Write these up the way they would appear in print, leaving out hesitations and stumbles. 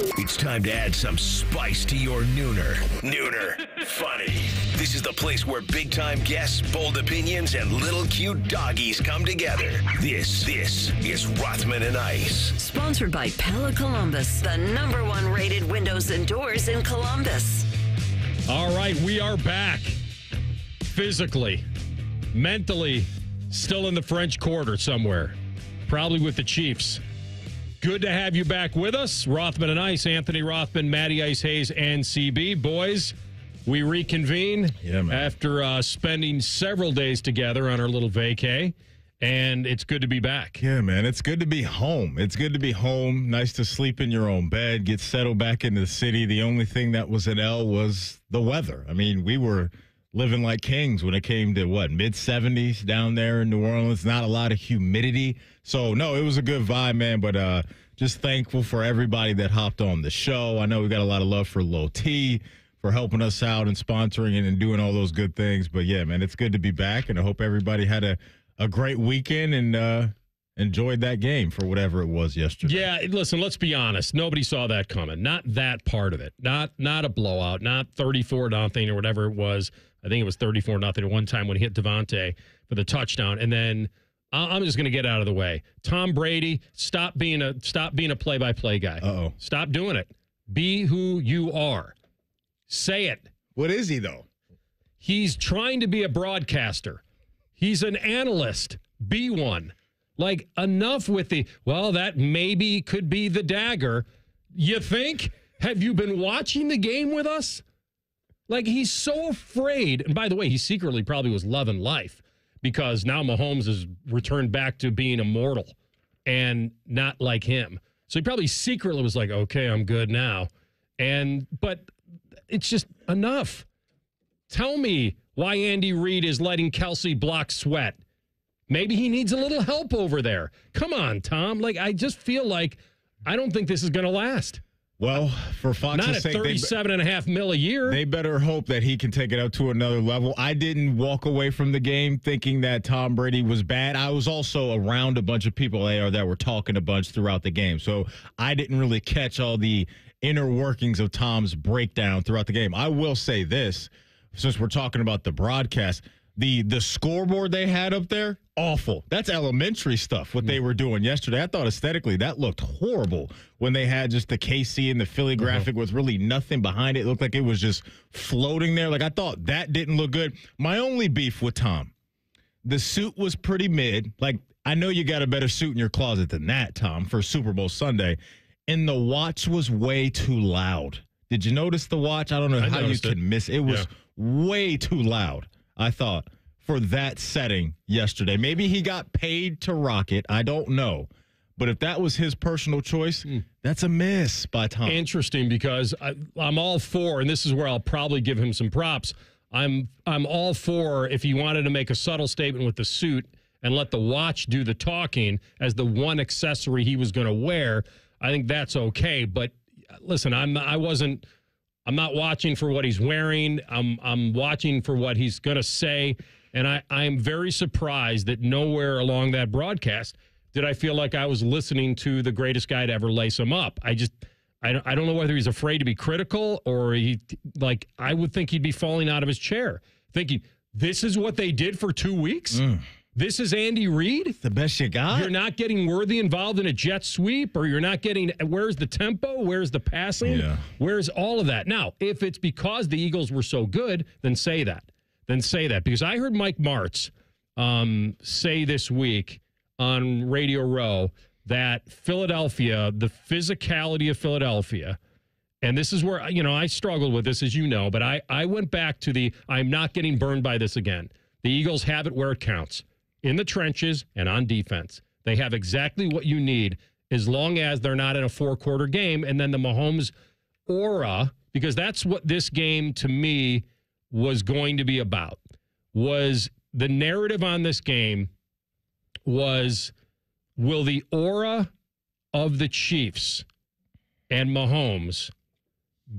It's time to add some spice to your nooner. Nooner funny. This is the place where big-time guests, bold opinions, and little cute doggies come together. This is Rothman and Ice. Sponsored by Pella Columbus, the #1 rated windows and doors in Columbus. All right, we are back. Physically, mentally, still in the French Quarter somewhere. Probably with the Chiefs. Good to have you back with us. Rothman and Ice, Anthony Rothman, Matty Ice Hayes, and CB. Boys, we reconvene after spending several days together on our little vacay, and it's good to be back. Yeah, man, it's good to be home. It's good to be home. Nice to sleep in your own bed, get settled back into the city. The only thing that was an L was the weather. I mean, we were living like kings when it came to, mid-70s down there in New Orleans. Not a lot of humidity. So, no, it was a good vibe, man, but just thankful for everybody that hopped on the show. I know we got a lot of love for Lil T for helping us out and sponsoring it and doing all those good things. But, yeah, man, it's good to be back, and I hope everybody had a great weekend and enjoyed that game for whatever it was yesterday. Yeah, listen, let's be honest. Nobody saw that coming. Not that part of it. Not a blowout. Not 34-0 or whatever it was. I think it was 34-0 at one time when he hit Devontae for the touchdown. And then I'm just going to get out of the way. Tom Brady, stop being a play-by-play guy. Uh-oh. Stop doing it. Be who you are. Say it. What is he, though? He's trying to be a broadcaster. He's an analyst. Be one. Like, enough with that maybe could be the dagger. You think? Have you been watching the game with us? Like, he's so afraid. And by the way, he secretly probably was loving life because now Mahomes has returned back to being immortal and not like him. So he probably secretly was like, okay, I'm good now. But it's just enough. Tell me why Andy Reid is letting Kelsey block Sweat. Maybe he needs a little help over there. Come on, Tom. Like, I just feel like I don't think this is going to last. Well, for Fox's sake, not at $37.5 million a year. They better hope that he can take it up to another level. I didn't walk away from the game thinking that Tom Brady was bad. I was also around a bunch of people that were talking a bunch throughout the game, so I didn't really catch all the inner workings of Tom's breakdown throughout the game. I will say this, since we're talking about the broadcast, the scoreboard they had up there, awful. That's elementary stuff, what they were doing yesterday. I thought aesthetically that looked horrible when they had just the KC and the Philly graphic with really nothing behind it. It looked like it was just floating there. Like, I thought that didn't look good. My only beef with Tom, the suit was pretty mid. Like, I know you got a better suit in your closet than that, Tom, for Super Bowl Sunday. And the watch was way too loud. Did you notice the watch? I don't know how you can miss it. It was way too loud, I thought, for that setting yesterday. Maybe he got paid to rock it. I don't know. But if that was his personal choice, that's a miss by Tom. Interesting, because I'm all for, and this is where I'll probably give him some props, I'm all for if he wanted to make a subtle statement with the suit and let the watch do the talking as the one accessory he was going to wear. I think that's okay. But listen, I'm not watching for what he's wearing. I'm watching for what he's going to say. And I'm very surprised that nowhere along that broadcast did I feel like I was listening to the greatest guy to ever lace him up. I don't know whether he's afraid to be critical or I would think he'd be falling out of his chair thinking, this is what they did for 2 weeks? This is Andy Reid? The best you got? You're not getting Worthy involved in a jet sweep, or you're not getting, where's the tempo? Where's the passing? Yeah. Where's all of that? Now, if it's because the Eagles were so good, then say that. Because I heard Mike Martz say this week on Radio Row that Philadelphia, the physicality of Philadelphia, and this is where, I struggled with this, as you know, but I went back to I'm not getting burned by this again. The Eagles have it where it counts, in the trenches and on defense. They have exactly what you need as long as they're not in a four-quarter game. And then the Mahomes aura, because that's what this game to me was going to be about, was the narrative on this game was, will the aura of the Chiefs and Mahomes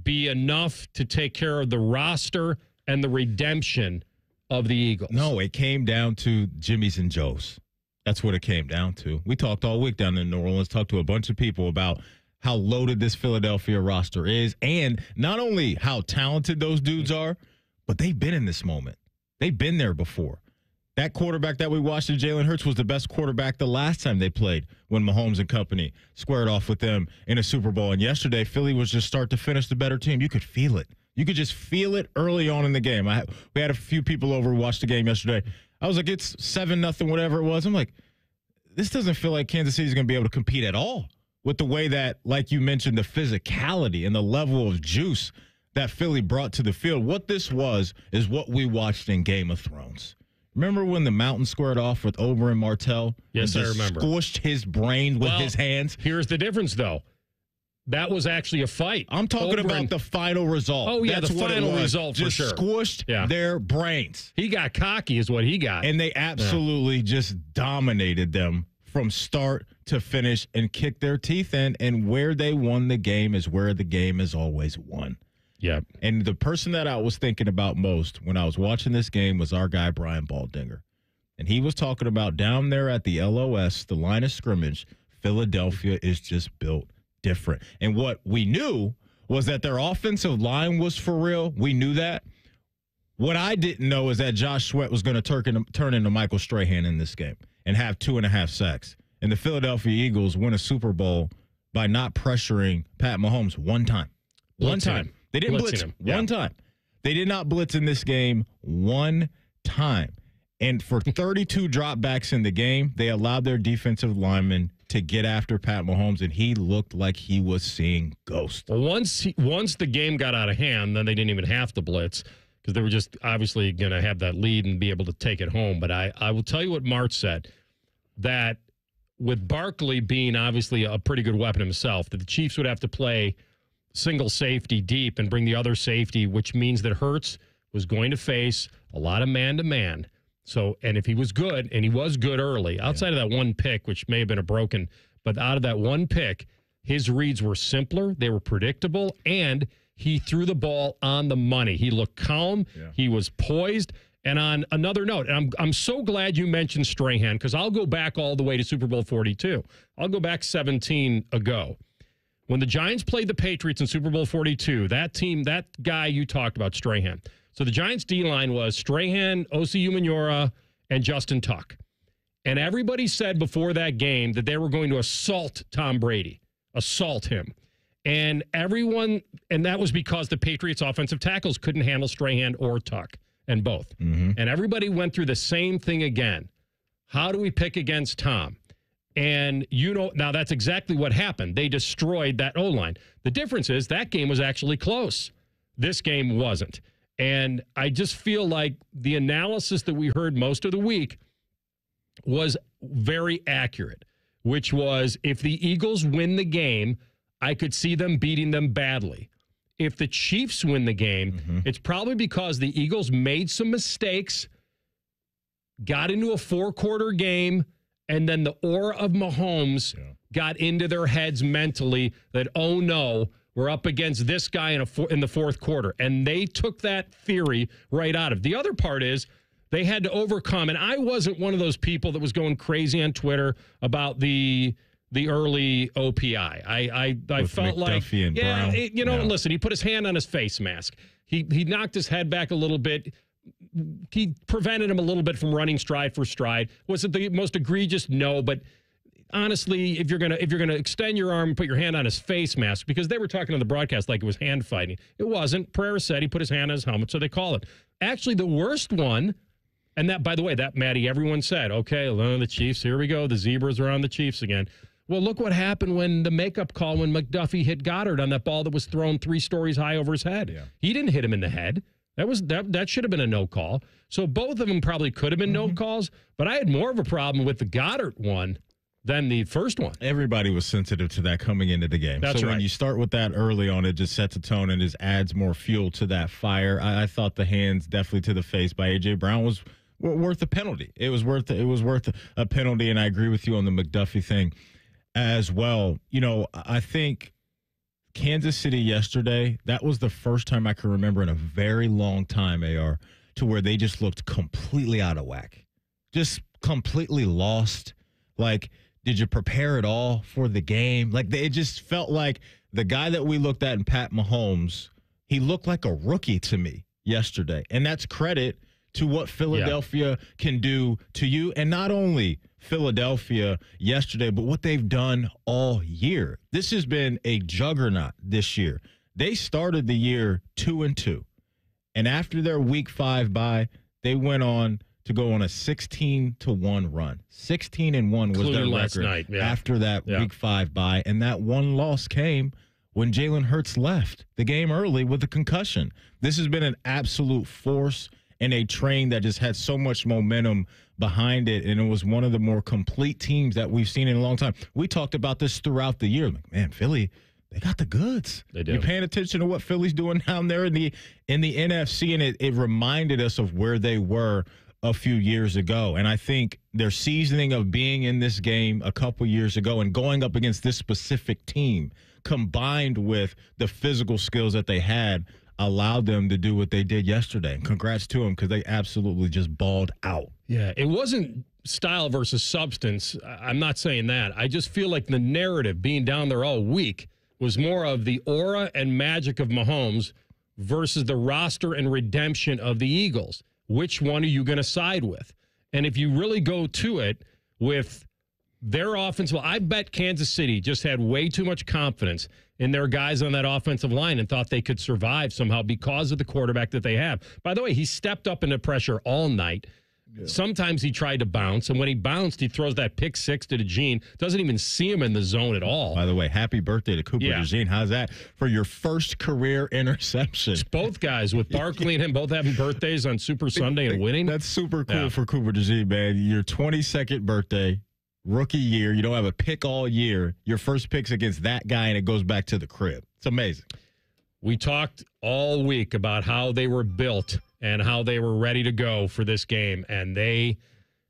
be enough to take care of the roster and the redemption of the Eagles? No, it came down to Jimmy's and Joe's. That's what it came down to. We talked all week down in New Orleans, talked to a bunch of people about how loaded this Philadelphia roster is, and not only how talented those dudes are, but they've been in this moment. They've been there before. That quarterback that we watched in Jalen Hurts was the best quarterback the last time they played when Mahomes and company squared off with them in a Super Bowl. And yesterday, Philly was just start to finish the better team. You could feel it. You could just feel it early on in the game. We had a few people over who watched the game yesterday. I was like, it's 7-0, whatever it was. I'm like, this doesn't feel like Kansas City's going to be able to compete at all with the way that, like you mentioned, the physicality and the level of juice that Philly brought to the field. What this was is what we watched in Game of Thrones. Remember when the Mountain squared off with Oberyn Martell? Yes, I remember. Squished his brain with his hands. Here's the difference, though. That was actually a fight. I'm talking about the final result. Oh, yeah, that's the final result for sure. Just squished their brains. He got cocky is what he got. And they absolutely just dominated them from start to finish and kicked their teeth in. And where they won the game is where the game is always won. Yep. And the person that I was thinking about most when I was watching this game was our guy, Brian Baldinger. And he was talking about down there at the LOS, the line of scrimmage, Philadelphia is just built different. And what we knew was that their offensive line was for real. We knew that. What I didn't know is that Josh Sweat was going to turn into Michael Strahan in this game and have 2.5 sacks. And the Philadelphia Eagles win a Super Bowl by not pressuring Pat Mahomes one time. One time. They didn't blitz him one time. They did not blitz in this game one time. And for 32 dropbacks in the game, they allowed their defensive linemen to get after Pat Mahomes, and he looked like he was seeing ghosts. Well, once the game got out of hand, then they didn't even have to blitz because they were just obviously going to have that lead and be able to take it home. But I will tell you what March said, that with Barkley being obviously a pretty good weapon himself, that the Chiefs would have to play single safety deep and bring the other safety, which means that Hurts was going to face a lot of man-to-man. So, and if he was good, and he was good early, outside of that one pick, which may have been a broken, but out of that one pick, his reads were simpler, they were predictable, and he threw the ball on the money. He looked calm, he was poised. And on another note, and I'm so glad you mentioned Strahan, because I'll go back all the way to Super Bowl 42. I'll go back 17 ago. When the Giants played the Patriots in Super Bowl 42, that team, that guy you talked about, Strahan. So the Giants' D-line was Strahan, Osi Umenyiora, and Justin Tuck. And everybody said before that game that they were going to assault Tom Brady, assault him. And that was because the Patriots' offensive tackles couldn't handle Strahan or Tuck, and both. Mm-hmm. And everybody went through the same thing again. How do we pick against Tom? And now that's exactly what happened. They destroyed that O-line. The difference is that game was actually close. This game wasn't. And I just feel like the analysis that we heard most of the week was very accurate, which was if the Eagles win the game, I could see them beating them badly. If the Chiefs win the game, it's probably because the Eagles made some mistakes, got into a 4-quarter game, and then the aura of Mahomes got into their heads mentally that, oh, no, we're up against this guy in the fourth quarter. And they took that theory right out of it. The other part is they had to overcome, and I wasn't one of those people that was going crazy on Twitter about the early OPI. I felt McDuffie like, Brown. Listen, he put his hand on his face mask. He knocked his head back a little bit. He prevented him a little bit from running stride for stride. Was it the most egregious? No, but honestly, if you're gonna extend your arm and put your hand on his face mask, because they were talking on the broadcast like it was hand fighting. It wasn't. Pereira said he put his hand on his helmet, so they call it. Actually, the worst one, and that, by the way, that, Maddie, everyone said, okay, the Chiefs, here we go. The Zebras are on the Chiefs again. Well, look what happened when the makeup call when McDuffie hit Goddard on that ball that was thrown 3 stories high over his head. Yeah. He didn't hit him in the head. That should have been a no call. So both of them probably could have been no calls, but I had more of a problem with the Goddard one than the first one. Everybody was sensitive to that coming into the game. That's right. When you start with that early on, it just sets a tone and just adds more fuel to that fire. I thought the hands definitely to the face by A.J. Brown was worth a penalty. It was worth a penalty, and I agree with you on the McDuffie thing as well. I think Kansas City yesterday, that was the first time I can remember in a very long time, AR, to where they just looked completely out of whack. Just completely lost. Like, Did you prepare at all for the game? Like, it just felt like the guy that we looked at in Pat Mahomes, he looked like a rookie to me yesterday. And that's credit to what Philadelphia can do to you. And not only Philadelphia yesterday, but what they've done all year. This has been a juggernaut this year. They started the year 2-2. And after their week 5 bye, they went on to go on a 16-1 run. 16-1 was their record after that week 5 bye. And that one loss came when Jalen Hurts left the game early with a concussion. This has been an absolute force and a train that just had so much momentum behind it, and it was one of the more complete teams that we've seen in a long time. We talked about this throughout the year. Like, man, Philly, they got the goods. They do. You're paying attention to what Philly's doing down there in the NFC, and it reminded us of where they were a few years ago. And I think their seasoning of being in this game a couple years ago and going up against this specific team, combined with the physical skills that they had, allowed them to do what they did yesterday. And congrats to them, because they absolutely just balled out. Yeah, it wasn't style versus substance. I'm not saying that. I just feel like the narrative being down there all week was more of the aura and magic of Mahomes versus the roster and redemption of the Eagles. Which one are you going to side with? And if you really go to it with their offense, well, I bet Kansas City just had way too much confidence in their guys on that offensive line and thought they could survive somehow because of the quarterback that they have. By the way, he stepped up into pressure all night. Yeah. Sometimes he tried to bounce, and when he bounced, he throws that pick 6 to DeJean. Doesn't even see him in the zone at all. By the way, happy birthday to Cooper DeJean. How's that for your first career interception? It's both guys, with Barkley and him both having birthdays on Super Sunday and winning. That's super cool for Cooper DeJean, man. Your 22nd birthday, rookie year. You don't have a pick all year. Your first pick's against that guy, and it goes back to the crib. It's amazing. We talked all week about how they were built and how they were ready to go for this game, and they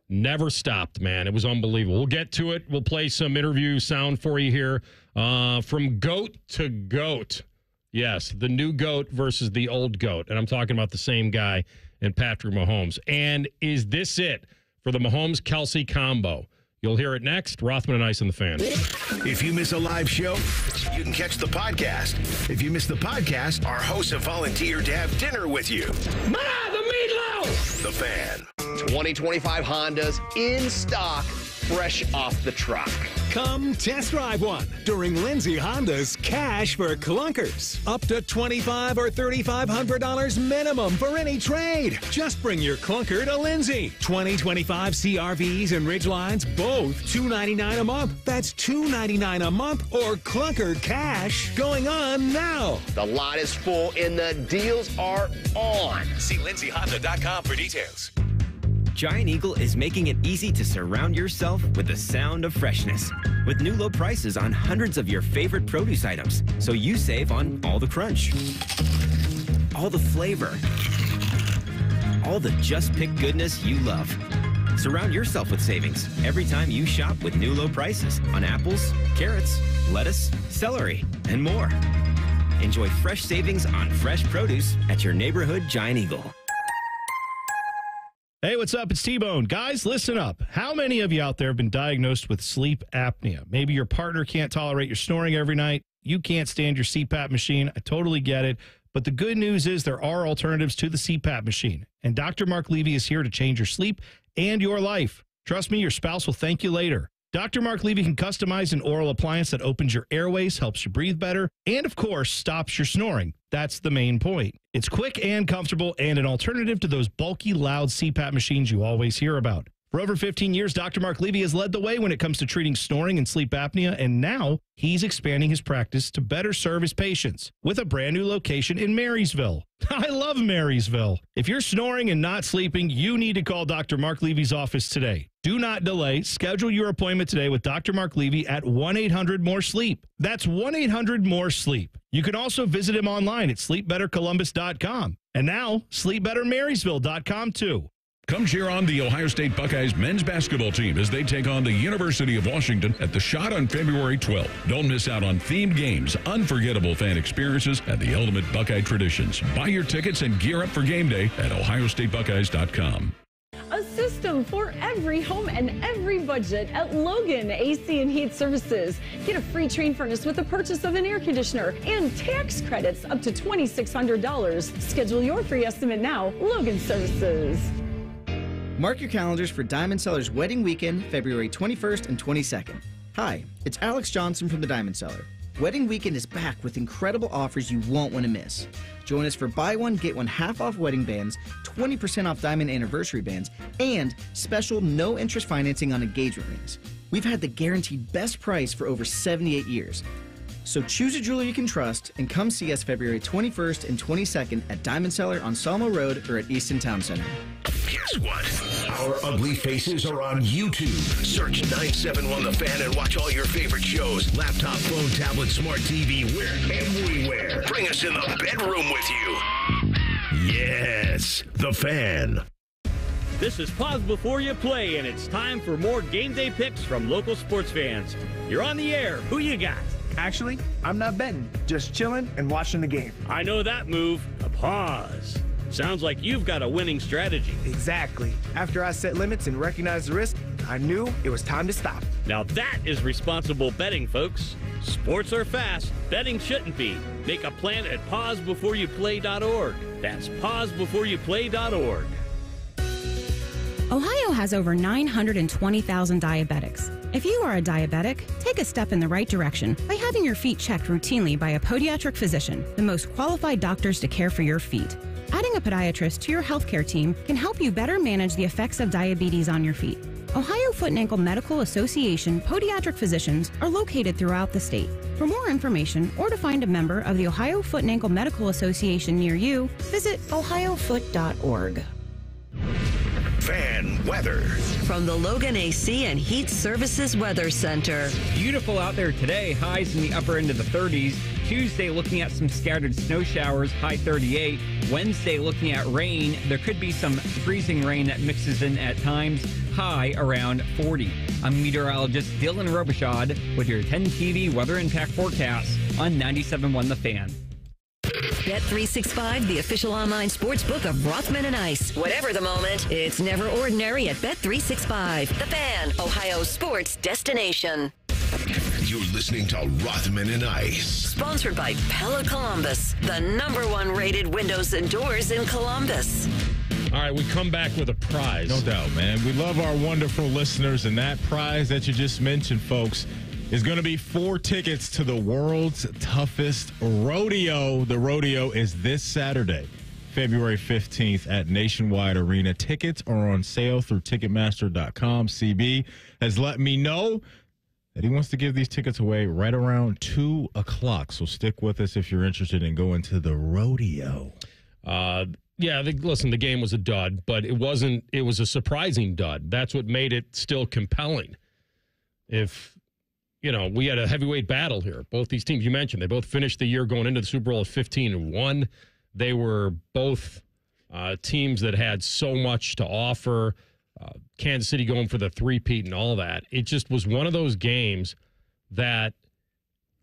never stopped, man. It was unbelievable. We'll get to it. We'll play some interview sound for you here. From GOAT to GOAT. Yes, the new GOAT versus the old GOAT. And I'm talking about the same guy and Patrick Mahomes. And is this it for the Mahomes-Kelsey combo? You'll hear it next. Rothman and Ice on the Fan. If you miss a live show, you can catch the podcast. If you miss the podcast, our hosts have volunteered to have dinner with you. Ma, the meatloaf! The Fan. 2025 Hondas in stock, fresh off the truck. Come test drive one during Lindsay Honda's Cash for Clunkers. Up to $2,500 or $3,500 minimum for any trade. Just bring your clunker to Lindsay. 2025 CRVs and Ridgelines, both $299 a month. That's $299 a month or clunker cash going on now. The lot is full and the deals are on. See lindsayhonda.com for details. Giant Eagle is making it easy to surround yourself with the sound of freshness. With new low prices on hundreds of your favorite produce items, so you save on all the crunch, all the flavor, all the just-picked goodness you love. Surround yourself with savings every time you shop with new low prices on apples, carrots, lettuce, celery, and more. Enjoy fresh savings on fresh produce at your neighborhood Giant Eagle. Hey, what's up? It's T-Bone. Guys, listen up. How many of you out there have been diagnosed with sleep apnea? Maybe your partner can't tolerate your snoring every night. You can't stand your CPAP machine. I totally get it. But the good news is there are alternatives to the CPAP machine. And Dr. Mark Levy is here to change your sleep and your life. Trust me, your spouse will thank you later. Dr. Mark Levy can customize an oral appliance that opens your airways, helps you breathe better, and, of course, stops your snoring. That's the main point. It's quick and comfortable and an alternative to those bulky, loud CPAP machines you always hear about. For over 15 years, Dr. Mark Levy has led the way when it comes to treating snoring and sleep apnea, and now he's expanding his practice to better serve his patients with a brand new location in Marysville. I love Marysville. If you're snoring and not sleeping, you need to call Dr. Mark Levy's office today. Do not delay. Schedule your appointment today with Dr. Mark Levy at 1-800-MORE-SLEEP. That's 1-800-MORE-SLEEP. You can also visit him online at sleepbettercolumbus.com. And now, sleepbettermarysville.com too. Come cheer on the Ohio State Buckeyes men's basketball team as they take on the University of Washington at the Shot on February 12th. Don't miss out on themed games, unforgettable fan experiences, and the ultimate Buckeye traditions. Buy your tickets and gear up for game day at ohiostatebuckeyes.com. a system for every home and every budget at Logan AC and Heat Services. Get a free Trane furnace with the purchase of an air conditioner and tax credits up to $2,600. Schedule your free estimate now. Logan Services. Mark your calendars for Diamond Seller's Wedding Weekend, February 21st and 22nd. Hi, it's Alex Johnson from the Diamond Seller. Wedding Weekend is back with incredible offers you won't want to miss. Join us for buy one, get one half off wedding bands, 20% off diamond anniversary bands, and special no-interest financing on engagement rings. We've had the guaranteed best price for over 78 years. So choose a jeweler you can trust and come see us February 21st and 22nd at Diamond Seller on Salmo Road or at Easton Town Center. Guess what? Our ugly faces are on YouTube. Search 971 The Fan and watch all your favorite shows. Laptop, phone, tablet, smart TV, we're everywhere. Bring us in the bedroom with you. Yes, The Fan. This is Pause Before You Play, and it's time for more game day picks from local sports fans. You're on the air. Who you got? Actually, I'm not betting, just chilling and watching the game. I know that move, a pause. Sounds like you've got a winning strategy. Exactly. After I set limits and recognized the risk, I knew it was time to stop. Now that is responsible betting, folks. Sports are fast. Betting shouldn't be. Make a plan at pausebeforeyouplay.org. That's pausebeforeyouplay.org. Ohio has over 920,000 diabetics. If you are a diabetic, take a step in the right direction by having your feet checked routinely by a podiatric physician, the most qualified doctors to care for your feet. Adding a podiatrist to your healthcare team can help you better manage the effects of diabetes on your feet. Ohio Foot and Ankle Medical Association podiatric physicians are located throughout the state. For more information or to find a member of the Ohio Foot and Ankle Medical Association near you, visit ohiofoot.org. Fan weather. From the Logan AC and Heat Services Weather Center. Beautiful out there today. Highs in the upper end of the 30s. Tuesday looking at some scattered snow showers, high 38. Wednesday looking at rain. There could be some freezing rain that mixes in at times, high around 40. I'm meteorologist Dylan Robichaud with your 10 TV weather impact forecast on 97.1 The Fan. Bet365, the official online sports book of Rothman and Ice. Whatever the moment, it's never ordinary at Bet365. The Fan, Ohio's sports destination. You're listening to Rothman and Ice. Sponsored by Pella Columbus, the #1 rated windows and doors in Columbus. All right, we come back with a prize. No doubt, man. We love our wonderful listeners, and that prize that you just mentioned, folks, is going to be 4 tickets to the world's toughest rodeo. The rodeo is this Saturday, February 15th at Nationwide Arena. Tickets are on sale through Ticketmaster.com. CB has let me know that he wants to give these tickets away right around 2 o'clock. So stick with us if you're interested in going to the rodeo. Listen, the game was a dud, but it wasn't. It was a surprising dud. That's what made it still compelling. We had a heavyweight battle here. Both these teams you mentioned, they both finished the year going into the Super Bowl at 15-1. They were both teams that had so much to offer. Kansas City going for the three-peat and all that. It just was one of those games that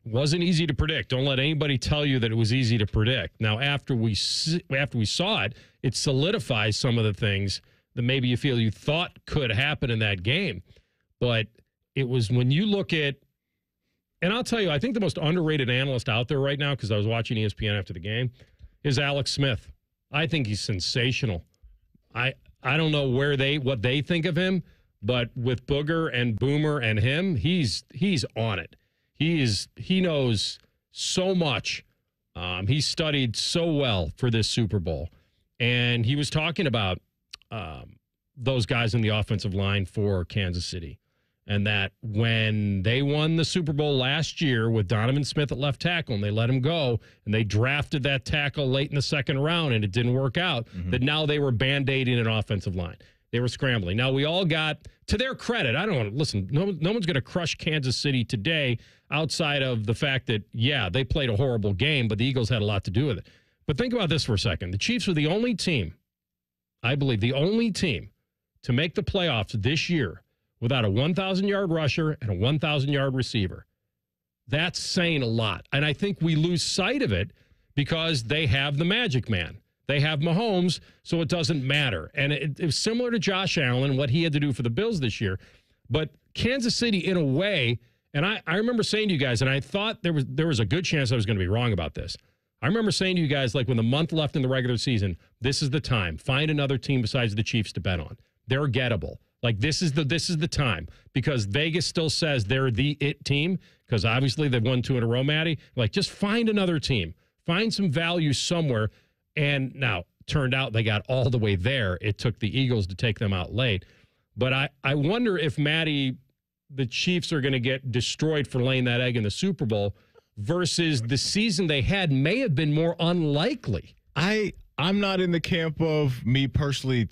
wasn't easy to predict. Don't let anybody tell you that it was easy to predict. Now, after we saw it, it solidifies some of the things that maybe you feel you thought could happen in that game. But it was when you look at, and I'll tell you, I think the most underrated analyst out there right now, because I was watching ESPN after the game, is Alex Smith. I think he's sensational. I don't know what they think of him, but with Booger and Boomer and him, he's on it. He knows so much. He studied so well for this Super Bowl, and he was talking about those guys in the offensive line for Kansas City. And that when they won the Super Bowl last year with Donovan Smith at left tackle and they let him go and they drafted that tackle late in the second round and it didn't work out, that now they were Band-Aiding an offensive line. They were scrambling. Now, we all got, to their credit, I don't want to, listen, no one's going to crush Kansas City today outside of the fact that, yeah, they played a horrible game, but the Eagles had a lot to do with it. But think about this for a second. The Chiefs were the only team, I believe, the only team to make the playoffs this year without a 1,000-yard rusher and a 1,000-yard receiver. That's saying a lot. And I think we lose sight of it because they have the magic man. They have Mahomes, so it doesn't matter. And it was similar to Josh Allen, what he had to do for the Bills this year. But Kansas City, in a way, and I remember saying to you guys, and I thought there was a good chance I was going to be wrong about this. I remember saying to you guys, like when the month left in the regular season, this is the time. Find another team besides the Chiefs to bet on. They're gettable. Like this is the time because Vegas still says they're the it team because obviously they've won 2 in a row, Maddie. Like just find another team. Find some value somewhere. And now, turned out they got all the way there. It took the Eagles to take them out late. But I wonder if, Maddie, the Chiefs are going to get destroyed for laying that egg in the Super Bowl versus the season they had may have been more unlikely. I'm not in the camp of me personally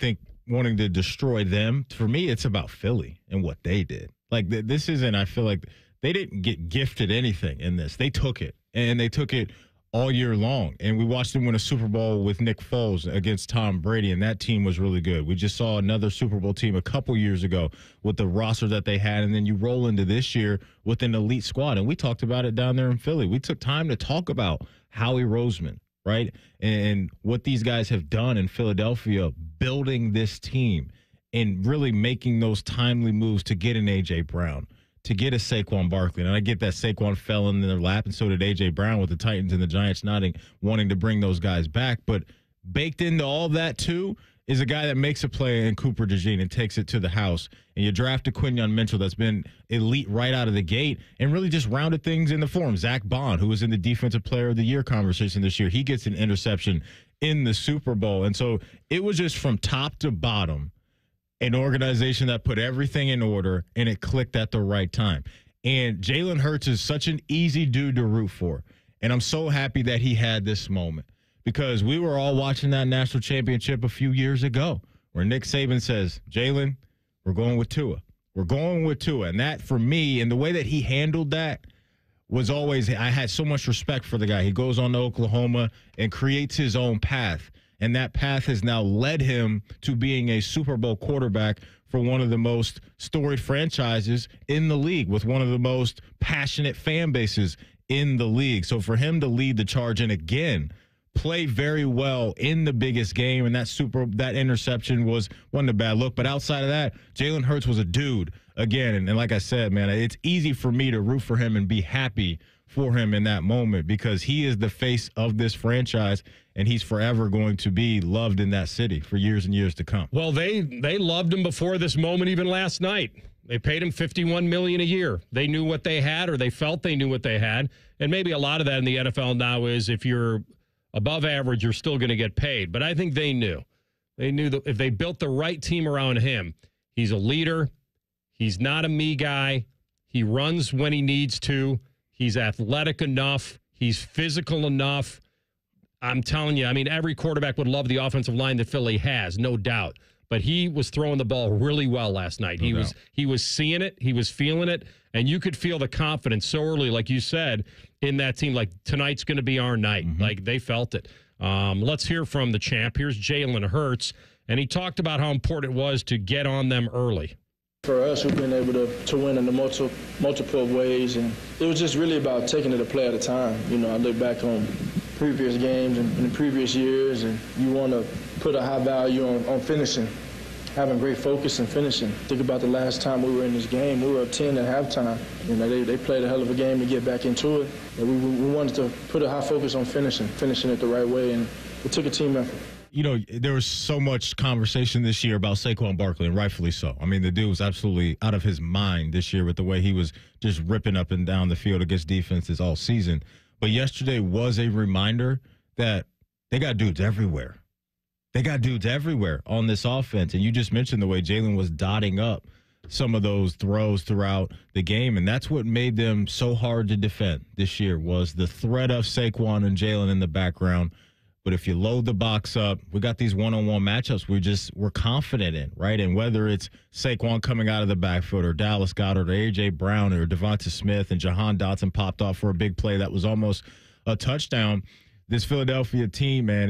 wanting to destroy them. For me, it's about Philly and what they did. Like, this isn't, I feel like they didn't get gifted anything in this. They took it, and they took it all year long. And we watched them win a Super Bowl with Nick Foles against Tom Brady, and that team was really good. We just saw another Super Bowl team a couple years ago with the roster that they had, and then you roll into this year with an elite squad. And we talked about it down there in Philly. We took time to talk about Howie Roseman, right, and what these guys have done in Philadelphia, building this team and really making those timely moves to get an A.J. Brown, to get a Saquon Barkley. And I get that Saquon fell in their lap, and so did A.J. Brown with the Titans and the Giants wanting to bring those guys back. But baked into all that, too, is a guy that makes a play in Cooper DeJean and takes it to the house. And you draft a Quinyon Mitchell that's been elite right out of the gate and really just rounded things in the form. Zach Bond, who was in the Defensive Player of the Year conversation this year, he gets an interception in the Super Bowl. And so it was just from top to bottom an organization that put everything in order, and it clicked at the right time. And Jalen Hurts is such an easy dude to root for. And I'm so happy that he had this moment because we were all watching that national championship a few years ago where Nick Saban says, Jalen, we're going with Tua. We're going with Tua. And that, for me, and the way that he handled that was always, I had so much respect for the guy. He goes on to Oklahoma and creates his own path. And that path has now led him to being a Super Bowl quarterback for one of the most storied franchises in the league with one of the most passionate fan bases in the league. So for him to lead the charge and again play very well in the biggest game, and that interception wasn't a bad look. But outside of that, Jalen Hurts was a dude again. And like I said, man, it's easy for me to root for him and be happy for him in that moment because he is the face of this franchise, and he's forever going to be loved in that city for years and years to come. Well, they loved him before this moment, even last night. They paid him $51 million a year. They knew what they had, or they felt they knew what they had. And maybe a lot of that in the NFL now is if you're above average, you're still going to get paid. But I think they knew. They knew that if they built the right team around him, he's a leader. He's not a me guy. He runs when he needs to. He's athletic enough. He's physical enough. I'm telling you, I mean, every quarterback would love the offensive line that Philly has, no doubt. But he was throwing the ball really well last night. He was seeing it. He was feeling it. And you could feel the confidence so early, like you said, in that team. Like, tonight's going to be our night. Mm-hmm. Like, they felt it. Let's hear from the champ. Here's Jalen Hurts. And he talked about how important it was to get on them early. For us, we've been able to win in the multiple ways, and it was just really about taking it a play at a time. You know, I look back on previous games and in the previous years, and you want to put a high value on finishing, having great focus and finishing. Think about the last time we were in this game. We were up 10 at halftime. You know, they played a hell of a game to get back into it. And we wanted to put a high focus on finishing it the right way, and it took a team effort. You know, there was so much conversation this year about Saquon Barkley, and rightfully so. I mean, the dude was absolutely out of his mind this year with the way he was just ripping up and down the field against defenses all season. But yesterday was a reminder that they got dudes everywhere. They got dudes everywhere on this offense. And you just mentioned the way Jalen was dotting up some of those throws throughout the game. And that's what made them so hard to defend this year was the threat of Saquon and Jalen in the background. But if you load the box up, we got these one-on-one matchups we're confident in, right? And whether it's Saquon coming out of the backfield or Dallas Goedert or A.J. Brown or Devonta Smith and Jahan Dotson popped off for a big play that was almost a touchdown, this Philadelphia team, man,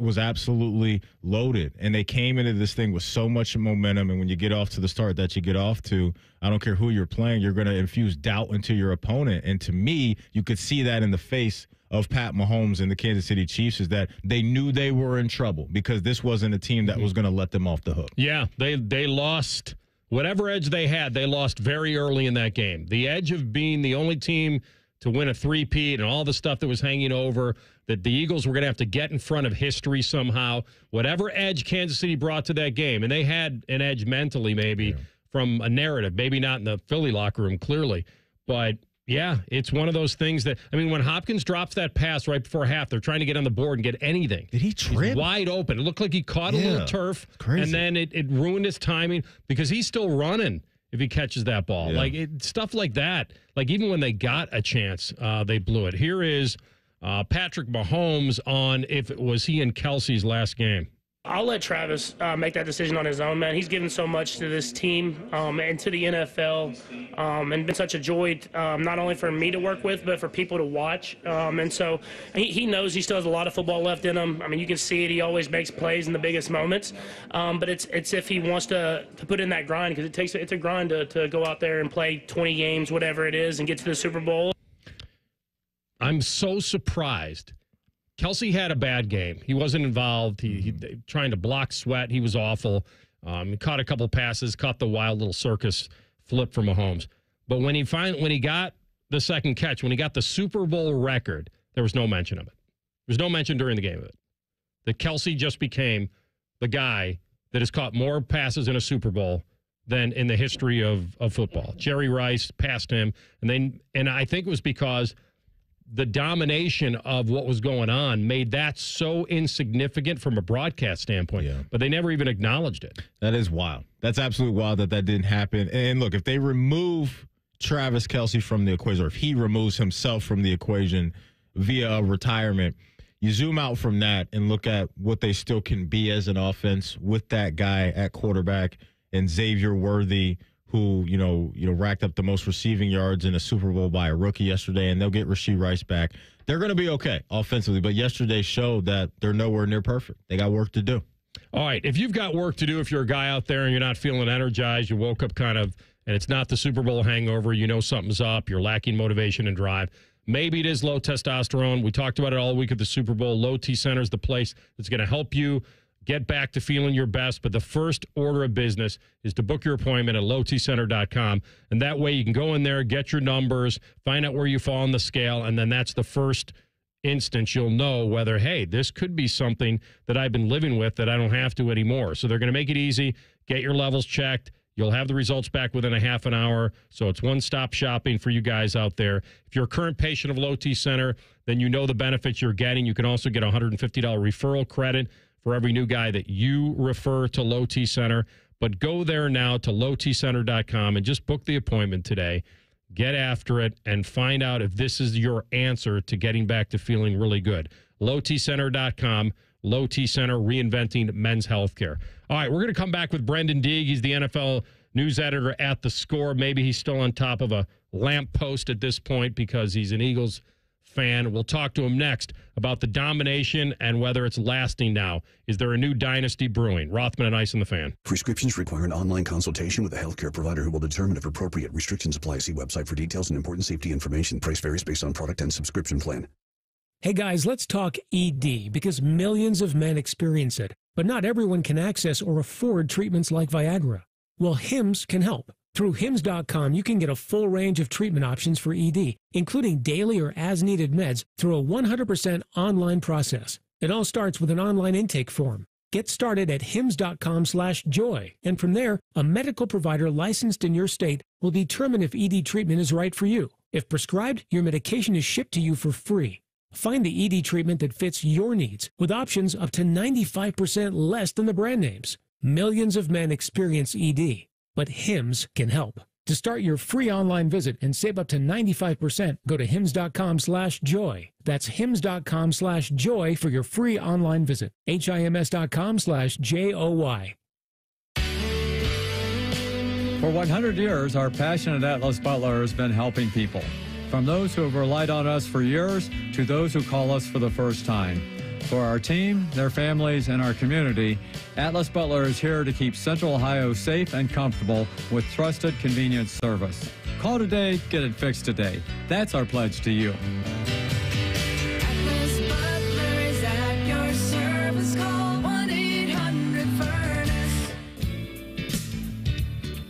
was absolutely loaded. And they came into this thing with so much momentum. And when you get off to the start that you get off to, I don't care who you're playing, you're going to infuse doubt into your opponent. And to me, you could see that in the face of Pat Mahomes and the Kansas City Chiefs is that they knew they were in trouble because this wasn't a team that was going to let them off the hook. Yeah, they lost whatever edge they had. They lost very early in that game. The edge of being the only team to win a three-peat and all the stuff that was hanging over, that the Eagles were going to have to get in front of history somehow. Whatever edge Kansas City brought to that game, and they had an edge mentally maybe from a narrative, maybe not in the Philly locker room clearly, but yeah, it's one of those things that, I mean, when Hopkins drops that pass right before half, they're trying to get on the board and get anything. Did he trip? He's wide open. It looked like he caught a little turf, and then it ruined his timing because he's still running if he catches that ball. Like stuff like that. Like even when they got a chance, they blew it. Here is Patrick Mahomes on if it was he and Kelsey's last game. I'll let Travis make that decision on his own, man. He's given so much to this team and to the NFL and been such a joy not only for me to work with, but for people to watch. And so he knows he still has a lot of football left in him. I mean, you can see it. He always makes plays in the biggest moments. But it's if he wants to put in that grind, because it's a grind to go out there and play 20 games, whatever it is, and get to the Super Bowl. I'm so surprised. Kelsey had a bad game. He wasn't involved. He trying to block Sweat. He was awful. He caught a couple passes, caught the wild little circus flip from Mahomes. But when he got the second catch, when he got the Super Bowl record, there was no mention of it. There was no mention during the game of it. That Kelsey just became the guy that has caught more passes in a Super Bowl than in the history of football. Jerry Rice passed him, and I think it was because the domination of what was going on made that so insignificant from a broadcast standpoint. Yeah. But they never even acknowledged it. That is wild. That's absolutely wild that didn't happen. And look, if they remove Travis Kelce from the equation, or if he removes himself from the equation via a retirement, you zoom out from that and look at what they still can be as an offense with that guy at quarterback and Xavier Worthy, who, you know, racked up the most receiving yards in a Super Bowl by a rookie yesterday, and they'll get Rashee Rice back. They're going to be okay offensively, but yesterday showed that they're nowhere near perfect. They got work to do. All right, if you've got work to do, if you're a guy out there and you're not feeling energized, you woke up kind of, and it's not the Super Bowl hangover, you know something's up, you're lacking motivation and drive, maybe it is low testosterone. We talked about it all week at the Super Bowl. Low T Center is the place that's going to help you get back to feeling your best, but the first order of business is to book your appointment at lowtcenter.com, and that way you can go in there, get your numbers, find out where you fall on the scale, and then that's the first instance you'll know whether, hey, this could be something that I've been living with that I don't have to anymore. So they're going to make it easy, get your levels checked. You'll have the results back within a half an hour, so it's one-stop shopping for you guys out there. If you're a current patient of Low T Center, then you know the benefits you're getting. You can also get a $150 referral credit for every new guy that you refer to Low T Center. But go there now to lowtcenter.com and just book the appointment today. Get after it and find out if this is your answer to getting back to feeling really good. lowtcenter.com, Low T Center, reinventing men's healthcare. All right, we're going to come back with Brenden Deeg. He's the NFL news editor at The Score. Maybe he's still on top of a lamppost at this point because he's an Eagles fan. We'll talk to him next about the domination and whether it's lasting now. Is there a new dynasty brewing? Rothman and Ice in the Fan. Prescriptions require an online consultation with a healthcare provider who will determine if appropriate. Restrictions apply. See website for details and important safety information. Price varies based on product and subscription plan. Hey guys, let's talk ED because millions of men experience it, but not everyone can access or afford treatments like Viagra. Well, Hims can help. Through Hims.com, you can get a full range of treatment options for ED, including daily or as-needed meds through a 100% online process. It all starts with an online intake form. Get started at Hims.com/joy, and from there, a medical provider licensed in your state will determine if ED treatment is right for you. If prescribed, your medication is shipped to you for free. Find the ED treatment that fits your needs with options up to 95% less than the brand names. Millions of men experience ED, but Hims can help. To start your free online visit and save up to 95%, go to Hims.com/joy. That's Hims.com/joy for your free online visit. HIMS.com/JOY. For 100 years, our passion at Atlas Butler has been helping people. From those who have relied on us for years to those who call us for the first time. For our team, their families, and our community, Atlas Butler is here to keep Central Ohio safe and comfortable with trusted, convenient service. Call today, get it fixed today. That's our pledge to you.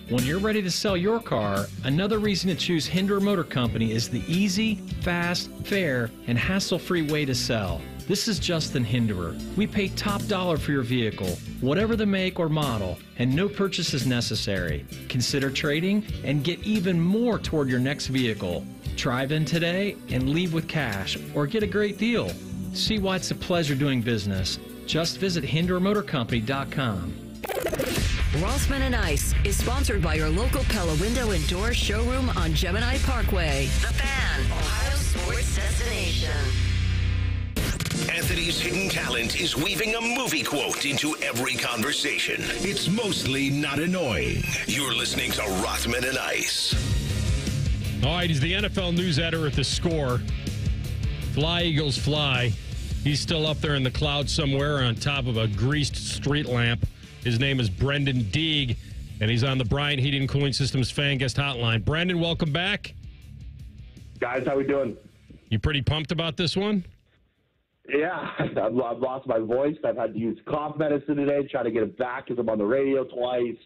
When you're ready to sell your car, another reason to choose Hinder Motor Company is the easy, fast, fair, and hassle-free way to sell. This is Justin Hinderer. We pay top dollar for your vehicle, whatever the make or model, and no purchase is necessary. Consider trading and get even more toward your next vehicle. Drive in today and leave with cash or get a great deal. See why it's a pleasure doing business. Just visit HinderMotorCompany.com. Rothman and Ice is sponsored by your local Pella Window and Door showroom on Gemini Parkway. The Fan, Ohio sports destination. Anthony's hidden talent is weaving a movie quote into every conversation. It's mostly not annoying. You're listening to Rothman and Ice. All right, he's the NFL news editor at The Score. Fly, Eagles, fly. He's still up there in the clouds somewhere on top of a greased street lamp. His name is Brenden Deeg, and he's on the Bryant Heating and Cooling Systems fan guest hotline. Brenden, welcome back. Guys, how we doing? You pretty pumped about this one? Yeah, I've lost my voice. I've had to use cough medicine today, try to get it back because I'm on the radio twice.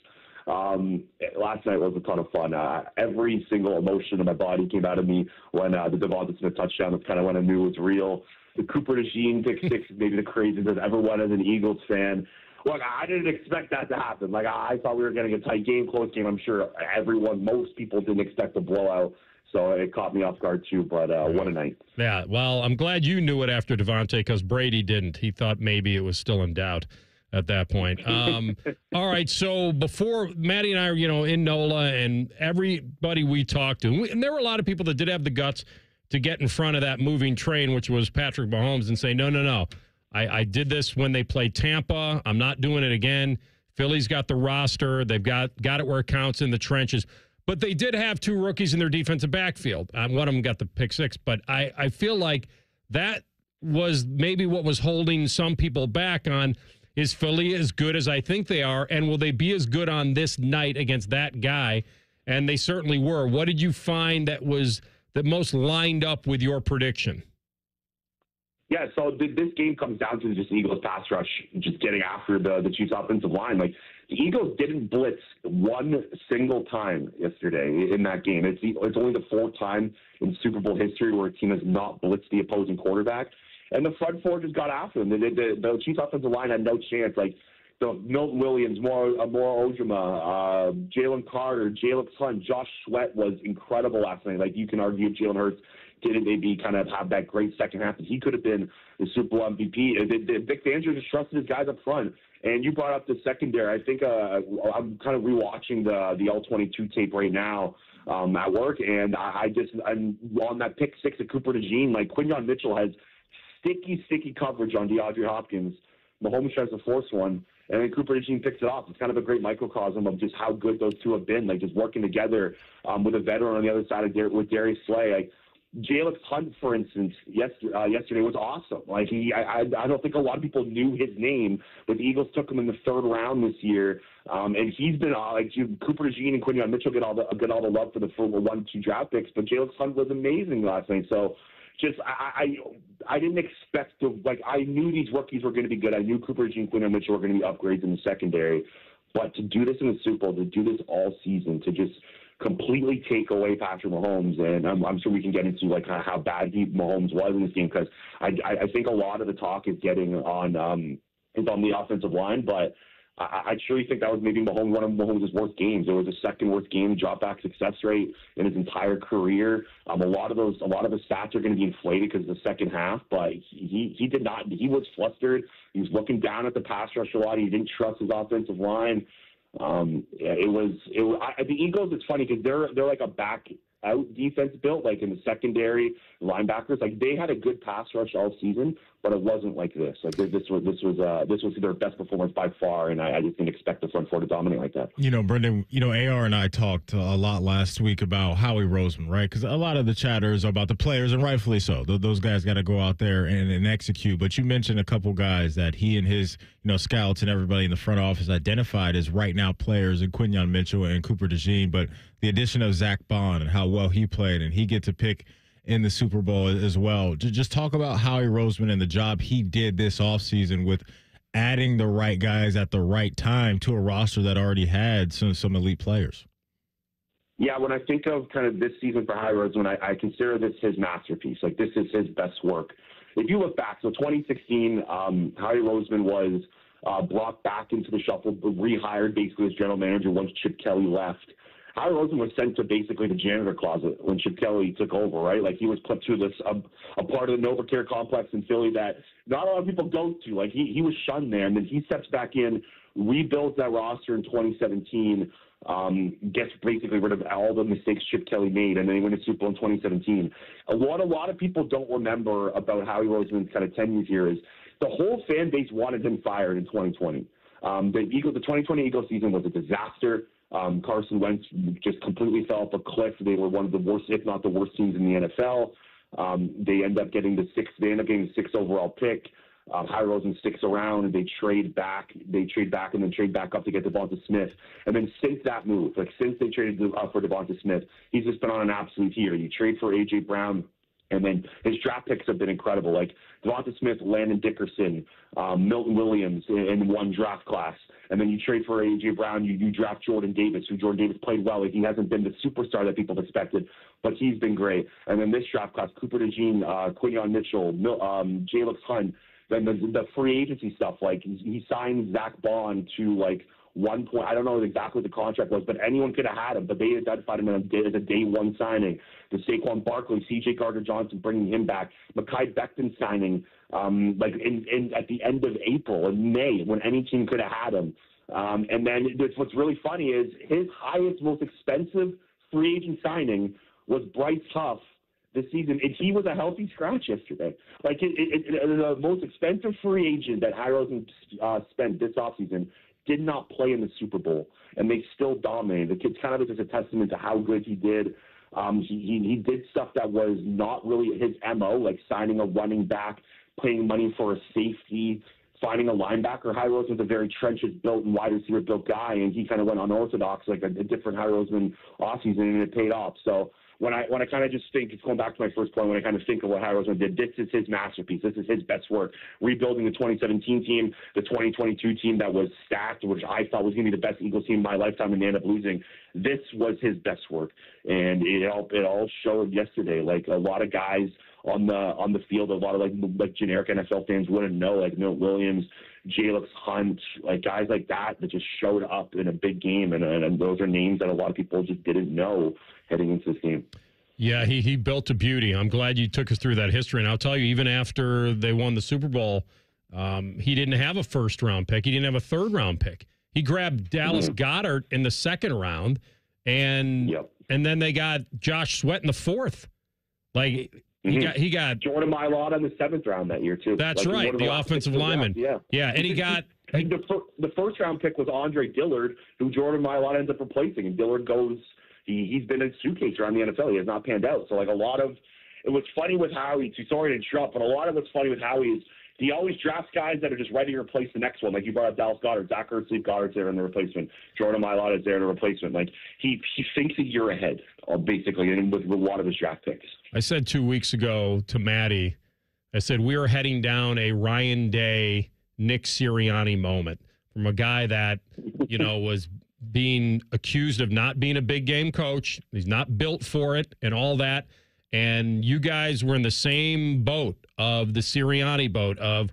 Last night was a ton of fun. Every single emotion in my body came out of me when the Devonta Smith touchdown. That's kind of when I knew it was real. The Cooper DeJean pick six is maybe the craziest I've ever won as an Eagles fan. Look, I didn't expect that to happen. Like, I thought we were getting a tight game, close game. I'm sure most people didn't expect a blowout. So it caught me off guard, too. But what a night. Yeah, well, I'm glad you knew it after Devontae because Brady didn't. He thought maybe it was still in doubt at that point. All right, so before Maddie and I are, in NOLA and everybody we talked to, and there were a lot of people that did have the guts to get in front of that moving train, which was Patrick Mahomes, and say, no. I did this when they played Tampa. I'm not doing it again. Philly's got the roster. They've got it where it counts in the trenches. But they did have two rookies in their defensive backfield. One of them got the pick six. But I feel like that was maybe what was holding some people back on, is Philly as good as I think they are? And will they be as good on this night against that guy? And they certainly were. What did you find that most lined up with your prediction? Yeah, so this game comes down to just Eagles pass rush, just getting after the Chiefs offensive line. Like, the Eagles didn't blitz one single time yesterday in that game. It's only the fourth time in Super Bowl history where a team has not blitzed the opposing quarterback. And the front four just got after them. The Chiefs offensive line had no chance. Like, Milton Williams, Moro Ojima, Jalen Carter, Jalen Hunt, Josh Sweat was incredible last night. Like, you can argue if Jalen Hurts didn't maybe kind of have that great second half, that he could have been the Super Bowl MVP. Vic Fangio just trusted his guys up front. And you brought up the secondary. I think I'm kind of rewatching the L22 tape right now at work, and I'm on that pick six of Cooper DeJean. Like, Quinyon Mitchell has sticky coverage on DeAndre Hopkins. Mahomes tries to force one, and then Cooper DeJean picks it off. It's kind of a great microcosm of just how good those two have been, like just working together with a veteran on the other side with Darius Slay. Like, Jalen Hunt, for instance, yesterday was awesome. Like, I don't think a lot of people knew his name, but the Eagles took him in the third round this year, and he's been Cooper DeJean and Quinyon Mitchell get all the love for the 1-2 draft picks, but Jalen Hunt was amazing last night. So, just I didn't expect to, I knew these rookies were going to be good. I knew Cooper DeJean and Quinyon Mitchell were going to be upgrades in the secondary, but to do this in the Super Bowl, to do this all season, to just completely take away Patrick Mahomes, and I'm sure we can get into how bad Mahomes was in this game, because I think a lot of the talk is getting on the offensive line, but I truly think that was maybe one of Mahomes' worst games. It was the second worst game drop-back success rate in his entire career. A lot of his stats are going to be inflated because of the second half, but he did not. He was flustered. He was looking down at the pass rush a lot. He didn't trust his offensive line. The Eagles, it's funny because they're like a back out defense built, like in the secondary linebackers. Like, they had a good pass rush all season, but it wasn't like this. Like, this was their best performance by far, and I just didn't expect the front four to dominate like that. Brenden, AR and I talked a lot last week about Howie Roseman, right? Because a lot of the chatter is about the players, and rightfully so. Those guys got to go out there and execute. But you mentioned a couple guys that he and his scouts and everybody in the front office identified as right now players, and Quinyon Mitchell and Cooper DeJean. But the addition of Zach Bond and how well he played, and he gets to pick in the Super Bowl as well. Just talk about Howie Roseman and the job he did this offseason with adding the right guys at the right time to a roster that already had some elite players. Yeah, when I think of kind of this season for Howie Roseman, I consider this his masterpiece. Like, this is his best work. If you look back, so 2016, Howie Roseman was brought back into the shuffle, rehired basically as general manager once Chip Kelly left. Howie Roseman was sent to basically the janitor closet when Chip Kelly took over, right? Like, he was put to this a part of the NovaCare complex in Philly that not a lot of people go to. Like, he was shunned there, and then he steps back in, rebuilds that roster in 2017, gets basically rid of all the mistakes Chip Kelly made, and then he went to Super Bowl in 2017. What a lot of people don't remember about Howie Roseman's kind of tenure here is the whole fan base wanted him fired in 2020. The 2020 Eagles season was a disaster. Carson Wentz just completely fell off a cliff. They were one of the worst, if not the worst teams in the NFL. They end up getting the sixth overall pick. Howie Roseman sticks around, and they trade back and then trade back up to get Devonta Smith. And then since that move, since they traded for Devonta Smith, he's just been on an absolute tear. You trade for A.J. Brown, and then his draft picks have been incredible. Like Devonta Smith, Landon Dickerson, Milton Williams in one draft class. And then you trade for A.J. Brown, you draft Jordan Davis, who Jordan Davis played well. Like, he hasn't been the superstar that people expected, but he's been great. And then this draft class, Cooper DeJean, Quinyon Mitchell, Jalix Hunt. Then the free agency stuff, like he signed Zach Bond to like 1 point. I don't know exactly what the contract was, but anyone could have had him. But they identified him as a day one signing. The Saquon Barkley, C.J. Gardner-Johnson bringing him back. Mekhi Becton signing at the end of April and May when any team could have had him. And then what's really funny is his highest, most expensive free agent signing was Bryce Huff this season, and he was a healthy scratch yesterday. Like, the most expensive free agent that Howie Roseman spent this offseason did not play in the Super Bowl, and they still dominated. The kid's kind of just a testament to how good he did. He did stuff that was not really his MO, like signing a running back, paying money for a safety, finding a linebacker. Howie Roseman's a very trenches-built and wide receiver-built guy, and he kind of went unorthodox, like a different Howie Roseman offseason, and it paid off. So when I kind of just think, it's going back to my first point, when I kind of think of what Howie Roseman did, this is his masterpiece. This is his best work. Rebuilding the 2017 team, the 2022 team that was stacked, which I thought was going to be the best Eagles team in my lifetime, and they ended up losing. This was his best work, and it all showed yesterday. Like, a lot of guys on the field, a lot of like generic NFL fans wouldn't know, like Milton Williams, Jalix Hunt, like guys like that just showed up in a big game, and those are names that a lot of people just didn't know heading into this game. Yeah, he built a beauty. I'm glad you took us through that history. And I'll tell you, even after they won the Super Bowl, he didn't have a first-round pick. He didn't have a third-round pick. He grabbed Dallas Goedert in the second round, and then they got Josh Sweat in the fourth. Like, he got Jordan Mailata in the seventh round that year, too. That's like right, the offensive lineman. Yeah, and he got... The first-round pick was Andre Dillard, who Jordan Mailata ends up replacing, and Dillard goes... He's been a suitcase around the NFL. He has not panned out. So, like, it was funny with Howie. Sorry to interrupt, but a lot of what's funny with Howie is he always drafts guys that are just ready to replace the next one. Like, you brought up Dallas Goedert. Zach Ertz, Goddard's there in the replacement. Jordan Mailata is there in the replacement. Like, he thinks a year ahead, basically, and with a lot of his draft picks. I said 2 weeks ago to Maddie, I said we are heading down a Ryan Day, Nick Sirianni moment from a guy that, was being accused of not being a big game coach. He's not built for it and all that. And you guys were in the same boat of the Sirianni boat of,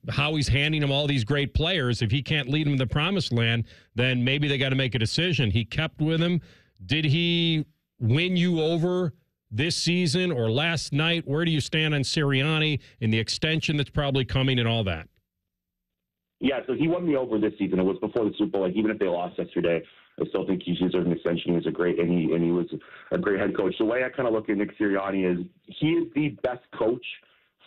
how he's handing him all these great players. If he can't lead them to the promised land, then maybe they got to make a decision. He kept with him. Did he win you over this season or last night? Where do you stand on Sirianni and the extension that's probably coming and all that? Yeah, so he won me over this season. It was before the Super Bowl. Like, even if they lost yesterday, I still think he deserved an extension. He was he was a great head coach. The way I kind of look at Nick Sirianni is he is the best coach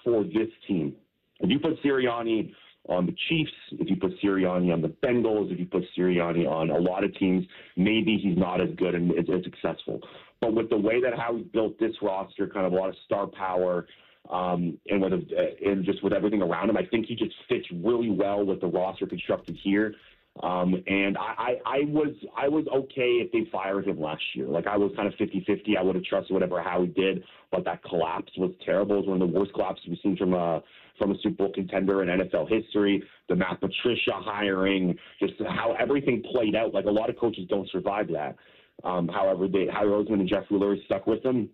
for this team. If you put Sirianni on the Chiefs, if you put Sirianni on the Bengals, if you put Sirianni on a lot of teams, maybe he's not as good and as successful. But with the way that how he built this roster, kind of a lot of star power, and just with everything around him, I think he just fits really well with the roster constructed here. And I was okay if they fired him last year. Like, I was kind of 50-50. I would have trusted whatever Howie did, but that collapse was terrible. It was one of the worst collapses we've seen from a Super Bowl contender in NFL history. The Matt Patricia hiring, just how everything played out. Like, a lot of coaches don't survive that. However, Howie Roseman and Jeff Lurie stuck with them.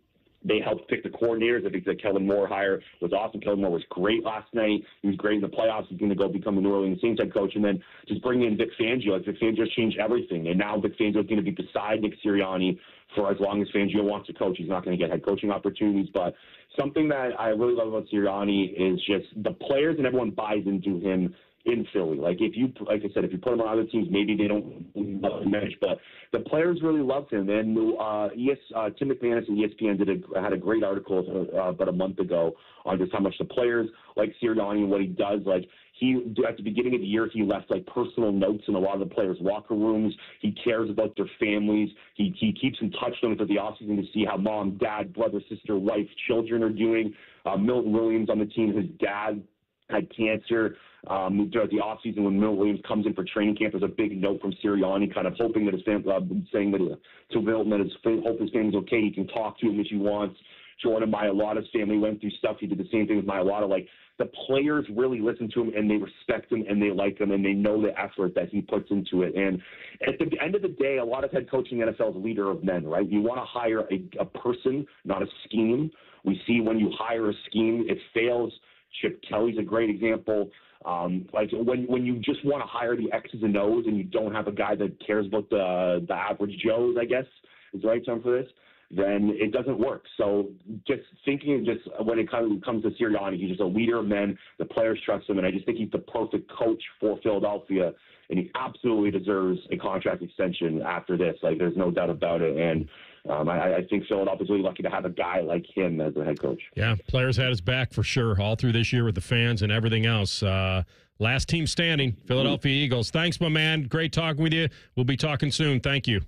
They helped pick the coordinators. I think the Kellen Moore hire was awesome. Kellen Moore was great last night. He was great in the playoffs. He's going to go become the New Orleans Saints head coach. And then just bring in Vic Fangio. Like, Vic Fangio's changed everything. And now Vic Fangio is going to be beside Nick Sirianni for as long as Fangio wants to coach. He's not going to get head coaching opportunities. But something that I really love about Sirianni is just the players and everyone buys into him in Philly. Like I said, if you put him on other teams, maybe they don't love him much, but the players really loved him. And Tim McManus and ESPN had a great article about a month ago on just how much the players like Sirianni and what he does. Like, at the beginning of the year, he left like personal notes in a lot of the players' locker rooms. He cares about their families. He keeps in touch with them for the offseason to see how mom, dad, brother, sister, wife, children are doing. Milton Williams on the team, his dad had cancer. Throughout the offseason, when Milton Williams comes in for training camp, there's a big note from Sirianni kind of hoping that his family, saying that to Milton that hope his family's okay. He can talk to him if he wants. Jordan Mailata's family went through stuff. He did the same thing with Mailata. Like, the players really listen to him, and they respect him, and they like him, and they know the effort that he puts into it. And at the end of the day, a lot of head coaching in the NFL is leader of men, right? You want to hire a person, not a scheme. We see when you hire a scheme, it fails. Chip Kelly's a great example. Like, when you just want to hire the X's and O's and you don't have a guy that cares about the average Joes, I guess is the right term for this, then it doesn't work. So just thinking, when it comes to Sirianni, he's just a leader of men. The players trust him, and I just think he's the perfect coach for Philadelphia, and he absolutely deserves a contract extension after this. Like, there's no doubt about it. And I think Philadelphia's really lucky to have a guy like him as the head coach. Yeah, players had his back for sure all through this year with the fans and everything else. Last team standing, Philadelphia Eagles. Thanks, my man. Great talking with you. We'll be talking soon. Thank you.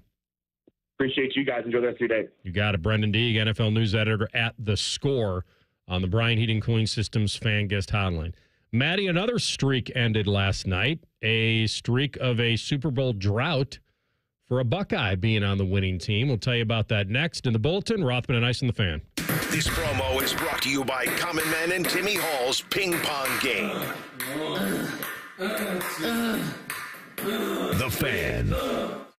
Appreciate you guys. Enjoy the rest of your day. You got it. Brenden Deeg, NFL news editor at The Score on the Bryant Heating Cooling Systems fan guest hotline. Maddie, another streak ended last night, a streak of a Super Bowl drought for a Buckeye being on the winning team. We'll tell you about that next in the Bulletin. Rothman and Ice in the Fan. This promo is brought to you by Common Man and Timmy Hall's Ping Pong Game. The Fan.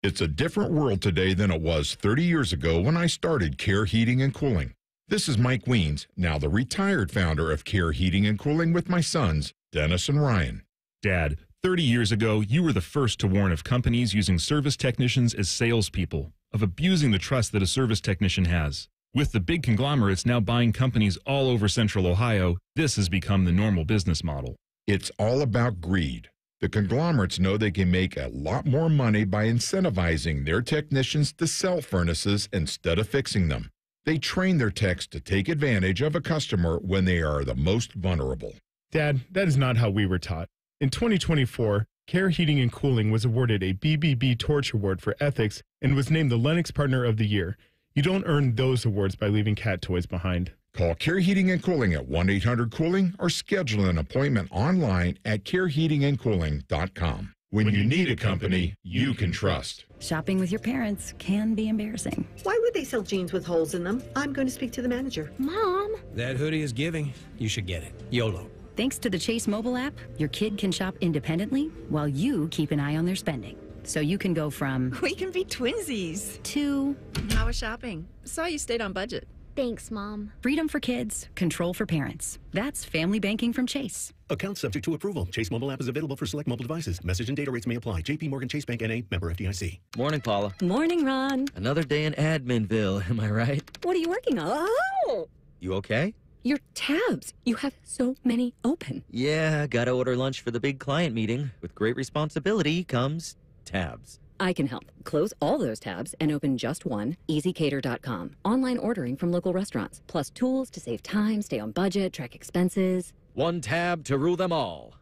It's a different world today than it was 30 years ago when I started Care Heating and Cooling. This is Mike Weens, now the retired founder of Care Heating and Cooling with my sons, Dennis and Ryan. Dad, 30 years ago, you were the first to warn of companies using service technicians as salespeople, of abusing the trust that a service technician has. With the big conglomerates now buying companies all over Central Ohio, this has become the normal business model. It's all about greed. The conglomerates know they can make a lot more money by incentivizing their technicians to sell furnaces instead of fixing them. They train their techs to take advantage of a customer when they are the most vulnerable. Dad, that is not how we were taught. In 2024, Care Heating and Cooling was awarded a BBB Torch Award for ethics and was named the Lennox Partner of the Year. You don't earn those awards by leaving cat toys behind. Call Care Heating and Cooling at 1-800-COOLING or schedule an appointment online at careheatingandcooling.com. When you need a company you can trust. Shopping with your parents can be embarrassing. Why would they sell jeans with holes in them? I'm going to speak to the manager. Mom! That hoodie is giving. You should get it. YOLO. Thanks to the Chase mobile app, your kid can shop independently while you keep an eye on their spending. So you can go from... We can be twinsies. ...to... How was shopping? Saw you stayed on budget. Thanks, Mom. Freedom for kids, control for parents. That's family banking from Chase. Account subject to approval. Chase mobile app is available for select mobile devices. Message and data rates may apply. JP Morgan Chase Bank N.A. member FDIC. Morning, Paula. Morning, Ron. Another day in Adminville, am I right? What are you working on? Oh! You okay? Your tabs. You have so many open. Yeah, gotta order lunch for the big client meeting. With great responsibility comes tabs. I can help. Close all those tabs and open just one, easycater.com. Online ordering from local restaurants, plus tools to save time, stay on budget, track expenses. One tab to rule them all.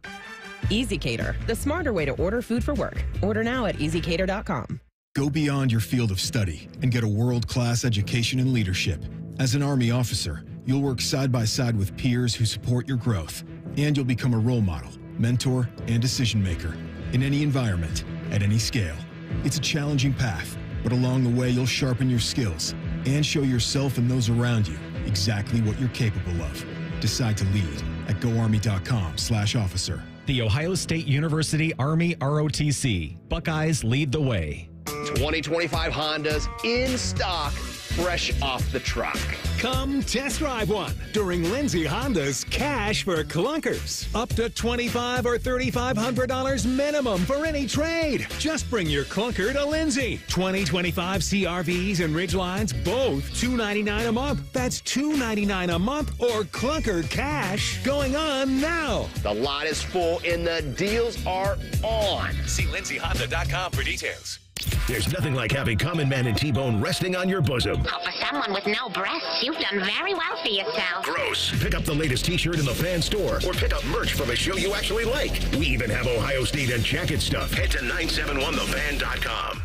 easycater, the smarter way to order food for work. Order now at easycater.com. Go beyond your field of study and get a world-class education in leadership. As an Army officer, you'll work side by side with peers who support your growth, and you'll become a role model, mentor, and decision maker in any environment, at any scale. It's a challenging path, but along the way, you'll sharpen your skills and show yourself and those around you exactly what you're capable of. Decide to lead at goarmy.com/officer. The Ohio State University Army ROTC. Buckeyes lead the way. 2025 Hondas in stock, fresh off the truck. Come test drive one during Lindsay Honda's Cash for Clunkers. Up to $2,500 or $3,500 minimum for any trade. Just bring your clunker to Lindsay. 2025 CRVs and Ridgelines, both $299 a month. That's $299 a month or clunker cash going on now. The lot is full and the deals are on. See lindsayhonda.com for details. There's nothing like having Common Man and T-Bone resting on your bosom. Oh, for someone with no breasts, you've done very well for yourself. Gross. Pick up the latest T-shirt in the fan store or pick up merch from a show you actually like. We even have Ohio State and jacket stuff. Head to 971thefan.com.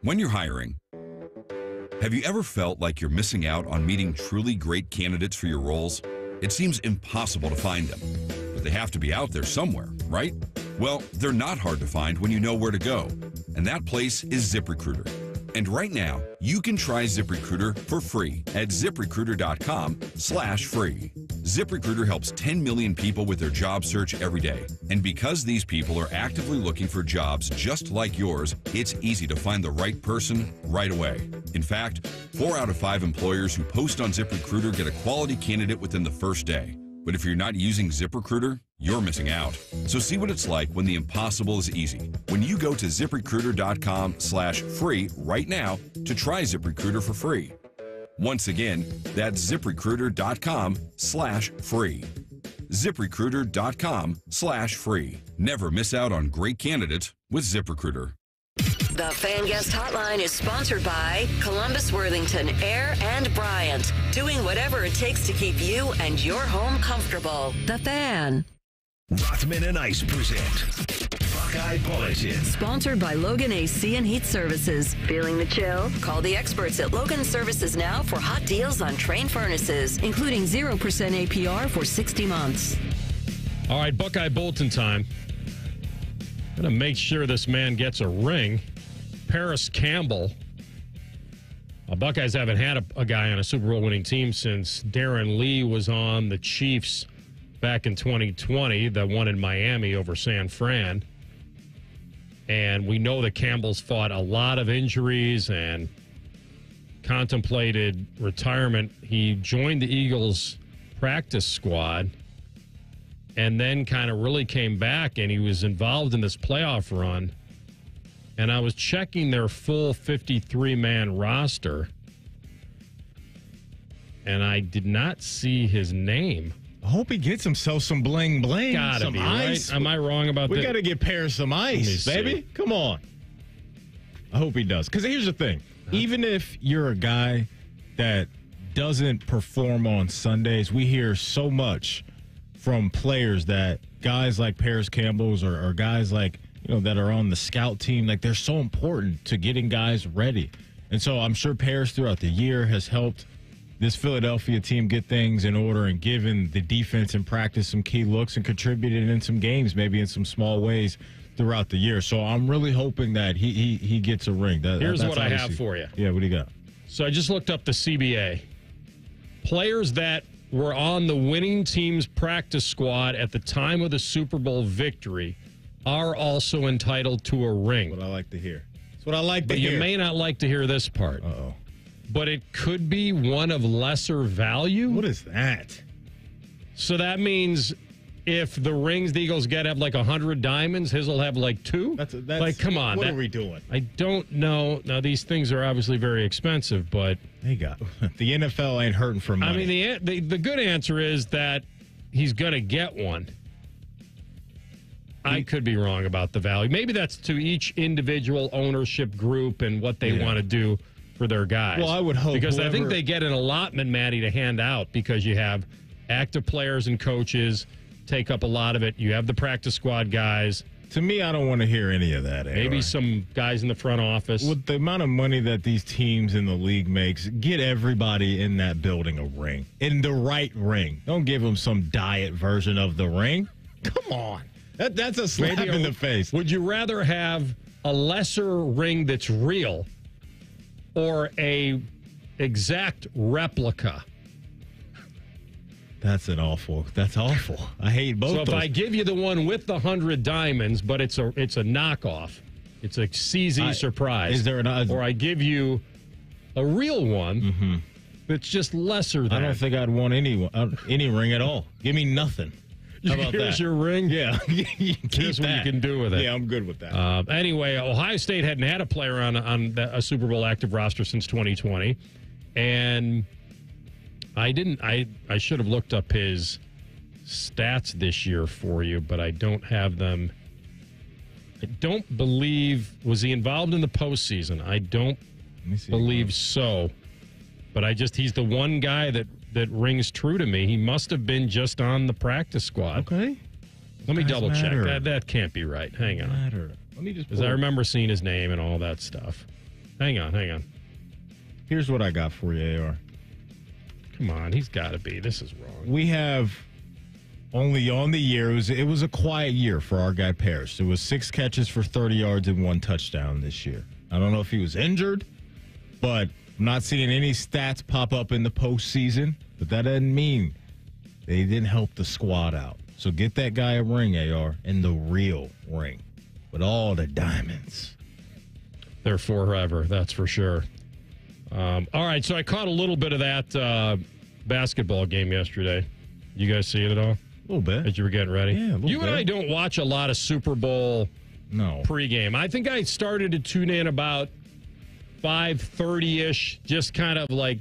When you're hiring, have you ever felt like you're missing out on meeting truly great candidates for your roles? It seems impossible to find them, but they have to be out there somewhere, right? Well, they're not hard to find when you know where to go, and that place is ZipRecruiter. And right now, you can try ZipRecruiter for free at ZipRecruiter.com/free. ZipRecruiter helps 10 million people with their job search every day. And because these people are actively looking for jobs just like yours, it's easy to find the right person right away. In fact, 4 out of 5 employers who post on ZipRecruiter get a quality candidate within the first day. But if you're not using ZipRecruiter, you're missing out. So see what it's like when the impossible is easy. When you go to ZipRecruiter.com/free right now to try ZipRecruiter for free. Once again, that's ZipRecruiter.com/free. ZipRecruiter.com/free. Never miss out on great candidates with ZipRecruiter. The Fan Guest Hotline is sponsored by Columbus, Worthington, Air, and Bryant. Doing whatever it takes to keep you and your home comfortable. The Fan. Rothman and Ice present Buckeye Bulletin. Sponsored by Logan AC and Heat Services. Feeling the chill? Call the experts at Logan Services now for hot deals on Trane furnaces, including 0% APR for 60 months. All right, Buckeye Bulletin time. I'm going to make sure this man gets a ring. Paris Campbell. Buckeyes haven't had a guy on a Super Bowl winning team since Darren Lee was on the Chiefs back in 2020, the one in Miami over San Fran. And we know that Campbell's fought a lot of injuries and contemplated retirement. He joined the Eagles practice squad and then kind of really came back, and he was involved in this playoff run. And I was checking their full 53-man roster, and I did not see his name. I hope he gets himself some bling bling. Gotta some be, ice. right? Am I wrong about that? We got to get Paris some ice, baby. Come on. I hope he does. Because here's the thing. Even if you're a guy that doesn't perform on Sundays, we hear so much from players that guys like Paris Campbell's or guys like, that are on the scout team, like they're so important to getting guys ready. And so I'm sure Paris throughout the year has helped this Philadelphia team get things in order and given the defense in practice some key looks and contributed in some games, maybe in some small ways throughout the year. So I'm really hoping that he gets a ring. Here's what I have for you. Yeah, what do you got? So I just looked up the CBA. Players that were on the winning team's practice squad at the time of the Super Bowl victory are also entitled to a ring. That's what I like to hear. That's what I like to hear. But you may not like to hear this part. Uh-oh. But it could be one of lesser value. What is that? So that means if the rings the Eagles get have like 100 diamonds, his will have like 2? That's like, come on. What are we doing? I don't know. Now, these things are obviously very expensive, but... The NFL ain't hurting for money. I mean, the good answer is that he's going to get one. I could be wrong about the value. Maybe that's to each individual ownership group and what they want to do for their guys. Well, I would hope. Because I think they get an allotment, Maddie, to hand out because you have active players and coaches take up a lot of it. You have the practice squad guys. To me, I don't want to hear any of that. Maybe some guys in the front office. With the amount of money that these teams in the league makes, get everybody in that building a ring. In the right ring. Don't give them some diet version of the ring. Come on. That's a slap in the face. Would you rather have a lesser ring that's real or a exact replica? That's awful. I hate both. So if I give you the one with the 100 diamonds, but it's a knockoff, It's a CZ surprise. Is there or I give you a real one that's just lesser than. I don't think I'd want any ring at all. Give me nothing. How about Here's that? your ring? Yeah. Here's what you can do with it. Yeah, I'm good with that. Anyway, Ohio State hadn't had a player on a Super Bowl active roster since 2020. And I should have looked up his stats this year for you, but I don't have them. I don't believe, was he involved in the postseason? I don't believe so. But he's the one guy that rings true to me. He must have been just on the practice squad. Okay. Let me double check. That can't be right. Hang on. Let me just. Because I remember seeing his name and all that stuff. Hang on. Here's what I got for you, AR. Come on, he's got to be. This is wrong. We have only on the year. It was a quiet year for our guy Parrish. It was 6 catches for 30 yards and 1 touchdown this year. I don't know if he was injured, but I'm not seeing any stats pop up in the postseason. But that doesn't mean they didn't help the squad out. So get that guy a ring, AR, and the real ring with all the diamonds. They're forever, that's for sure. All right, so I caught a little bit of that basketball game yesterday. You guys see it at all? A little bit. As you were getting ready? Yeah, a little bit. You and I don't watch a lot of Super Bowl pregame. I think I started to tune in about 5:30-ish, just kind of like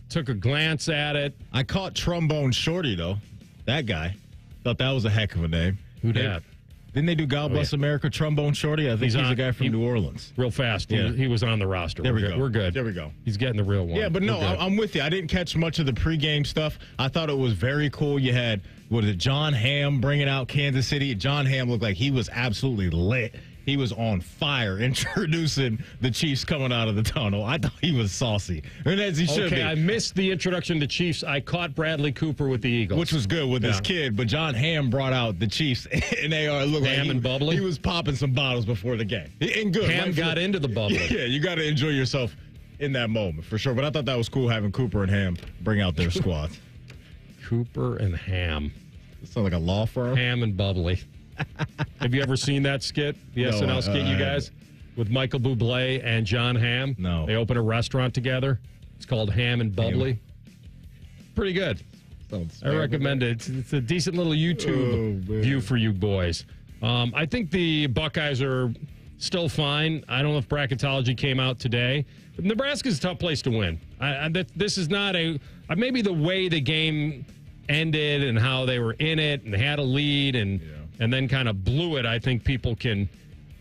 took a glance at it. I caught Trombone Shorty, though. That guy. Thought that was a heck of a name. Who dat? Didn't they do God Bless America, Trombone Shorty? I think he's a guy from New Orleans. Real fast. Yeah. He was on the roster. There we go. We're good. There we go. He's getting the real one. Yeah, but no, I'm with you. I didn't catch much of the pregame stuff. I thought it was very cool. You had, John Hamm bringing out Kansas City. John Hamm looked like he was absolutely lit. He was on fire introducing the Chiefs coming out of the tunnel. I thought he was saucy. And as he should be. I missed the introduction to Chiefs. I caught Bradley Cooper with the Eagles. Which was good with his kid. But John Hamm brought out the Chiefs, and they looked like Hamm and bubbly? He was popping some bottles before the game. And good. Hamm got into the bubbly. Yeah, you got to enjoy yourself in that moment, for sure. But I thought that was cool having Cooper and Hamm bring out their squads. Cooper and Hamm. It sounds like a law firm. Hamm and bubbly. Have you ever seen that skit, the SNL skit, you guys, with Michael Bublé and John Hamm? No. They open a restaurant together. It's called Hamm and Bubbly. Pretty good. I recommend it. It's a decent little YouTube view for you boys. I think the Buckeyes are still fine. I don't know if bracketology came out today. But Nebraska's a tough place to win. This is not maybe the way the game ended and how they were in it and had a lead and then kind of blew it. I think people can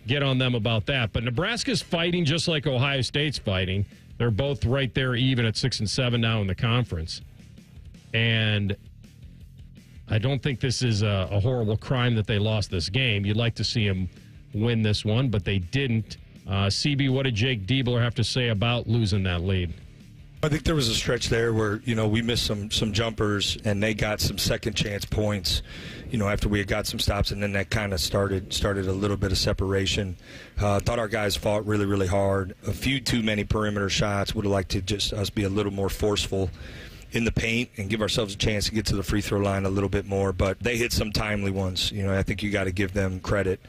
get on them about that. But Nebraska's fighting just like Ohio State's fighting. They're both right there even at 6-7 now in the conference. And I don't think this is a horrible crime that they lost this game. You'd like to see them win this one, but they didn't. CB, what did Jake Diebler have to say about losing that lead? I think there was a stretch there where, we missed some jumpers and they got some second chance points, after we had got some stops, and then that kind of started a little bit of separation. Thought our guys fought really, really hard. A few too many perimeter shots. Would have liked to just us be a little more forceful in the paint and give ourselves a chance to get to the free throw line a little bit more. But they hit some timely ones. I think you got to give them credit.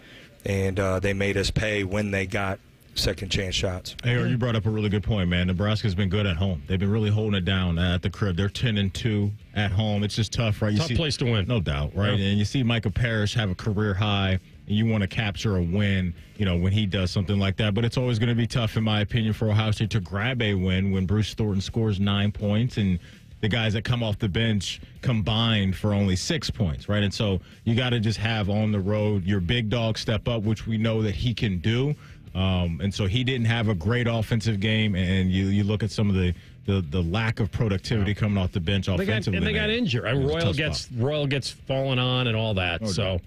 And they made us pay when they got second chance shots. Hey, you brought up a really good point, man. Nebraska's been good at home. They've been really holding it down at the crib. They're 10-2 at home. It's just tough, right? Tough place to win. No doubt, right? Yeah. And you see Micah Parrish have a career high, and you want to capture a win, when he does something like that. But it's always going to be tough, in my opinion, for Ohio State to grab a win when Bruce Thornton scores 9 points and the guys that come off the bench combined for only 6 points, right? And so you got to just have on the road your big dog step up, which we know that he can do. And so he didn't have a great offensive game, and you look at some of the lack of productivity coming off the bench offensively. They got injured. Royal gets fallen on and all that. So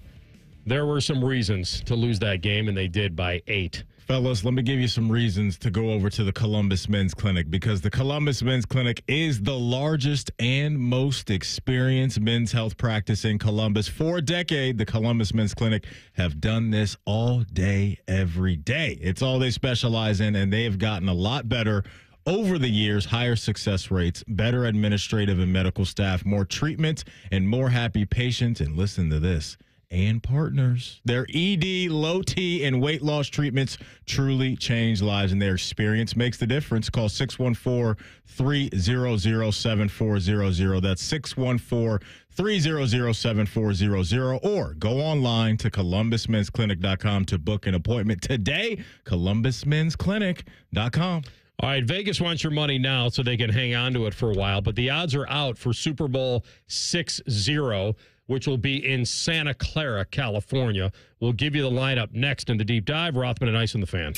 there were some reasons to lose that game, and they did by 8. Fellas, let me give you some reasons to go over to the Columbus Men's Clinic, because the Columbus Men's Clinic is the largest and most experienced men's health practice in Columbus. For a decade, the Columbus Men's Clinic have done this all day, every day. It's all they specialize in, and they have gotten a lot better over the years. Higher success rates, better administrative and medical staff, more treatment, and more happy patients. And listen to this. and partners. Their ED, low T, and weight loss treatments truly change lives, and their experience makes the difference. Call 614-300-7400. That's 614-300-7400, or go online to columbusmensclinic.com to book an appointment today. columbusmensclinic.com. All right, Vegas wants your money now so they can hang on to it for a while, but the odds are out for Super Bowl 60, which will be in Santa Clara, California. We'll give you the lineup next in the Deep Dive. Rothman and Ice on the Fan.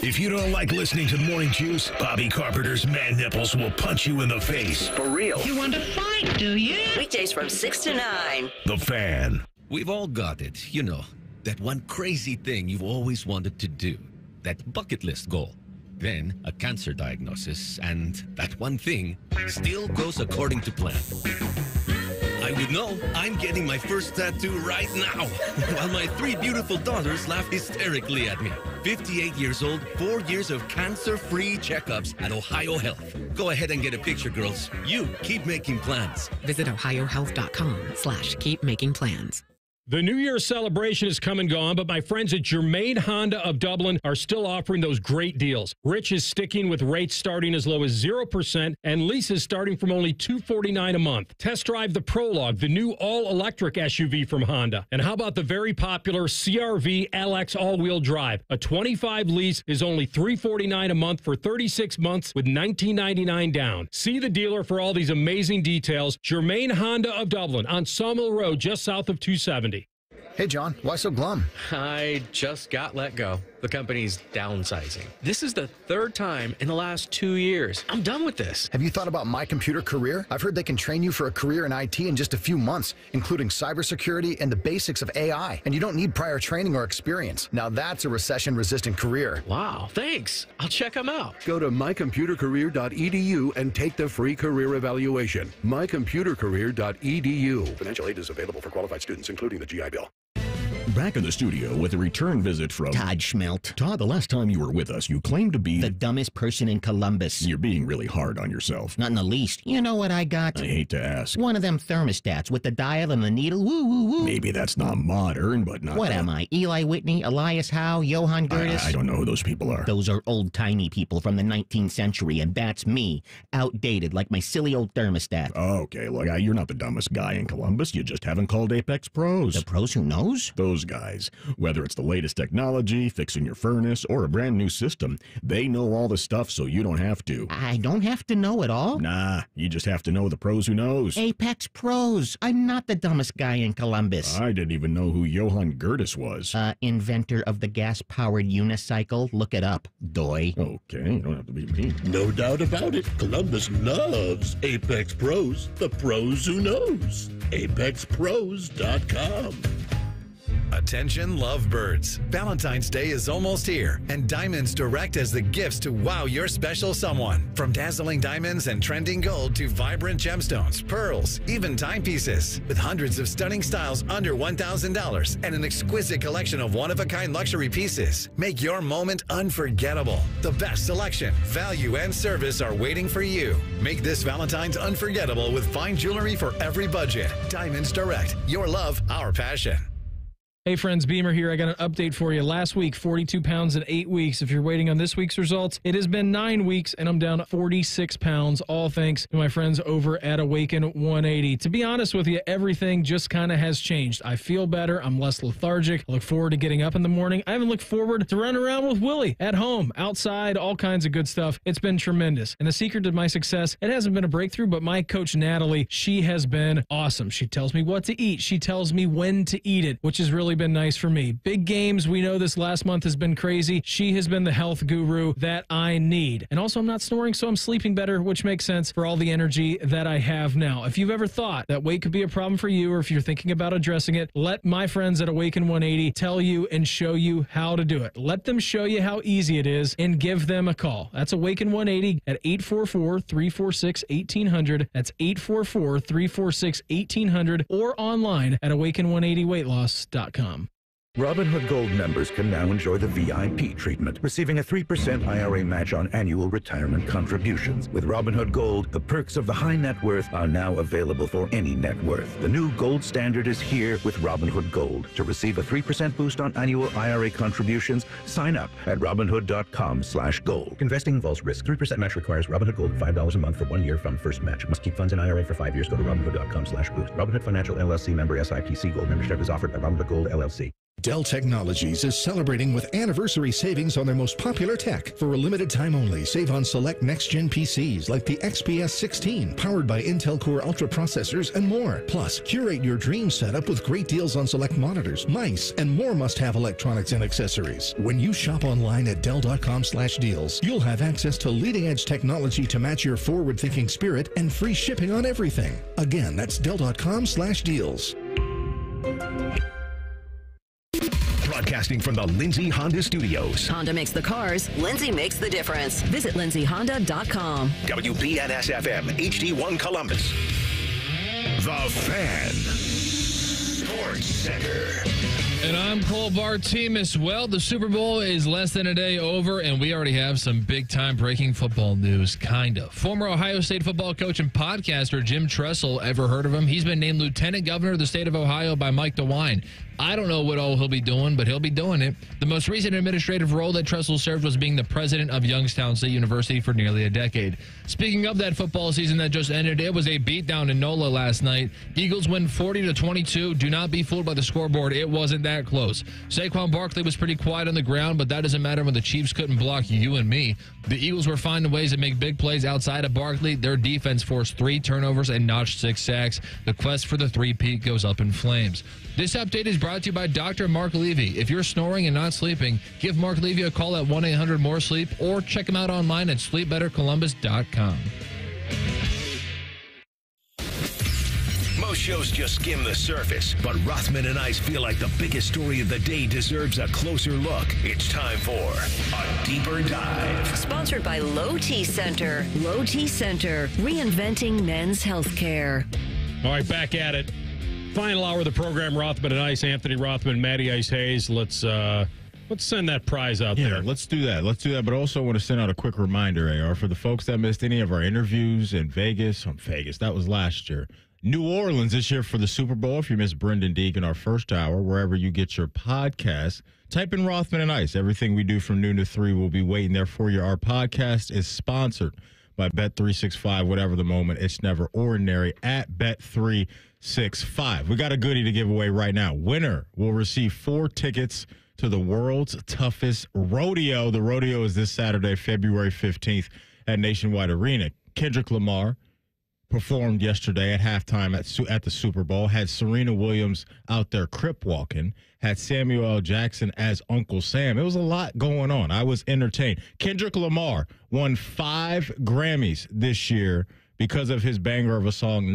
If you don't like listening to Morning Juice, Bobby Carpenter's man nipples will punch you in the face. For real. You want to fight, do you? Weekdays from 6 to 9. The Fan. We've all got it, you know, that one crazy thing you've always wanted to do, that bucket list goal. Then a cancer diagnosis, and that one thing still goes according to plan. I would know I'm getting my first tattoo right now, while my 3 beautiful daughters laugh hysterically at me. 58 years old, 4 years of cancer-free checkups at Ohio Health. Go ahead and get a picture, girls. You keep making plans. Visit ohiohealth.com/keepmakingplans. The New Year's celebration is come and gone, but my friends at Germain Honda of Dublin are still offering those great deals. Rich is sticking with rates starting as low as 0% and leases starting from only $249 a month. Test drive the Prologue, the new all-electric SUV from Honda. And how about the very popular CR-V LX all-wheel drive? A 25 lease is only $349 a month for 36 months with $19.99 down. See the dealer for all these amazing details. Germain Honda of Dublin on Sawmill Road, just south of 270. Hey, John, why so glum? I just got let go. The company's downsizing. This is the 3rd time in the last 2 years. I'm done with this. Have you thought about My Computer Career? I've heard they can train you for a career in IT in just a few months, including cybersecurity and the basics of AI. And you don't need prior training or experience. Now that's a recession-resistant career. Wow, thanks. I'll check them out. Go to mycomputercareer.edu and take the free career evaluation. mycomputercareer.edu. Financial aid is available for qualified students, including the GI Bill. Back in the studio with a return visit from Todd Schmelt. Todd, the last time you were with us, you claimed to be the dumbest person in Columbus. You're being really hard on yourself. Not in the least. You know what I got? I hate to ask. One of them thermostats with the dial and the needle. Woo, woo, woo. Maybe that's not modern, but not. What am I? Eli Whitney, Elias Howe, Johann Gertis? I don't know who those people are. Those are old-timey people from the 19th century, and that's me. Outdated, like my silly old thermostat. Okay, look, you're not the dumbest guy in Columbus. You just haven't called Apex Pros. The pros who knows? Those guys. Whether it's the latest technology, fixing your furnace, or a brand new system, they know all the stuff so you don't have to. I don't have to know it all? Nah, you just have to know the pros who knows. Apex Pros. I'm not the dumbest guy in Columbus. I didn't even know who Johann Gertis was. Inventor of the gas-powered unicycle. Look it up, doy. Okay, you don't have to be me. No doubt about it. Columbus loves Apex Pros. The pros who knows. ApexPros.com. Attention lovebirds. Valentine's Day is almost here, and Diamonds Direct has the gifts to wow your special someone. From dazzling diamonds and trending gold to vibrant gemstones, pearls, even timepieces. With hundreds of stunning styles under $1,000 and an exquisite collection of one-of-a-kind luxury pieces. Make your moment unforgettable. The best selection, value, and service are waiting for you. Make this Valentine's unforgettable with fine jewelry for every budget. Diamonds Direct. Your love, our passion. Hey friends, Beamer here. I got an update for you. Last week, 42 pounds in 8 weeks. If you're waiting on this week's results, it has been 9 weeks and I'm down 46 pounds, all thanks to my friends over at Awaken 180. To be honest with you, everything just kind of has changed. I feel better. I'm less lethargic. I look forward to getting up in the morning. I even look forward to running around with Willie at home, outside, all kinds of good stuff. It's been tremendous. And the secret to my success, it hasn't been a breakthrough, but my coach, Natalie, she has been awesome. She tells me what to eat. She tells me when to eat it, which has really been nice for me. Big games, we know this last month has been crazy. She has been the health guru that I need. And also I'm not snoring, so I'm sleeping better, which makes sense for all the energy that I have now. If you've ever thought that weight could be a problem for you, or if you're thinking about addressing it, let my friends at Awaken 180 tell you and show you how to do it. Let them show you how easy it is and give them a call. That's Awaken 180 at 844-346-1800. That's 844-346-1800 or online at awaken180weightloss.com. Robinhood Gold members can now enjoy the VIP treatment, receiving a 3% IRA match on annual retirement contributions. With Robinhood Gold, the perks of the high net worth are now available for any net worth. The new gold standard is here with Robinhood Gold. To receive a 3% boost on annual IRA contributions, sign up at Robinhood.com/gold. Investing involves risk. 3% match requires Robinhood Gold $5 a month for 1 year from first match. Must keep funds in IRA for 5 years. Go to Robinhood.com/boost. Robinhood Financial LLC member SIPC. Gold membership is offered by Robinhood Gold LLC. Dell Technologies is celebrating with anniversary savings on their most popular tech. For a limited time only, save on select next-gen PCs like the XPS 16, powered by Intel Core Ultra processors and more. Plus, curate your dream setup with great deals on select monitors, mice, and more must-have electronics and accessories. When you shop online at Dell.com/deals, you'll have access to leading-edge technology to match your forward-thinking spirit and free shipping on everything. Again, that's Dell.com/deals. Broadcasting from the Lindsay Honda Studios. Honda makes the cars. Lindsay makes the difference. Visit lindsayhonda.com. WBNS-FM, HD1 Columbus. The Fan. Sports Center. And I'm Cole Bartemus. Well, the Super Bowl is less than a day over, and we already have some big-time breaking football news, kind of. Former Ohio State football coach and podcaster Jim Tressel, ever heard of him? He's been named Lieutenant Governor of the state of Ohio by Mike DeWine. I don't know what all he'll be doing, but he'll be doing it. The most recent administrative role that Tressel served was being the president of Youngstown State University for nearly a decade. Speaking of that football season that just ended, it was a beatdown in NOLA last night. Eagles win 40-22. Do not be fooled by the scoreboard. It wasn't that close. Saquon Barkley was pretty quiet on the ground, but that doesn't matter when the Chiefs couldn't block you and me. The Eagles were finding ways to make big plays outside of Barkley. Their defense forced 3 turnovers and notched 6 sacks. The quest for the three-peat goes up in flames. This update is brought to you by Dr. Mark Levy. If you're snoring and not sleeping, give Mark Levy a call at 1-800-MORE-SLEEP or check him out online at sleepbettercolumbus.com. Most shows just skim the surface, but Rothman and I feel like the biggest story of the day deserves a closer look. It's time for a deeper dive. Sponsored by Low T Center. Low T Center, reinventing men's healthcare. All right, back at it. Final hour of the program, Rothman and Ice, Anthony Rothman, Matty Ice Hayes. Let's send that prize out there. Let's do that. But I also want to send out a quick reminder, AR, for the folks that missed any of our interviews in Vegas. That was last year. New Orleans this year for the Super Bowl. If you missed Brenden, Deeg in our first hour, wherever you get your podcast, type in Rothman and Ice. Everything we do from noon to 3 will be waiting there for you. Our podcast is sponsored by Bet365. Whatever the moment, it's never ordinary at Bet365. We got a goodie to give away right now. Winner will receive 4 tickets to the world's toughest rodeo. The rodeo is this Saturday, February 15th at Nationwide Arena. Kendrick Lamar performed yesterday at halftime at the Super Bowl, had Serena Williams out there crip walking, had Samuel L. Jackson as Uncle Sam. It was a lot going on. I was entertained. Kendrick Lamar won 5 Grammys this year because of his banger of a song,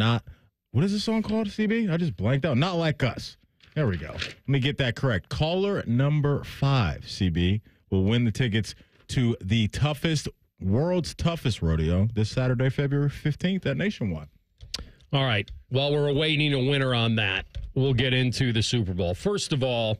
what is the song called, CB? I just blanked out. Not Like Us. There we go. Let me get that correct. Caller number 5, CB, will win the tickets to the world's toughest rodeo this Saturday, February 15th at Nationwide. All right. While we're awaiting a winner on that, we'll get into the Super Bowl. First of all,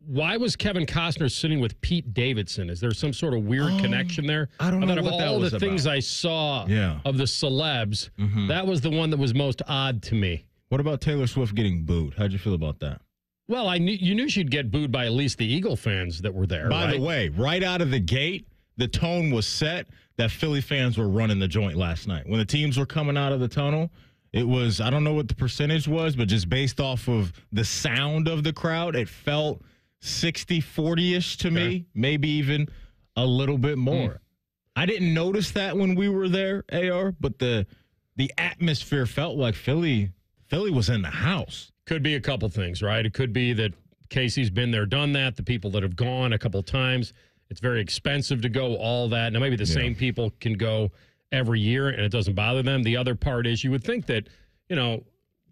why was Kevin Costner sitting with Pete Davidson? Is there some sort of weird connection there? I don't know what that was about. Of all the things I saw of the celebs, that was the one that was most odd to me. What about Taylor Swift getting booed? How'd you feel about that? Well, you knew she'd get booed by at least the Eagle fans that were there. By the way, right out of the gate, the tone was set that Philly fans were running the joint last night. When the teams were coming out of the tunnel, it was, I don't know what the percentage was, but just based off of the sound of the crowd, it felt 60-40-ish to me, maybe even a little bit more. I didn't notice that when we were there, AR, but the atmosphere felt like Philly was in the house. Could be a couple things, right? It could be that Casey's been there, done that, the people that have gone a couple times. It's very expensive to go, all that. Now, maybe the same people can go every year, and it doesn't bother them. The other part is you would think that,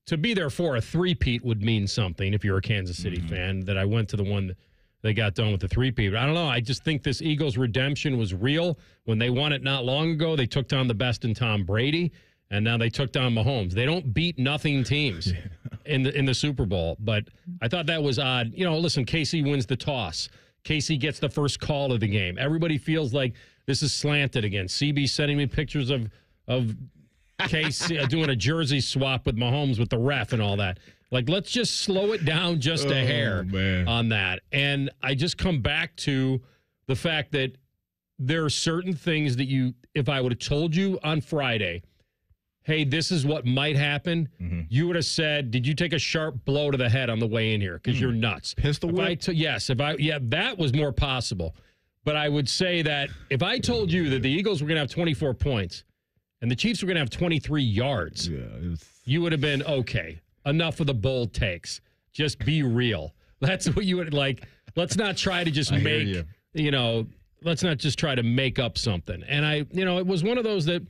to be there for a three-peat would mean something if you're a Kansas City fan, that I went to the one that they got done with the three-peat. But I don't know. I just think this Eagles redemption was real. When they won it not long ago, they took down the best in Tom Brady, and now they took down Mahomes. They don't beat nothing teams in the Super Bowl. But I thought that was odd. Listen, KC wins the toss. KC gets the first call of the game. Everybody feels like this is slanted again. CB sending me pictures of KC doing a jersey swap with Mahomes with the ref and all that. Like, let's just slow it down just a hair on that. And I just come back to the fact that there are certain things that if I would have told you on Friday, hey, this is what might happen, you would have said, did you take a sharp blow to the head on the way in here? Because you're nuts. Pistol whip? That was more possible. But I would say that if I told you that the Eagles were going to have 24 points and the Chiefs were going to have 23 yards, you would have been, okay, enough of the bold takes. Just be real. That's what you would like. Let's not try to just let's not just try to make up something. And it was one of those that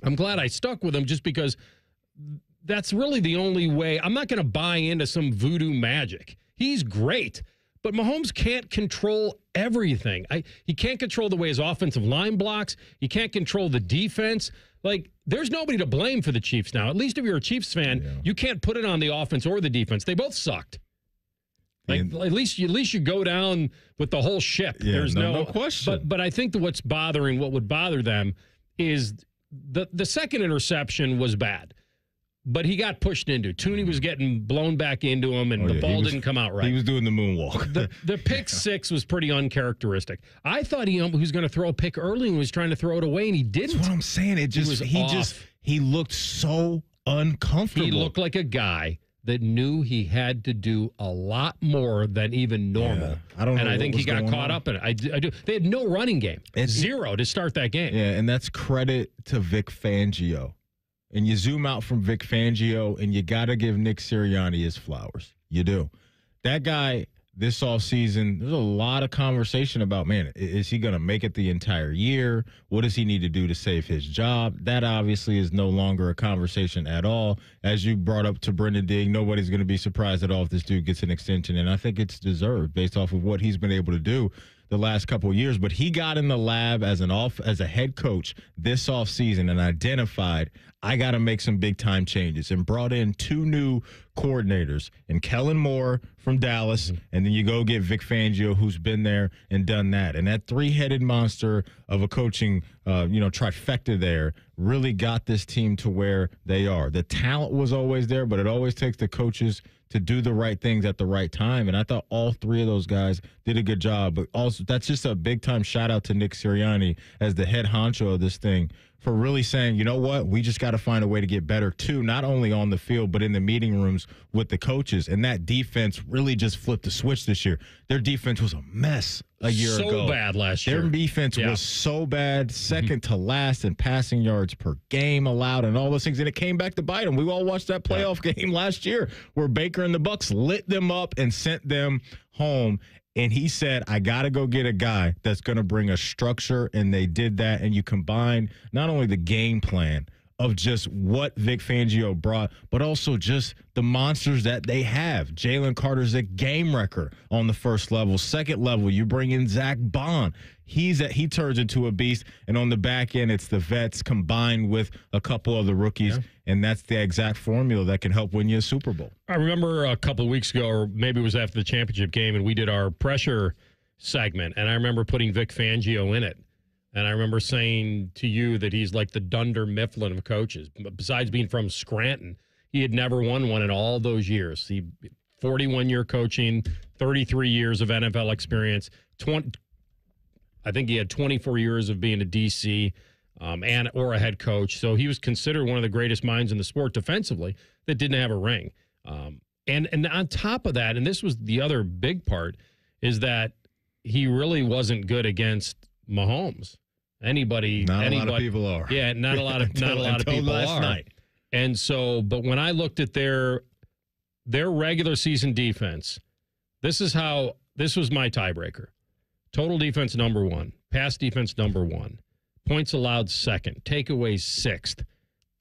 I'm glad I stuck with him just because that's really the only way. I'm not going to buy into some voodoo magic. He's great, but Mahomes can't control everything. He can't control the way his offensive line blocks. He can't control the defense. Like, there's nobody to blame for the Chiefs now. At least if you're a Chiefs fan, you can't put it on the offense or the defense. They both sucked. Like, at least you go down with the whole ship. Yeah, There's no question. But I think that what would bother them is the second interception was bad, but he got pushed into. Tooney was getting blown back into him, and the ball didn't come out right. He was doing the moonwalk. The pick six was pretty uncharacteristic. I thought he was going to throw a pick early and was trying to throw it away, and he didn't. That's what I'm saying. He looked so uncomfortable. He looked like a guy that knew he had to do a lot more than even normal. Yeah, I don't know. And I think he got caught up in it. I do. They had no running game. Zero to start that game. Yeah, and that's credit to Vic Fangio. And you zoom out from Vic Fangio, and you got to give Nick Sirianni his flowers. You do. That guy, this offseason, there's a lot of conversation about, man, is he going to make it the entire year? What does he need to do to save his job? That obviously is no longer a conversation at all. As you brought up to Brenden Deeg, nobody's going to be surprised at all if this dude gets an extension, and I think it's deserved based off of what he's been able to do the last couple of years. But he got in the lab as a head coach this offseason and identified, I got to make some big-time changes, and brought in two new coordinators, and Kellen Moore from Dallas, and then you go get Vic Fangio, who's been there and done that. And that three-headed monster of a coaching, trifecta there really got this team to where they are. The talent was always there, but it always takes the coaches to do the right things at the right time. And I thought all three of those guys did a good job. But also, that's just a big-time shout-out to Nick Sirianni as the head honcho of this thing for really saying, you know what, we just got to find a way to get better, too, not only on the field, but in the meeting rooms with the coaches. And that defense really just flipped the switch this year. Their defense was a mess a year ago. So bad last year. Their defense was so bad, second to last in passing yards per game allowed and all those things. And it came back to bite them. We all watched that playoff game last year where Baker and the Bucks lit them up and sent them home. And he said, I got to go get a guy that's going to bring a structure, and they did that. And you combine not only the game plan of just what Vic Fangio brought, but also just the monsters that they have. Jalen Carter's a game wrecker on the first level. Second level, you bring in Zach Bond. He turns into a beast. And on the back end, it's the vets combined with a couple of the rookies. Yeah. And that's the exact formula that can help win you a Super Bowl. I remember a couple of weeks ago, or maybe it was after the championship game, and we did our pressure segment. And I remember putting Vic Fangio in it. And I remember saying to you that he's like the Dunder Mifflin of coaches. Besides being from Scranton, he had never won one in all those years. 41-year coaching, 33 years of NFL experience. I think he had 24 years of being a DC or a head coach. So he was considered one of the greatest minds in the sport defensively that didn't have a ring. And on top of that, and this was the other big part, is that he really wasn't good against Mahomes. Not a lot of people are. Yeah, not a lot of people are. Night. And so, but when I looked at their regular season defense, this was my tiebreaker. Total defense number 1, pass defense number 1, points allowed 2nd, takeaways 6th,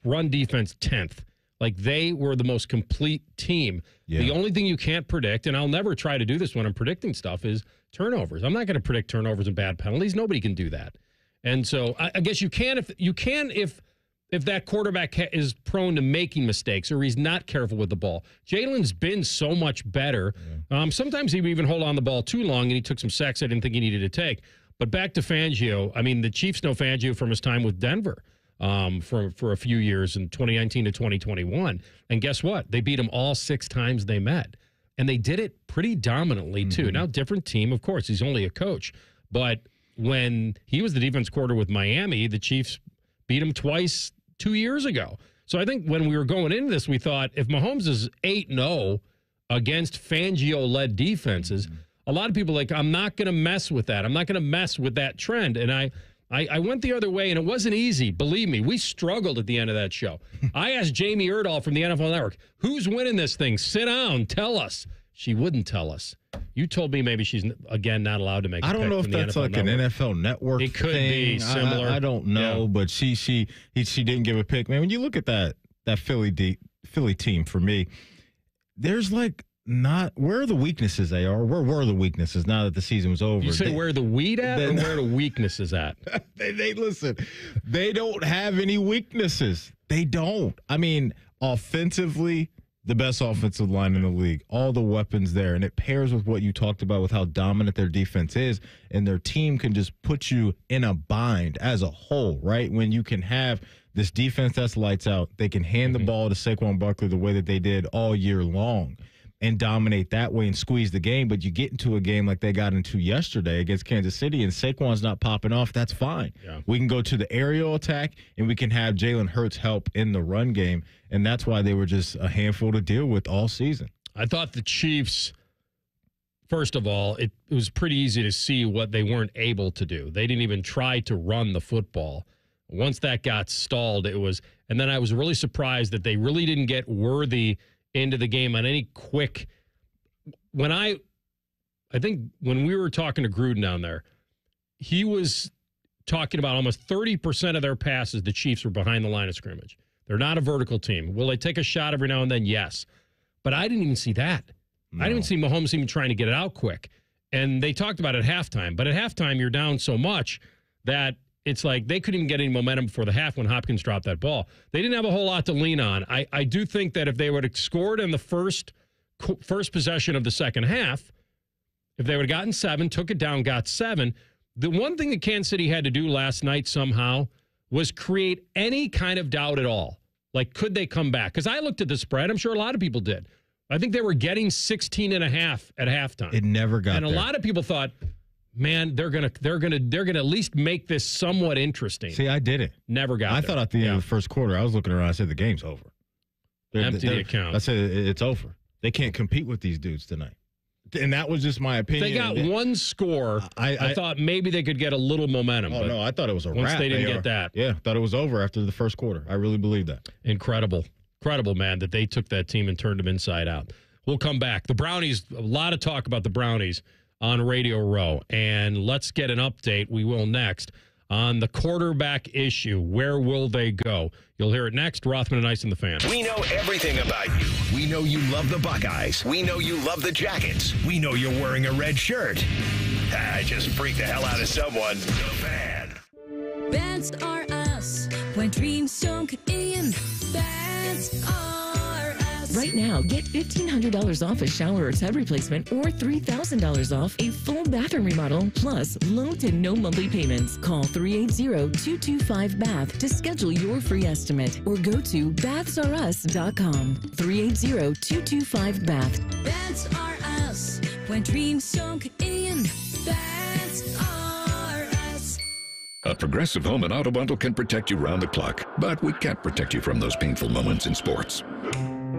run defense 10th. Like, they were the most complete team. Yeah. The only thing you can't predict, and I'll never try to do this when I'm predicting stuff, is turnovers. I'm not going to predict turnovers and bad penalties. Nobody can do that. And so I guess you can if if that quarterback is prone to making mistakes or he's not careful with the ball. Jalen's been so much better. Sometimes he would even hold on the ball too long, and he took some sacks I didn't think he needed to take. But back to Fangio, I mean, the Chiefs know Fangio from his time with Denver for a few years in 2019 to 2021. And guess what? They beat him all 6 times they met. And they did it pretty dominantly, too. Now, different team, of course. He's only a coach. But when he was the defense coordinator with Miami, the Chiefs beat him twice 2 years ago. So I think when we were going into this, we thought if Mahomes is 8-0 against Fangio-led defenses, a lot of people are like, I'm not going to mess with that. I'm not going to mess with that trend. And I went the other way, and it wasn't easy. Believe me, we struggled at the end of that show. I asked Jamie Erdahl from the NFL Network, who's winning this thing? Sit down. Tell us. She wouldn't tell us. You told me maybe she's, again, not allowed to make a pick. I don't know if that's like an NFL Network It could thing. be similar. I don't know, but she didn't give a pick. Man, when you look at that Philly team, for me, there's like not – where are the weaknesses, AR? Where were the weaknesses now that the season was over? You say where the weed at or where the weaknesses at? They listen, they don't have any weaknesses. They don't. I mean, offensively – the best offensive line in the league, all the weapons there, and it pairs with what you talked about with how dominant their defense is, and their team can just put you in a bind as a whole, right? When you can have this defense that's lights out, they can hand the ball to Saquon Barkley the way that they did all year long and dominate that way and squeeze the game, but you get into a game like they got into yesterday against Kansas City, and Saquon's not popping off, that's fine. Yeah. We can go to the aerial attack, and we can have Jalen Hurts help in the run game, and that's why they were just a handful to deal with all season. I thought the Chiefs, first of all, it was pretty easy to see what they weren't able to do. They didn't even try to run the football. Once that got stalled, it was – and then I was really surprised that they really didn't get Worthy into the game on any quick – when I think when we were talking to Gruden down there, he was talking about almost 30% of their passes, the Chiefs were behind the line of scrimmage. They're not a vertical team. Will they take a shot every now and then? Yes. But I didn't even see that. No. I didn't even see Mahomes even trying to get it out quick. And they talked about it at halftime. But at halftime, you're down so much that it's like they couldn't even get any momentum before the half when Hopkins dropped that ball. They didn't have a whole lot to lean on. I do think that if they would have scored in the first possession of the second half, if they would have gotten 7, took it down, got 7, the one thing that Kansas City had to do last night somehow was create any kind of doubt at all. Like, could they come back? Because I looked at the spread. I'm sure a lot of people did. I think they were getting 16.5 at halftime. It never got there. And a lot of people thought, man, they're gonna at least make this somewhat interesting. See, I did it. Never got I there. thought at the end of the first quarter, I was looking around, I said the game's over. Empty the account. I said it's over. They can't compete with these dudes tonight. And that was just my opinion. They got one score. I thought maybe they could get a little momentum. Oh, no, I thought it was a once wrap. They didn't get that. Yeah, thought it was over after the first quarter. I really believe that. Incredible, man, that they took that team and turned them inside out. We'll come back. The Brownies, a lot of talk about the Brownies on Radio Row. And let's get an update. We will next on the quarterback issue. Where will they go? You'll hear it next. Rothman and Ice and the Fan. We know everything about you. We know you love the Buckeyes. We know you love the Jackets. We know you're wearing a red shirt. I just freaked the hell out of someone. The Fan. Bats are us. When dreams don't get in, bats are us. Right now, get $1,500 off a shower or tub replacement or $3,000 off a full bathroom remodel, plus low to no monthly payments. Call 380-225-BATH to schedule your free estimate or go to bathsareus.com. 380-225-BATH. Bats are us. When dreams don't get in, bats are us. A Progressive Home and Auto Bundle can protect you round the clock, but we can't protect you from those painful moments in sports.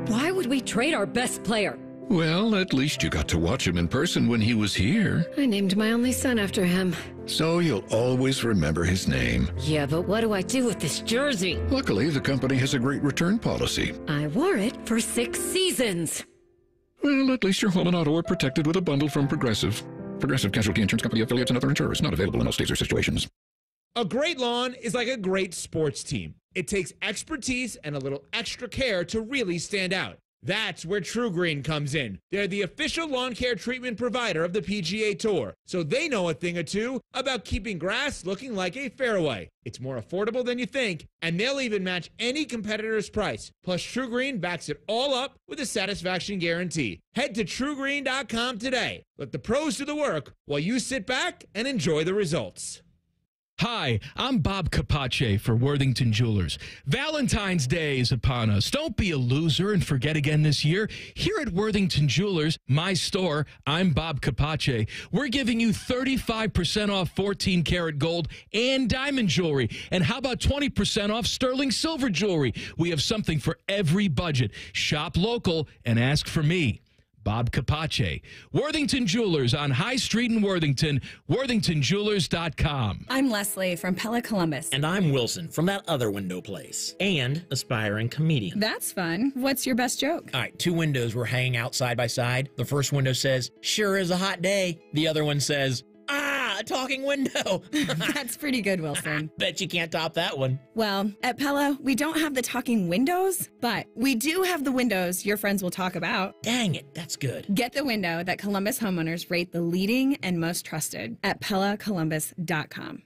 Why would we trade our best player? Well, at least you got to watch him in person when he was here. I named my only son after him. So you'll always remember his name. Yeah, but what do I do with this jersey? Luckily, the company has a great return policy. I wore it for 6 seasons. Well, at least your home and auto are protected with a bundle from Progressive. Progressive Casualty Insurance Company affiliates and other insurers. Not available in all states or situations. A great lawn is like a great sports team. It takes expertise and a little extra care to really stand out. That's where True Green comes in. They're the official lawn care treatment provider of the PGA Tour, so they know a thing or two about keeping grass looking like a fairway. It's more affordable than you think, and they'll even match any competitor's price. Plus, True Green backs it all up with a satisfaction guarantee. Head to TrueGreen.com today. Let the pros do the work while you sit back and enjoy the results. Hi, I'm Bob Capace for Worthington Jewelers. Valentine's Day is upon us. Don't be a loser and forget again this year. Here at Worthington Jewelers, my store, I'm Bob Capace. We're giving you 35% off 14-karat gold and diamond jewelry. And how about 20% off sterling silver jewelry? We have something for every budget. Shop local and ask for me. Bob Capace. Worthington Jewelers on High Street in Worthington, worthingtonjewelers.com. I'm Leslie from Pella Columbus. And I'm Wilson from that other window place. And aspiring comedian. That's fun. What's your best joke? All right, two windows were hanging out side by side. The first window says, "Sure is a hot day." The other one says, "Ah, a talking window." That's pretty good, Wilson. Bet you can't top that one. Well, at Pella, we don't have the talking windows, but we do have the windows your friends will talk about. Dang it, that's good. Get the window that Columbus homeowners rate the leading and most trusted at PellaColumbus.com.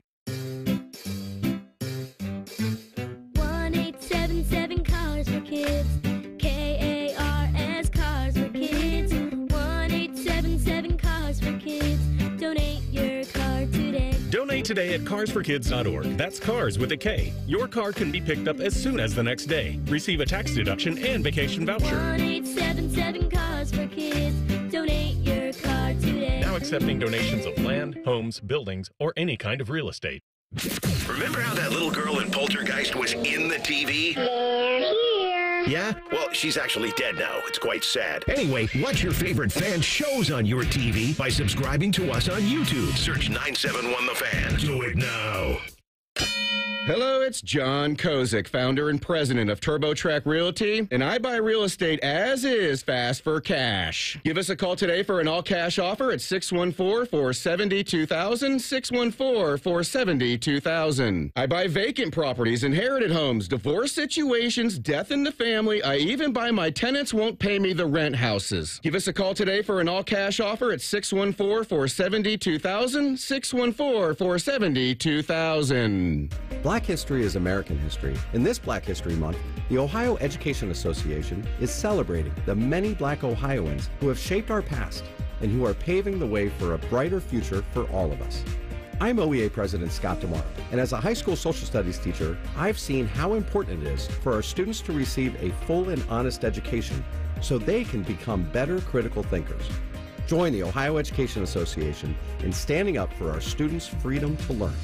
1877 Cars for Kids. KARS Cars for Kids. 1877 Cars for Kids. Donate your car today. Donate today at carsforkids.org. That's cars with a K. Your car can be picked up as soon as the next day. Receive a tax deduction and vacation voucher. 1877 Cars for Kids. Donate your car today. Now accepting donations of land, homes, buildings, or any kind of real estate. Remember how that little girl in Poltergeist was in the TV? They're here. Yeah? Well, she's actually dead now. It's quite sad. Anyway, watch your favorite fan shows on your TV by subscribing to us on YouTube. Search 971 The Fan. Do it now. Hello, it's John Kozik, founder and president of TurboTrack Realty, and I buy real estate as is fast for cash. Give us a call today for an all-cash offer at 614-470-2000, 614-470-2000. I buy vacant properties, inherited homes, divorce situations, death in the family. I even buy my tenants won't pay me the rent houses. Give us a call today for an all-cash offer at 614-470-2000, 614-470-2000. Black history is American history. In this Black History Month, the Ohio Education Association is celebrating the many Black Ohioans who have shaped our past and who are paving the way for a brighter future for all of us. I'm OEA President Scott DeMar, and as a high school social studies teacher, I've seen how important it is for our students to receive a full and honest education so they can become better critical thinkers. Join the Ohio Education Association in standing up for our students' freedom to learn.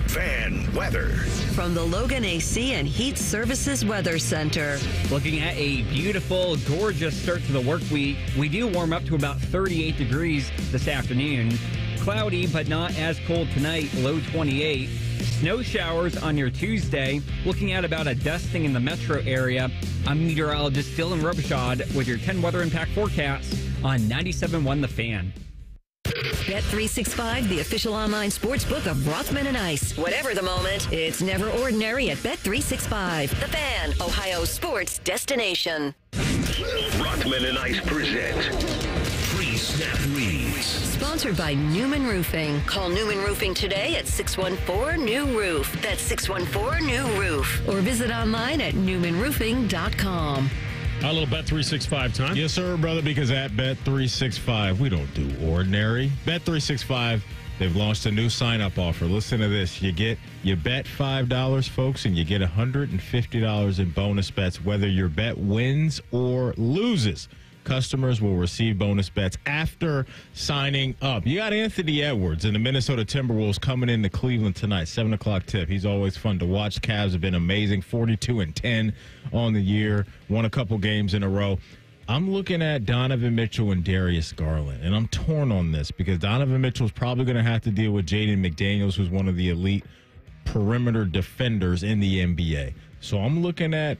Fan weather from the Logan AC and Heat Services Weather Center. Looking at a beautiful, gorgeous start to the work week. We do warm up to about 38 degrees this afternoon. Cloudy, but not as cold tonight, low 28. Snow showers on your Tuesday. Looking at about a dusting in the metro area. I'm meteorologist Dylan Robichaud with your 10 weather impact forecast on 97.1 The Fan. Bet365, the official online sports book of Rothman and Ice. Whatever the moment, it's never ordinary at Bet365. The Fan, Ohio's sports destination. Rothman and Ice present Pre-Snap Reads. Sponsored by Newman Roofing. Call Newman Roofing today at 614-NEW-ROOF. That's 614-NEW-ROOF. Or visit online at newmanroofing.com. A little Bet365 time. Yes, sir, brother, because at Bet365, we don't do ordinary. Bet365, they've launched a new sign-up offer. Listen to this. You bet $5, folks, and you get $150 in bonus bets, whether your bet wins or loses. Customers will receive bonus bets after signing up. You got Anthony Edwards and the Minnesota Timberwolves coming into Cleveland tonight, 7 o'clock tip. He's always fun to watch. Cavs have been amazing, 42-10 on the year, won a couple games in a row. I'm looking at Donovan Mitchell and Darius Garland, and I'm torn on this because Donovan Mitchell's probably going to have to deal with Jaden McDaniels, who's one of the elite perimeter defenders in the NBA. So I'm looking at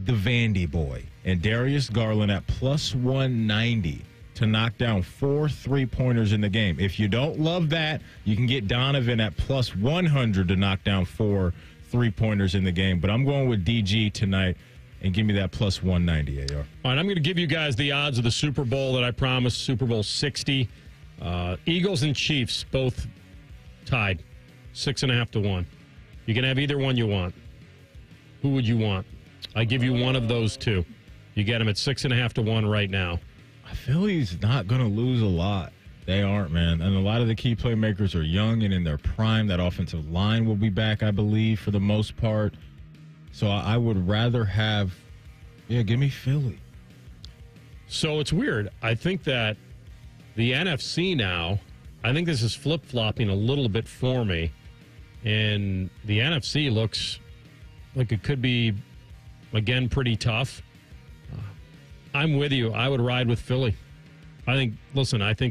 the Vandy boy and Darius Garland at plus 190 to knock down 4 3-pointers in the game. If you don't love that, you can get Donovan at plus 100 to knock down 4 3-pointers in the game. But I'm going with DG tonight. and give me that plus 190 AR. All right, I'm going to give you guys the odds of the Super Bowl that I promised, Super Bowl 60. Eagles and Chiefs both tied, 6.5 to 1. You can have either one you want. Who would you want? I give you one of those two. You get them at 6.5 to 1 right now. Philly's not going to lose a lot. They aren't, man. And a lot of the key playmakers are young and in their prime. That offensive line will be back, I believe, for the most part. So I would rather have, give me Philly. So it's weird. I think that the NFC now, I think this is flip-flopping a little bit for me. And the NFC looks like it could be, again, pretty tough. I'm with you. I would ride with Philly. I think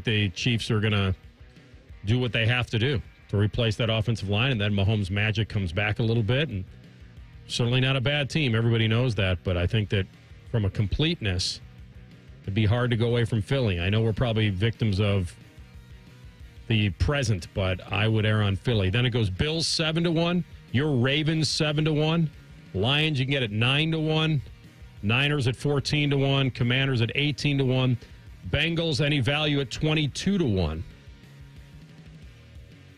the Chiefs are going to do what they have to do to replace that offensive line, and then Mahomes' magic comes back a little bit. And certainly not a bad team. Everybody knows that. But I think that from a completeness, it'd be hard to go away from Philly. I know we're probably victims of the present, but I would err on Philly. Then it goes Bills 7 to 1. Your Ravens 7 to 1. Lions you can get at 9 to 1. Niners at 14 to 1. Commanders at 18 to 1. Bengals any value at 22 to 1.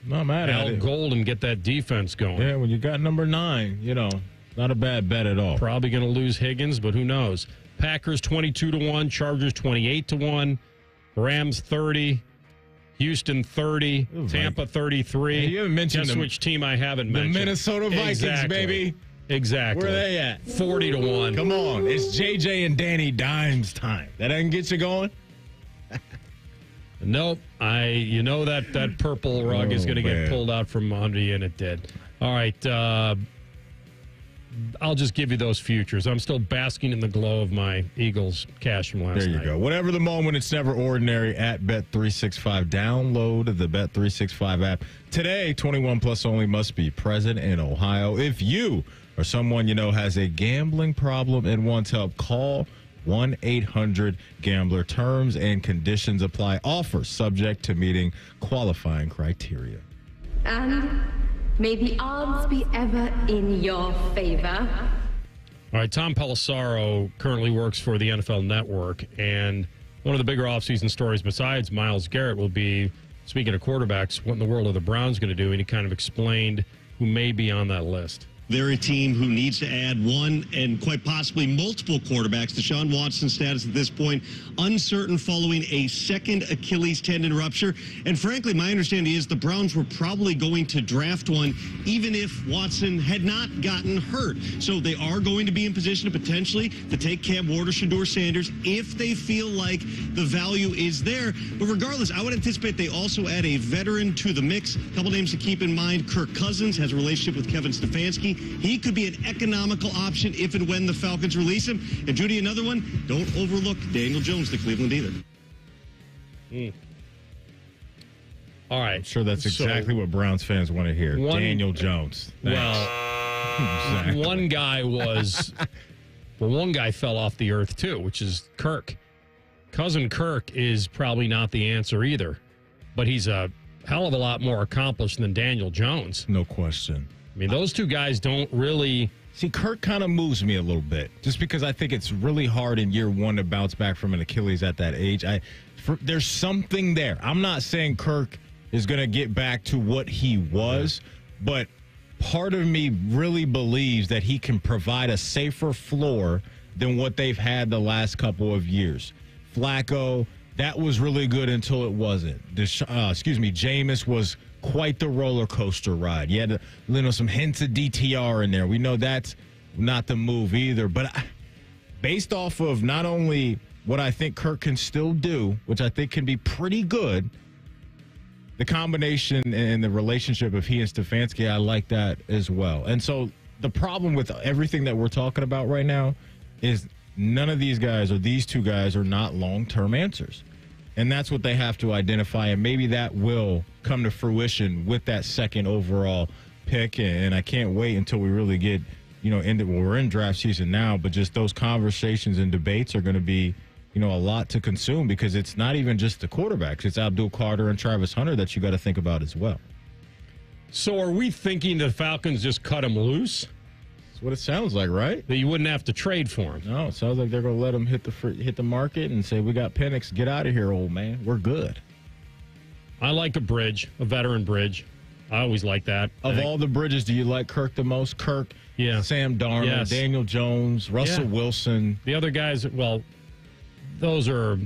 Not mad at it. Al Golden get that defense going. Yeah, when you got number 9, not a bad bet at all. Probably going to lose Higgins, but who knows? Packers 22 to 1. Chargers 28 to 1. Rams 30. Houston 30. Ooh, Tampa 33. Hey, you haven't mentioned Guess which team I haven't mentioned? The Minnesota Vikings, baby. Exactly. Where are they at? 40 to 1. Come on. It's JJ and Danny Dimes time. That doesn't get you going? Nope. That purple rug is going to get pulled out from under you, and it did. All right. I'll just give you those futures. I'm still basking in the glow of my Eagles cash from last night. There you go. Whatever the moment, it's never ordinary at Bet365. Download the Bet365 app. Today, 21 plus only, must be present in Ohio. If you or someone you know has a gambling problem and wants help, call 1-800-GAMBLER. Terms and conditions apply. Offer subject to meeting qualifying criteria. And may the odds be ever in your favor. All right, Tom Pelissero currently works for the NFL Network, and one of the bigger offseason stories besides Myles Garrett will be, speaking of quarterbacks, what in the world are the Browns going to do? And he kind of explained who may be on that list. They're a team who needs to add one and quite possibly multiple quarterbacks. Deshaun Watson's status at this point uncertain following a second Achilles tendon rupture. And frankly, my understanding is the Browns were probably going to draft one even if Watson had not gotten hurt. So they are going to be in position to potentially to take Cam Ward or Shedeur Sanders if they feel like the value is there. But regardless, I would anticipate they also add a veteran to the mix. A couple names to keep in mind. Kirk Cousins has a relationship with Kevin Stefanski. He could be an economical option if and when the Falcons release him. And, Judy, another one, don't overlook Daniel Jones to Cleveland either. All right. I'm sure that's exactly what Browns fans want to hear. Daniel Jones. Well, exactly. One guy fell off the earth, too, which is Kirk. Cousin Kirk is probably not the answer either, but he's a hell of a lot more accomplished than Daniel Jones. No question. I mean, those two guys don't really... See, Kirk kind of moves me a little bit, just because I think it's really hard in year one to bounce back from an Achilles at that age. There's something there. I'm not saying Kirk is going to get back to what he was, but part of me really believes that he can provide a safer floor than what they've had the last couple of years. Flacco, that was really good until it wasn't. Jameis was quite the roller coaster ride. You had some hints of DTR in there. We know that's not the move either. But based off of not only what I think Kirk can still do, which I think can be pretty good, the combination and the relationship of he and Stefanski, I like that as well. And so the problem with everything that we're talking about right now is none of these guys or these two guys are not long-term answers. And that's what they have to identify, and maybe that will come to fruition with that second overall pick. And I can't wait until we really get, we're in draft season now, but just those conversations and debates are going to be, a lot to consume, because it's not even just the quarterbacks. It's Abdul Carter and Travis Hunter that you got to think about as well. So are we thinking the Falcons just cut him loose? That's what it sounds like, right? That you wouldn't have to trade for him. No, it sounds like they're going to let him hit the market and say, we got Penix, get out of here, old man. We're good. I like a bridge, a veteran bridge. I always like that. Of all the bridges, do you like Kirk the most? Kirk, Sam Darnold, Daniel Jones, Russell Wilson. The other guys, well, those are,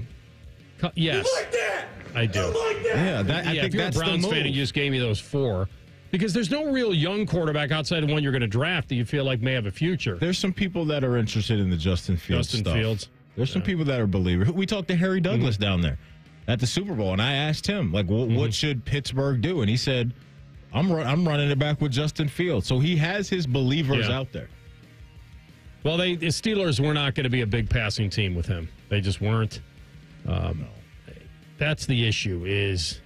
yes. You like that? I do. You like that? Yeah, I think if you're that's a Browns the move. fan and you just gave me those 4, because there's no real young quarterback outside of one you're going to draft that you feel like may have a future. There's some people that are interested in the Justin Fields stuff. Fields. There's some people that are believers. We talked to Harry Douglas down there at the Super Bowl, and I asked him, like, what should Pittsburgh do? And he said, I'm running it back with Justin Fields. So he has his believers out there. Well, the Steelers were not going to be a big passing team with him. They just weren't. That's the issue is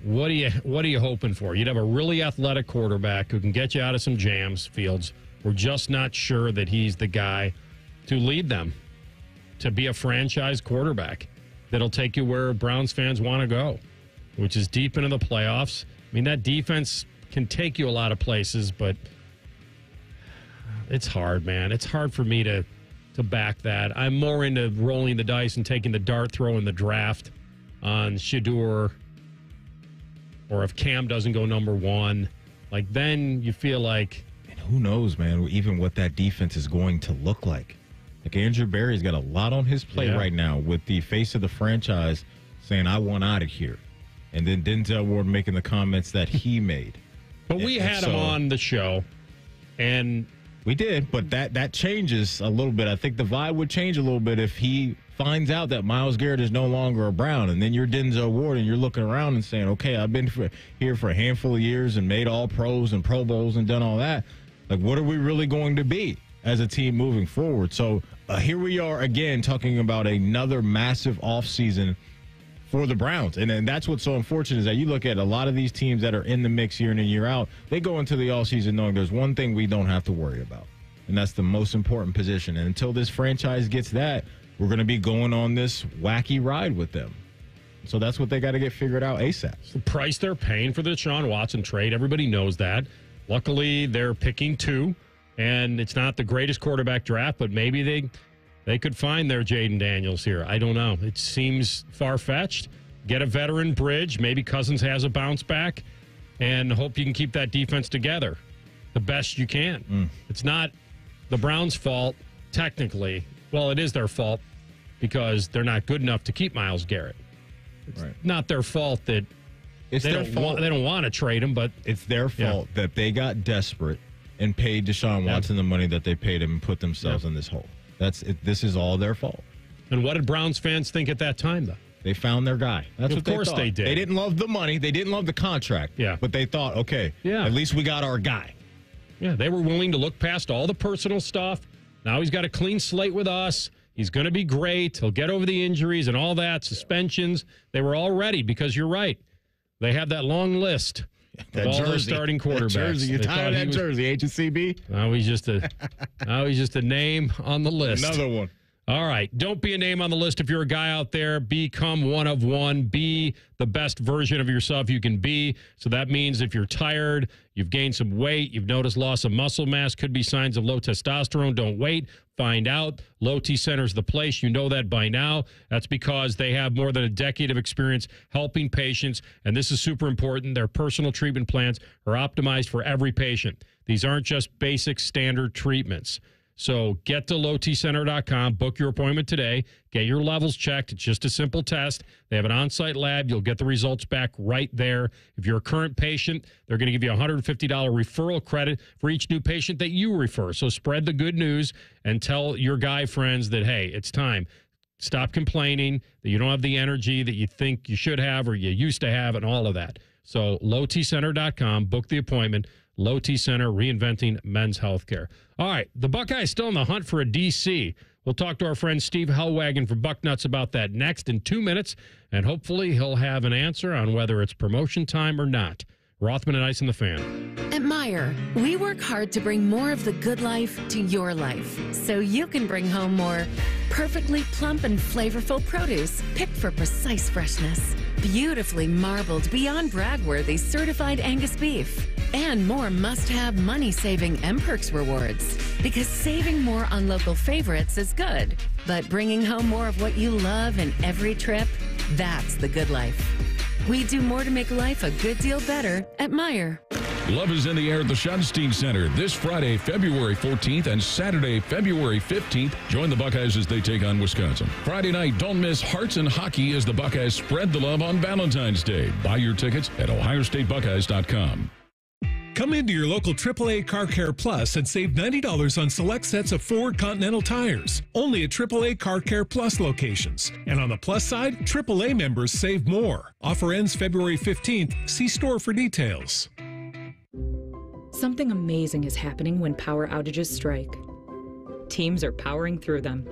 what are you hoping for? You'd have a really athletic quarterback who can get you out of some jams, Fields. We're just not sure that he's the guy to lead them, to be a franchise quarterback that'll take you where Browns fans want to go, which is deep into the playoffs. I mean, that defense can take you a lot of places, but it's hard, man. It's hard for me to back that. I'm more into rolling the dice and taking the dart throw in the draft on Shedeur, or if Cam doesn't go number 1, like then you feel like. And who knows, man, even what that defense is going to look like. Like Andrew Berry's got a lot on his plate right now with the face of the franchise saying, I want out of here. And then Denzel Ward making the comments that he made. But we had him on the show, and we did, but that changes a little bit. I think the vibe would change a little bit if he finds out that Myles Garrett is no longer a Brown, and then you're Denzel Ward, and you're looking around and saying, okay, I've been here for a handful of years and made all pros and Pro Bowls and done all that. Like, what are we really going to be as a team moving forward? So here we are again talking about another massive offseason for the Browns. And that's what's so unfortunate is that you look at a lot of these teams that are in the mix year in and year out, they go into the offseason knowing there's one thing we don't have to worry about, and that's the most important position. And until this franchise gets that, we're going to be going on this wacky ride with them. So that's what they got to get figured out ASAP. The price they're paying for the Deshaun Watson trade, everybody knows that. Luckily, they're picking 2, and it's not the greatest quarterback draft, but maybe they could find their Jaden Daniels here. I don't know. It seems far-fetched. Get a veteran bridge. Maybe Cousins has a bounce back, and hope you can keep that defense together the best you can. It's not the Browns' fault, technically. Well, it is their fault because they're not good enough to keep Myles Garrett. It's not their fault that they don't want to trade him, but it's their fault that they got desperate and paid Deshaun Watson the money that they paid him and put themselves in this hole. This is all their fault. And what did Browns fans think at that time, though? They found their guy. That's what they thought. Of course they did. They didn't love the money. They didn't love the contract. Yeah. But they thought, okay, at least we got our guy. Yeah, they were willing to look past all the personal stuff. Now he's got a clean slate with us. He's going to be great. He'll get over the injuries and all that, suspensions. They were all ready because you're right. They have that long list of all those starting quarterbacks. Jersey. You're tired of that jersey, HCB? Now he's just a name on the list. Another one. All right. Don't be a name on the list if you're a guy out there. Become one of one. Be the best version of yourself you can be. So that means if you're tired, you've gained some weight, you've noticed loss of muscle mass, could be signs of low testosterone. Don't wait. Find out. Low T Center's the place. You know that by now. That's because they have more than a decade of experience helping patients. And this is super important. Their personal treatment plans are optimized for every patient. These aren't just basic standard treatments. So get to lowtcenter.com, book your appointment today, get your levels checked. It's just a simple test. They have an on-site lab. You'll get the results back right there. If you're a current patient, they're going to give you a $150 referral credit for each new patient that you refer. So spread the good news and tell your guy friends that, hey, it's time. Stop complaining that you don't have the energy that you think you should have or you used to have and all of that. So lowtcenter.com, book the appointment. Low T Center, reinventing men's healthcare. All right, the Buckeyes still in the hunt for a DC. We'll talk to our friend Steve Helwagen from Bucknuts about that next in 2 minutes, and hopefully he'll have an answer on whether it's promotion time or not. Rothman and Ice and the Fan. At Meijer, we work hard to bring more of the good life to your life, so you can bring home more perfectly plump and flavorful produce picked for precise freshness. Beautifully marbled, beyond brag-worthy certified Angus beef. And more must-have money-saving M-Perks rewards. Because saving more on local favorites is good. But bringing home more of what you love in every trip, that's the good life. We do more to make life a good deal better at Meijer. Love is in the air at the Schottenstein Center this Friday, February 14th and Saturday, February 15th. Join the Buckeyes as they take on Wisconsin. Friday night, don't miss Hearts and Hockey as the Buckeyes spread the love on Valentine's Day. Buy your tickets at ohiostatebuckeyes.com. Come into your local AAA Car Care Plus and save $90 on select sets of Ford Continental tires. Only at AAA Car Care Plus locations. And on the plus side, AAA members save more. Offer ends February 15th. See store for details. Something amazing is happening when power outages strike. Teams are powering through them.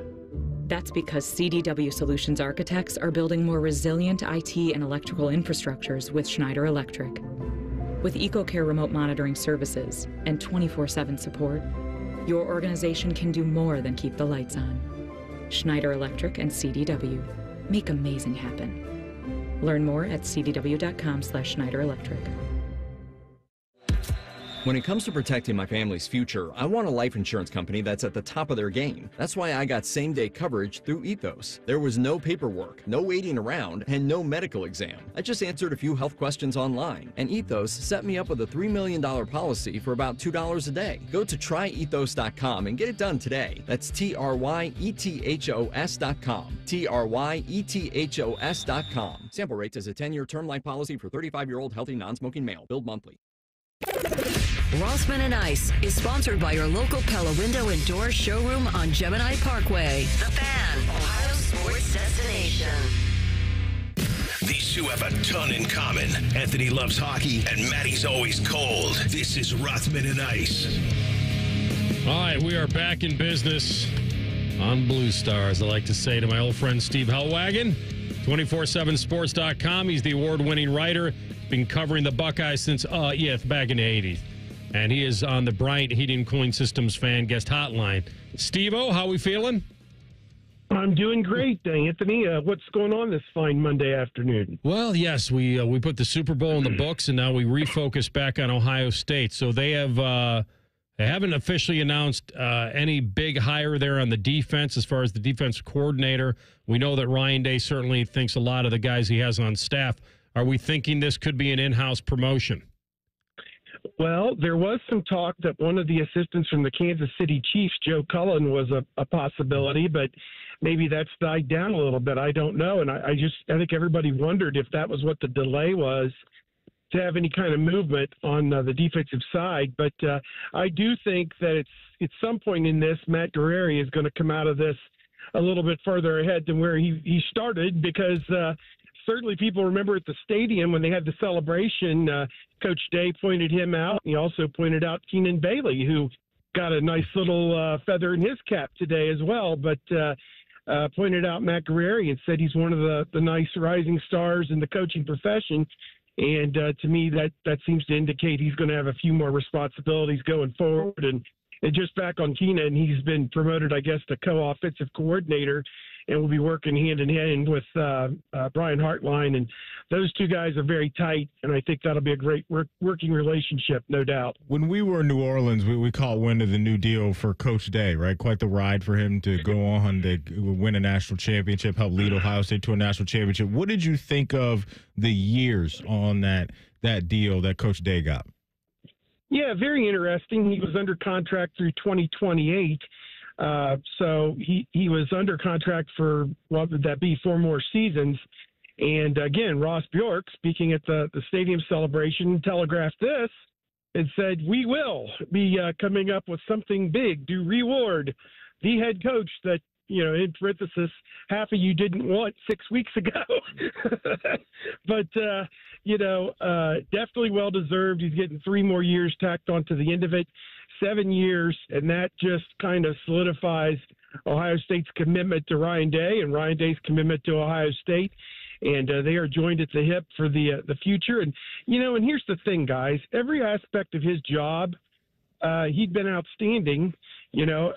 That's because CDW Solutions architects are building more resilient IT and electrical infrastructures with Schneider Electric. With EcoCare remote monitoring services and 24/7 support, your organization can do more than keep the lights on. Schneider Electric and CDW make amazing happen. Learn more at cdw.com/Schneider Electric. When it comes to protecting my family's future, I want a life insurance company that's at the top of their game. That's why I got same-day coverage through Ethos. There was no paperwork, no waiting around, and no medical exam. I just answered a few health questions online, and Ethos set me up with a $3 million policy for about $2 a day. Go to tryethos.com and get it done today. That's TRYETHOS.com. TRYETHOS.com. Sample rates as a 10-year term life policy for 35-year-old healthy non-smoking male. Billed monthly. Rothman and Ice is sponsored by your local Pella Window and Door showroom on Gemini Parkway. The Fan, Ohio sports destination. These two have a ton in common. Anthony loves hockey and Maddie's always cold. This is Rothman and Ice. All right, we are back in business on Blue Stars. I like to say to my old friend Steve Helwagen, 247sports.com. He's the award-winning writer. Been covering the Buckeyes since, back in the 80s. And he is on the Bryant Heating and Cooling Systems fan guest hotline. Steve-O, how we feeling? I'm doing great, Anthony. What's going on this fine Monday afternoon? Well, yes, we put the Super Bowl in the books, and now we refocus back on Ohio State. So they haven't officially announced any big hire there on the defense as far as the defense coordinator. We know that Ryan Day certainly thinks a lot of the guys he has on staff. Are we thinking this could be an in-house promotion? Well, there was some talk that one of the assistants from the Kansas City Chiefs, Joe Cullen, was a possibility, but maybe that's died down a little bit. I don't know. And I think everybody wondered if that was what the delay was to have any kind of movement on the defensive side. But I do think that it's at some point in this, Matt Guerrieri is going to come out of this a little bit further ahead than where he started, because certainly people remember at the stadium when they had the celebration, Coach Day pointed him out. He also pointed out Keenan Bailey, who got a nice little feather in his cap today as well, but pointed out Matt Guerrieri and said he's one of the nice rising stars in the coaching profession. And to me, that seems to indicate he's going to have a few more responsibilities going forward. And just back on Keenan, he's been promoted, I guess, to co-offensive coordinator, and will be working hand in hand with Brian Hartline. And those two guys are very tight, and I think that'll be a great working relationship, no doubt. When we were in New Orleans, we caught wind of the new deal for Coach Day, right? Quite the ride for him to go on to win a national championship, help lead Ohio State to a national championship. What did you think of the years on that deal that Coach Day got? Yeah, very interesting. He was under contract through 2028. So he was under contract for, what would that be, 4 more seasons. And again, Ross Bjork, speaking at the stadium celebration, telegraphed this and said, we will be coming up with something big to reward the head coach that, in parenthesis, half of you didn't want 6 weeks ago. But, definitely well-deserved. He's getting 3 more years tacked onto the end of it, 7 years, and that just kind of solidifies Ohio State's commitment to Ryan Day and Ryan Day's commitment to Ohio State. And they are joined at the hip for the future. And, and here's the thing, guys. Every aspect of his job, he'd been outstanding,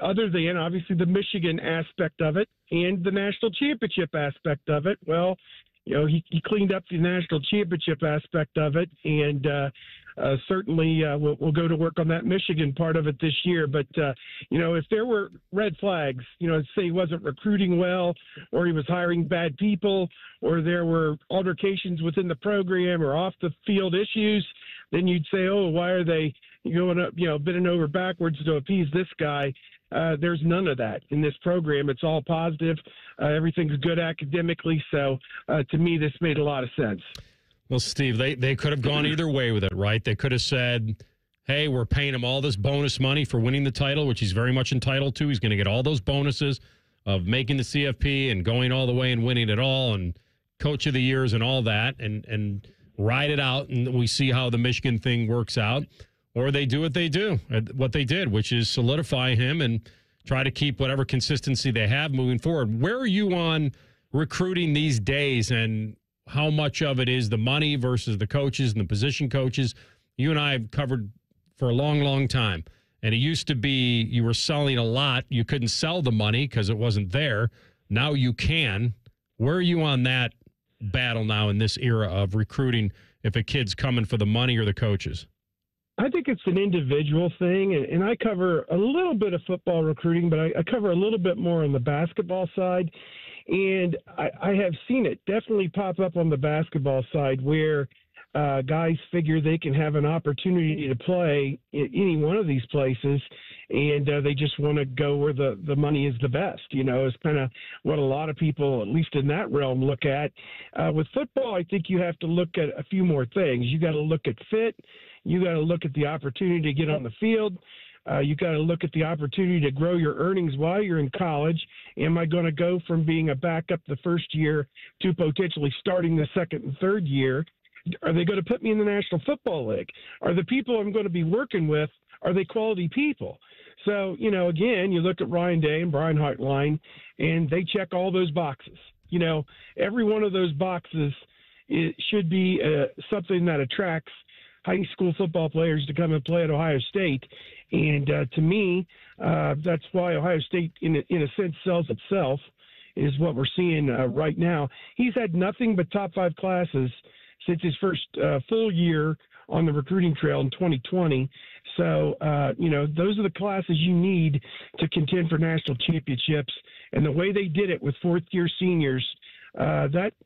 other than obviously the Michigan aspect of it and the national championship aspect of it. Well, he cleaned up the national championship aspect of it, and certainly we'll go to work on that Michigan part of it this year. But, if there were red flags, say he wasn't recruiting well, or he was hiring bad people, or there were altercations within the program or off the field issues, then you'd say, oh, why are they going up, bending over backwards to appease this guy? There's none of that in this program. It's all positive. Everything's good academically. So to me, this made a lot of sense. Well, Steve, they could have gone either way with it, right? They could have said, hey, we're paying him all this bonus money for winning the title, which he's very much entitled to. He's going to get all those bonuses of making the CFP and going all the way and winning it all and coach of the years and all that and ride it out. And we see how the Michigan thing works out. Or they do what they did, which is solidify him and try to keep whatever consistency they have moving forward. Where are you on recruiting these days, and how much of it is the money versus the coaches and the position coaches? You and I have covered for a long, long time. And it used to be you were selling a lot. You couldn't sell the money because it wasn't there. Now you can. Where are you on that battle now in this era of recruiting if a kid's coming for the money or the coaches? I think it's an individual thing, and I cover a little bit of football recruiting, but I cover a little bit more on the basketball side, and I have seen it definitely pop up on the basketball side where guys figure they can have an opportunity to play in any one of these places, and they just want to go where the money is the best. Is kind of what a lot of people, at least in that realm, look at. With football, I think you have to look at a few more things. You got to look at fit. You got to look at the opportunity to get on the field. You got to look at the opportunity to grow your earnings while you're in college. Am I going to go from being a backup the first year to potentially starting the second and third year? Are they going to put me in the National Football League? Are the people I'm going to be working with, are they quality people? So, again, you look at Ryan Day and Brian Hartline, and they check all those boxes. Every one of those boxes should be something that attracts high school football players to come and play at Ohio State. And to me, that's why Ohio State, in a sense, sells itself, is what we're seeing right now. He's had nothing but top 5 classes since his first full year on the recruiting trail in 2020. So, those are the classes you need to contend for national championships. And the way they did it with fourth-year seniors,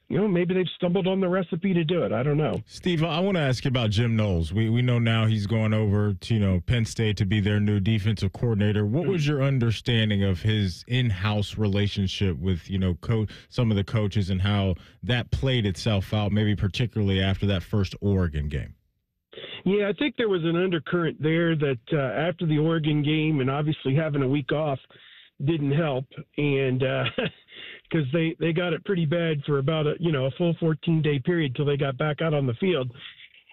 maybe they've stumbled on the recipe to do it. I don't know. Steve, I want to ask you about Jim Knowles. We know now he's going over to, Penn State to be their new defensive coordinator. What was your understanding of his in-house relationship with, some of the coaches and how that played itself out, maybe particularly after that first Oregon game? Yeah, I think there was an undercurrent there that after the Oregon game and obviously having a week off didn't help. And because they got it pretty bad for about a full 14-day period till they got back out on the field.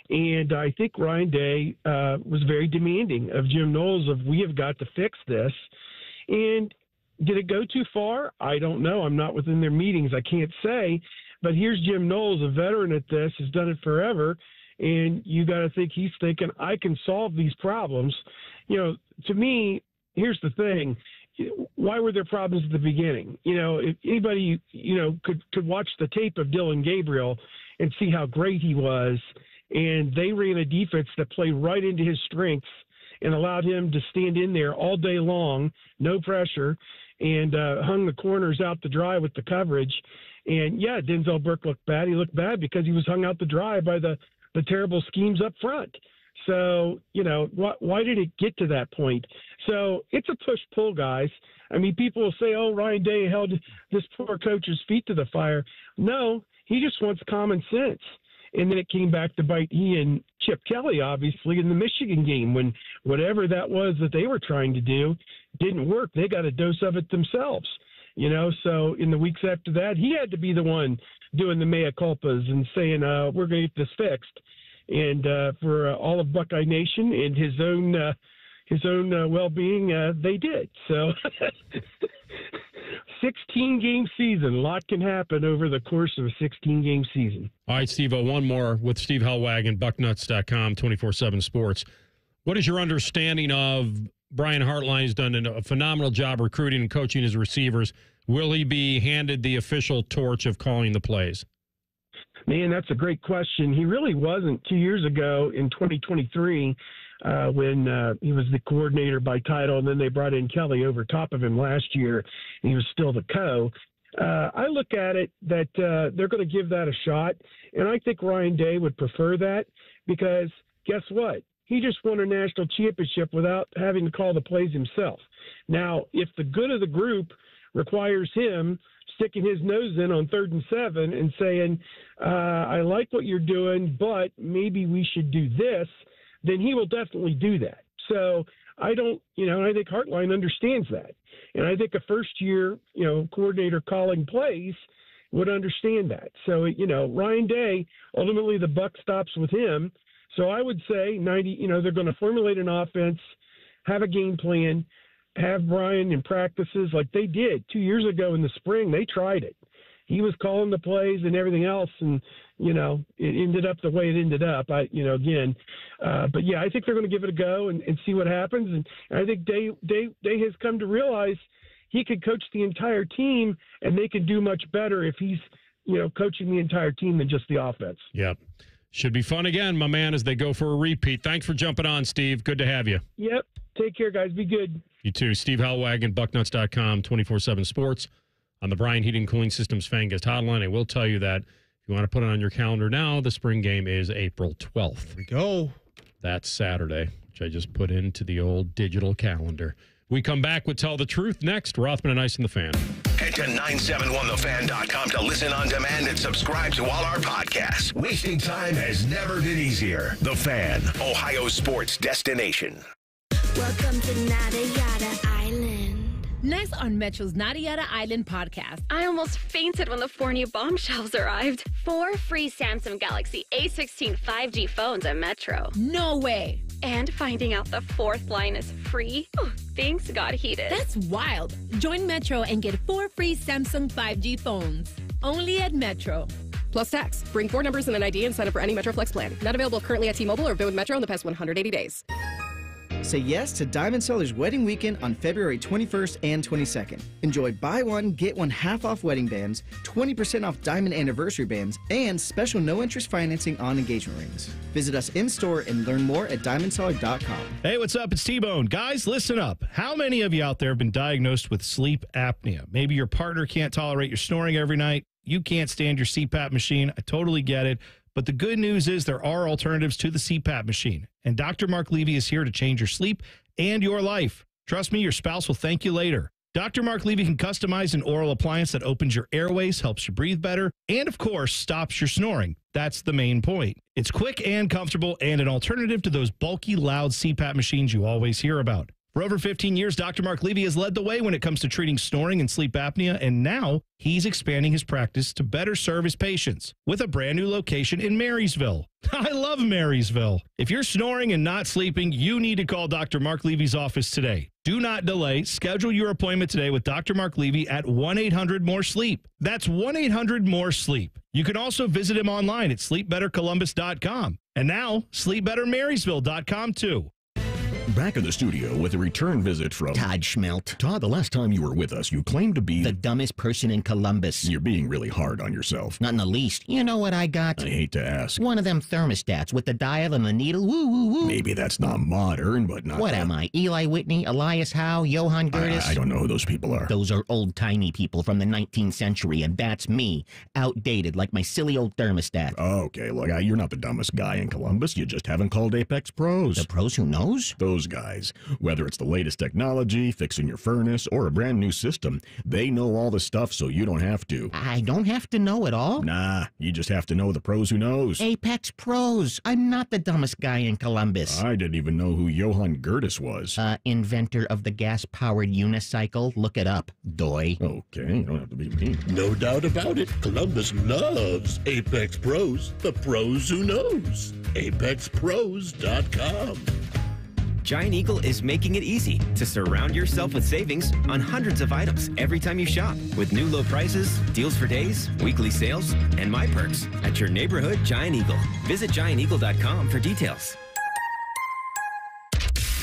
And I think Ryan Day was very demanding of Jim Knowles of, we have got to fix this. And did it go too far? I don't know. I'm not within their meetings. I can't say. But here's Jim Knowles, a veteran at this, has done it forever. And you got to think he's thinking, I can solve these problems. To me, here's the thing. Why were there problems at the beginning? If anybody, could watch the tape of Dylan Gabriel and see how great he was, and they ran a defense that played right into his strengths and allowed him to stand in there all day long, no pressure, and hung the corners out to dry with the coverage. And, yeah, Denzel Burke looked bad. He looked bad because he was hung out to dry by the terrible schemes up front. So, why did it get to that point? So it's a push-pull, guys. I mean, people will say, oh, Ryan Day held this poor coach's feet to the fire. No, he just wants common sense. And then it came back to bite he and Chip Kelly, obviously, in the Michigan game when whatever that was that they were trying to do didn't work. They got a dose of it themselves. So in the weeks after that, he had to be the one doing the mea culpas and saying, we're going to get this fixed. And for all of Buckeye Nation and his own well-being, they did. So 16-game season. A lot can happen over the course of a 16-game season. All right, Steve, one more with Steve Helwagen, Bucknuts.com, 24/7 Sports. What is your understanding of Brian Hartline? Has done a phenomenal job recruiting and coaching his receivers. Will he be handed the official torch of calling the plays? Man, that's a great question. He really wasn't 2 years ago in 2023 when he was the coordinator by title, and then they brought in Kelly over top of him last year, and he was still the co. I look at it that they're going to give that a shot, and I think Ryan Day would prefer that because guess what? He just won a national championship without having to call the plays himself. Now, if the good of the group requires him sticking his nose in on 3rd and 7 and saying, I like what you're doing, but maybe we should do this, then he will definitely do that. So I think Hartline understands that. And I think a first-year, coordinator calling plays would understand that. So, Ryan Day, ultimately the buck stops with him. So I would say they're going to formulate an offense, have a game plan, have Brian in practices like they did 2 years ago in the spring. They tried it. He was calling the plays and everything else, and it ended up the way it ended up. But yeah, I think they're going to give it a go and see what happens. And I think Day has come to realize he could coach the entire team, and they can do much better if he's coaching the entire team than just the offense. Yep. Should be fun again, my man, as they go for a repeat. Thanks for jumping on, Steve. Good to have you. Yep. Take care, guys. Be good. You too. Steve Helwagen, Bucknuts.com, 24/7 Sports on the Bryan Heating and Cooling Systems fan guest hotline. I will tell you that if you want to put it on your calendar now, the spring game is April 12th. There we go. That's Saturday, which I just put into the old digital calendar. We come back with Tell the Truth next. Rothman and Ice and the Fan. Head to 971thefan.com to listen on demand and subscribe to all our podcasts. Wasting time has never been easier. The Fan, Ohio sports destination. Welcome to Nada Yada Island. Next on Metro's Nada Yada Island podcast. I almost fainted when the 4 new bombshells arrived. 4 free Samsung Galaxy A16 5G phones at Metro. No way. And finding out the 4th line is free. Oh, things got heated. That's wild. Join Metro and get 4 free Samsung 5G phones. Only at Metro. Plus tax. Bring 4 numbers and an ID and sign up for any Metro Flex plan. Not available currently at T-Mobile or been with Metro in the past 180 days. Say yes to Diamond Seller's Wedding Weekend on February 21st and 22nd. Enjoy buy one, get one half off wedding bands, 20% off diamond anniversary bands, and special no-interest financing on engagement rings. Visit us in-store and learn more at diamondseller.com. Hey, what's up? It's T-Bone. Guys, listen up. How many of you out there have been diagnosed with sleep apnea? Maybe your partner can't tolerate your snoring every night. You can't stand your CPAP machine. I totally get it. But the good news is there are alternatives to the CPAP machine. And Dr. Mark Levy is here to change your sleep and your life. Trust me, your spouse will thank you later. Dr. Mark Levy can customize an oral appliance that opens your airways, helps you breathe better, and of course, stops your snoring. That's the main point. It's quick and comfortable and an alternative to those bulky, loud CPAP machines you always hear about. For over 15 years, Dr. Mark Levy has led the way when it comes to treating snoring and sleep apnea, and now he's expanding his practice to better serve his patients with a brand new location in Marysville. I love Marysville. If you're snoring and not sleeping, you need to call Dr. Mark Levy's office today. Do not delay. Schedule your appointment today with Dr. Mark Levy at 1-800-MORE-SLEEP. That's 1-800-MORE-SLEEP. You can also visit him online at sleepbettercolumbus.com. And now, sleepbettermarysville.com too. Back in the studio with a return visit from Todd Schmelt. Todd, the last time you were with us, you claimed to be the dumbest person in Columbus. You're being really hard on yourself. Not in the least. You know what I got? I hate to ask. One of them thermostats with the dial and the needle. Woo, woo, woo. Maybe that's not modern, but not... What am I? Eli Whitney, Elias Howe, Johann Gertis? I don't know who those people are. Those are old-timey people from the 19th century, and that's me. Outdated, like my silly old thermostat. Okay, look, you're not the dumbest guy in Columbus. You just haven't called Apex Pros. The pros who knows? Those guys. Whether it's the latest technology, fixing your furnace, or a brand new system, they know all the stuff so you don't have to. I don't have to know it all? Nah, you just have to know the pros who knows. Apex Pros. I'm not the dumbest guy in Columbus. I didn't even know who Johann Gertis was. Inventor of the gas-powered unicycle. Look it up, doy. Okay, you don't have to be mean. No doubt about it. Columbus loves Apex Pros. The pros who knows. ApexPros.com. Giant Eagle is making it easy to surround yourself with savings on hundreds of items every time you shop. With new low prices, deals for days, weekly sales, and My Perks at your neighborhood Giant Eagle. Visit gianteagle.com for details.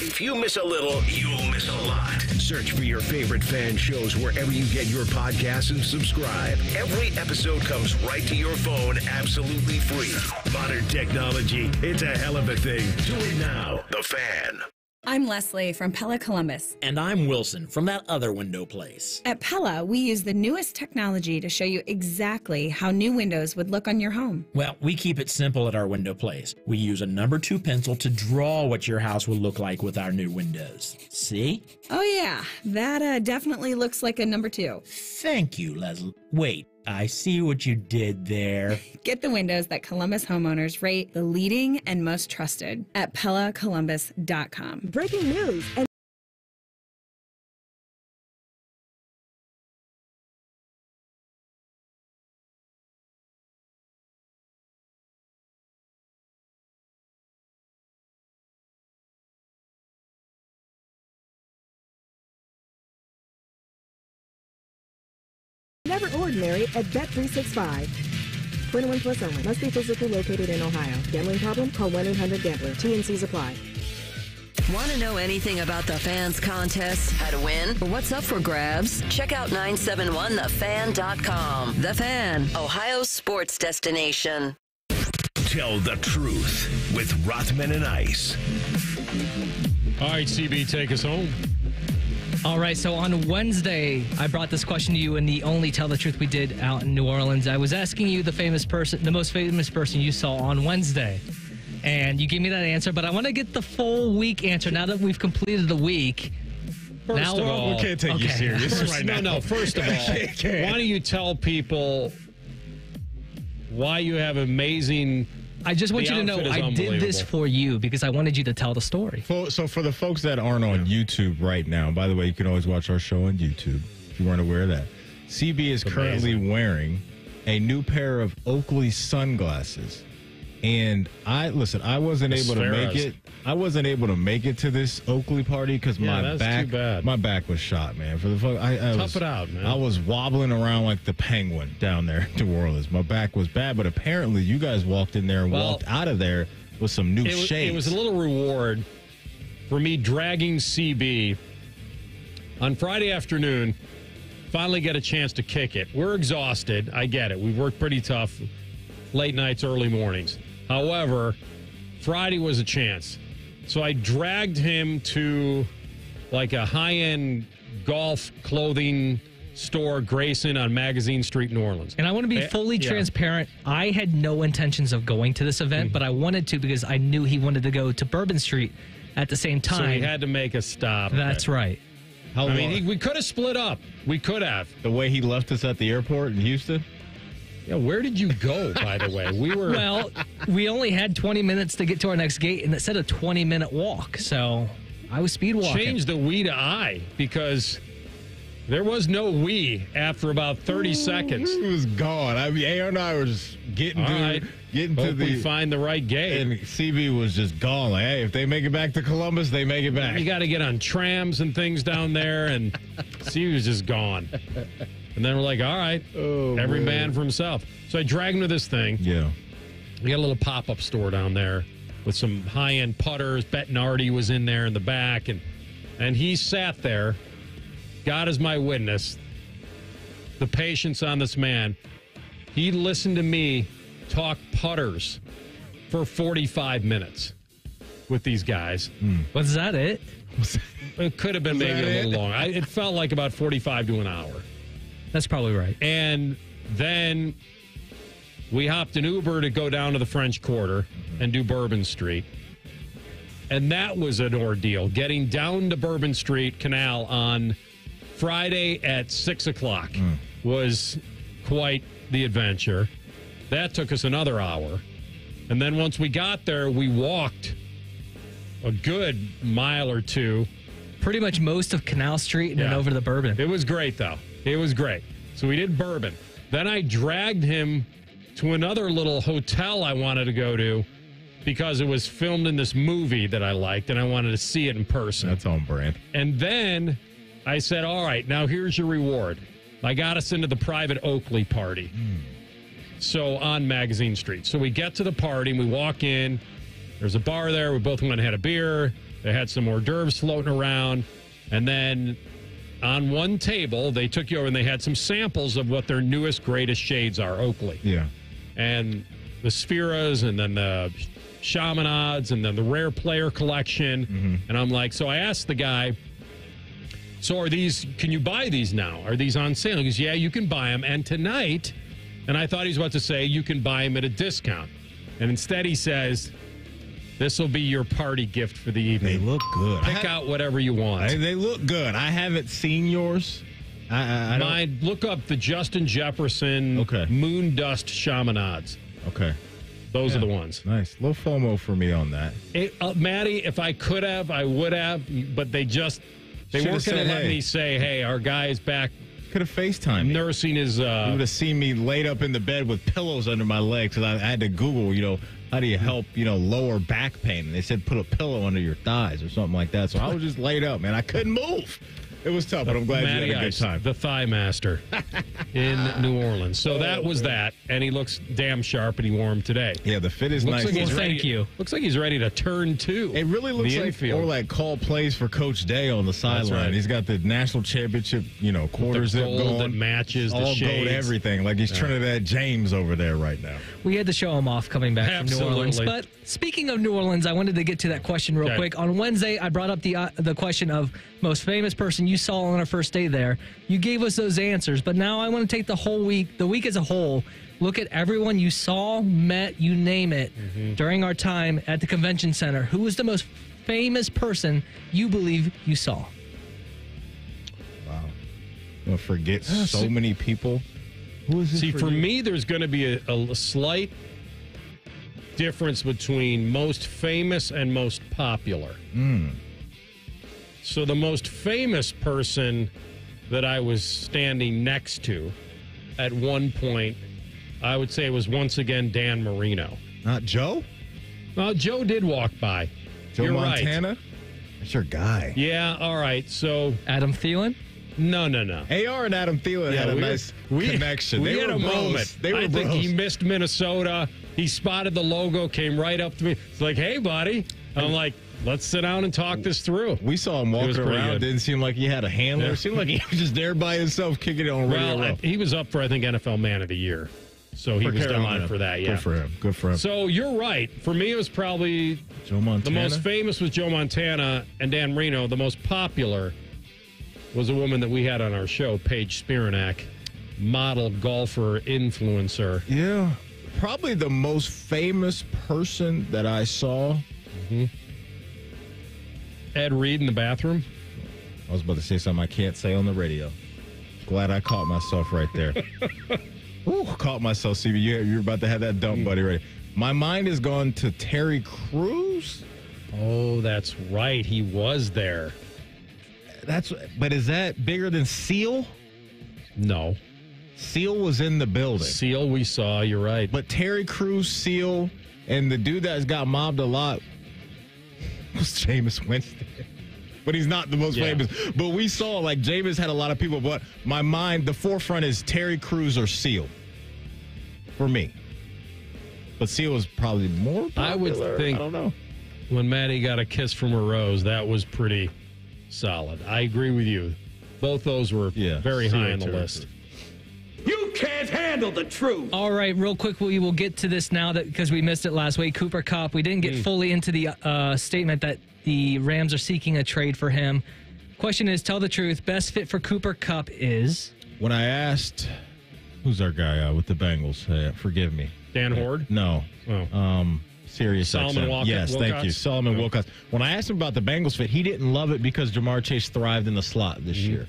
If you miss a little, you'll miss a lot. Search for your favorite fan shows wherever you get your podcasts and subscribe. Every episode comes right to your phone absolutely free. Modern technology, it's a hell of a thing. Do it now. The Fan. I'm Leslie from Pella Columbus. And I'm Wilson from that other window place. At Pella, we use the newest technology to show you exactly how new windows would look on your home. Well, we keep it simple at our window place. We use a number 2 pencil to draw what your house will look like with our new windows. See? Oh yeah, that definitely looks like a number 2. Thank you, Leslie. Wait, I see what you did there. Get the windows that Columbus homeowners rate the leading and most trusted at PellaColumbus.com. Breaking news. Never ordinary at Bet365. 21 plus only. Must be physically located in Ohio. Gambling problem? Call 1-800-GAMBLER. T&Cs apply. Want to know anything about the Fans contest, how to win, or what's up for grabs? Check out 971thefan.com. The Fan, Ohio's sports destination. Tell the truth with Rothman and Ice. All right, CB, take us home. All right, so on Wednesday, I brought this question to you in the only Tell the Truth we did out in New Orleans. I was asking you the most famous person you saw on Wednesday, and you gave me that answer, but I want to get the full week answer now that we've completed the week. First of all, we can't take you serious right now. No, first of all, why don't you tell people why you have amazing... I just want you to know I did this for you because I wanted you to tell the story. So for the folks that aren't on YouTube right now, by the way, you can always watch our show on YouTube if you weren't aware of that. CB is currently wearing a new pair of Oakley sunglasses. And I wasn't able to make it. I wasn't able to make it to this Oakley party because my back was shot, man. For the tough it out, man. I was wobbling around like the penguin down there in New Orleans. My back was bad, but apparently you guys walked in there and walked out of there with some new shades. It was a little reward for me dragging CB on Friday afternoon. Finally get a chance to kick it. We're exhausted. I get it. We've worked pretty tough, late nights, early mornings. However, Friday was a chance. So I dragged him to like a high-end golf clothing store, Grayson, on Magazine Street, New Orleans. And I want to be fully transparent. I had no intentions of going to this event, but I wanted to because I knew he wanted to go to Bourbon Street at the same time. So he had to make a stop. That's right. We could have split up. We could have. The way he left us at the airport in Houston? Yeah, where did you go, by the way? Well, we only had 20 minutes to get to our next gate, and it said a 20-minute walk, so I was speed walking. Change the we to I, because there was no we after about 30 seconds. It was gone. I mean, A and I were just getting to we find the right gate. And CB was just gone. Like, hey, if they make it back to Columbus, they make it back. You got to get on trams and things down there, and CB was just gone. And then we're like, all right, every man for himself. So I dragged him to this thing. Yeah. We got a little pop-up store down there with some high-end putters. Bettinardi was in there in the back. And he sat there. God is my witness. The patience on this man. He listened to me talk putters for 45 minutes with these guys. Was that it? It could have been maybe a little long. It felt like about 45 to an hour. That's probably right. And then we hopped an Uber to go down to the French Quarter and do Bourbon Street. And that was an ordeal. Getting down to Bourbon Street Canal on Friday at 6 o'clock was quite the adventure. That took us another hour. And then once we got there, we walked a good mile or two. Pretty much most of Canal Street and then over to the Bourbon. It was great, though. It was great. So we did Bourbon. Then I dragged him to another little hotel I wanted to go to because it was filmed in this movie that I liked, and I wanted to see it in person. That's on brand. And then I said, all right, now here's your reward. I got us into the private Oakley party. So on Magazine Street. So we get to the party, and we walk in. There's a bar there. We both went and had a beer. They had some hors d'oeuvres floating around. And then on one table, they took you over and they had some samples of what their newest, greatest shades are, Oakley. Yeah. And the Spheras, and then the Chaminades, and then the Rare Player Collection. Mm-hmm. And I'm like, so I asked the guy, so are these, can you buy these now? Are these on sale? He goes, yeah, you can buy them. And tonight, and I thought he was about to say, you can buy them at a discount. And instead he says, this will be your party gift for the evening. They look good. Pick out whatever you want. They look good. I haven't seen yours. I look up the Justin Jefferson Moon Dust Chaminades. Okay. Those are the ones. Nice. Little FOMO for me on that. Maddie, if I could have, I would have, but they weren't going to let me say, hey, our guy is back. Could have FaceTimed me. Nursing his... You would have seen me laid up in the bed with pillows under my legs because I had to Google, how do you help, lower back pain? And they said put a pillow under your thighs or something like that. So I was just laid up, man. I couldn't move. It was tough, but I'm glad Matty you had a good time. The Thigh Master in New Orleans. So that was that, and he looks damn sharp, and he wore him today. Yeah, the fit is nice. Thank you. Looks like he's ready to turn two. It really looks like call plays for Coach Day on the sideline. Right. He's got the national championship, quarter zip going. That matches all the shades. Gold everything. Like he's Trinidad James over there right now. We had to show him off coming back from New Orleans. But speaking of New Orleans, I wanted to get to that question real quick. On Wednesday, I brought up the question of most famous person you saw on our first day there. You gave us those answers, but now I want to take the whole week, the week as a whole, look at everyone you saw, met, you name it, during our time at the convention center. Who was the most famous person you believe you saw? Wow. I'm going to forget so many people. Who is it? For me, there's going to be a slight difference between most famous and most popular. So the most famous person that I was standing next to at one point, I would say it was once again Dan Marino. Not Joe? Joe did walk by. Joe Montana? Right. That's your guy. Yeah, all right. So Adam Thielen? No. AR and Adam Thielen had a nice connection. We had a moment. I think he missed Minnesota. He spotted the logo, came right up to me. It's like, hey, buddy. I'm like, let's sit down and talk this through. We saw him walking around. Didn't seem like he had a handler. Yeah. It seemed like he was just there by himself kicking it on Radio Row. He was up for, I think, NFL Man of the Year. So he was done for that, yeah. Good for him. So you're right. For me, it was probably Joe Montana. The most famous was Joe Montana and Dan Marino. The most popular was a woman that we had on our show, Paige Spiranak, model, golfer, influencer. Yeah. Probably the most famous person that I saw. Ed Reed in the bathroom. I was about to say something I can't say on the radio. Glad I caught myself right there. Ooh, caught myself, CB. You're about to have that dump, buddy, ready. My mind has gone to Terry Crews. Oh, that's right. He was there. But is that bigger than Seal? No. Seal was in the building. Seal we saw, you're right. But Terry Crews, Seal, and the dude that's got mobbed a lot was Jameis Winston. But he's not the most famous. But we saw, like, Jameis had a lot of people. But my mind, the forefront is Terry Crews or Seal for me. But Seal was probably more popular. I would think, I don't know. When Maddie got a kiss from a rose, that was pretty solid. I agree with you. Both those were very high on the list. You can't handle the truth. All right, real quick, we will get to this now because we missed it last week. Cooper Kupp, we didn't get fully into the statement that the Rams are seeking a trade for him. Question is, tell the truth. Best fit for Cooper Kupp is? When I who's our guy with the Bengals? Forgive me. Dan Horde? No. Sirius Solomon XM. Yes, thank you. Solomon Wilcox. When I asked him about the Bengals fit, he didn't love it because Jamar Chase thrived in the slot this year.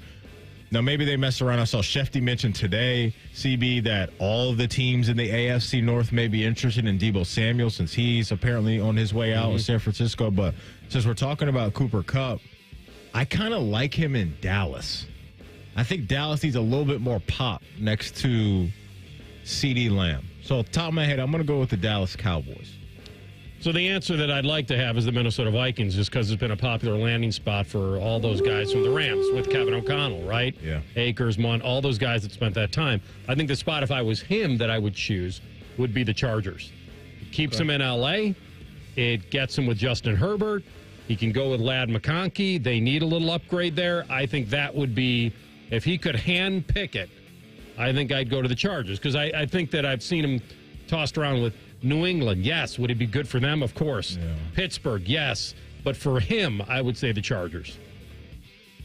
Now, maybe they messed around. I saw Shefty mention today, CB, that all of the teams in the AFC North may be interested in Deebo Samuel since he's apparently on his way out in San Francisco. But since we're talking about Cooper Kupp, I kind of like him in Dallas. I think Dallas needs a little bit more pop next to CeeDee Lamb. So, off the top of my head, I'm going to go with the Dallas Cowboys. So the answer that I'd like to have is the Minnesota Vikings, just because it's been a popular landing spot for all those guys from the Rams with Kevin O'Connell, right? Yeah. Akers, all those guys that spent that time. I think the spot, if I was him, that I would choose would be the Chargers. It keeps him in L.A. It gets him with Justin Herbert. He can go with Ladd McConkey. They need a little upgrade there. I think that would be, if he could hand pick it, I think I'd go to the Chargers, because I think that I've seen him tossed around with New England. Yes. Would it be good for them? Of course. Yeah. Pittsburgh, yes. But for him, I would say the Chargers.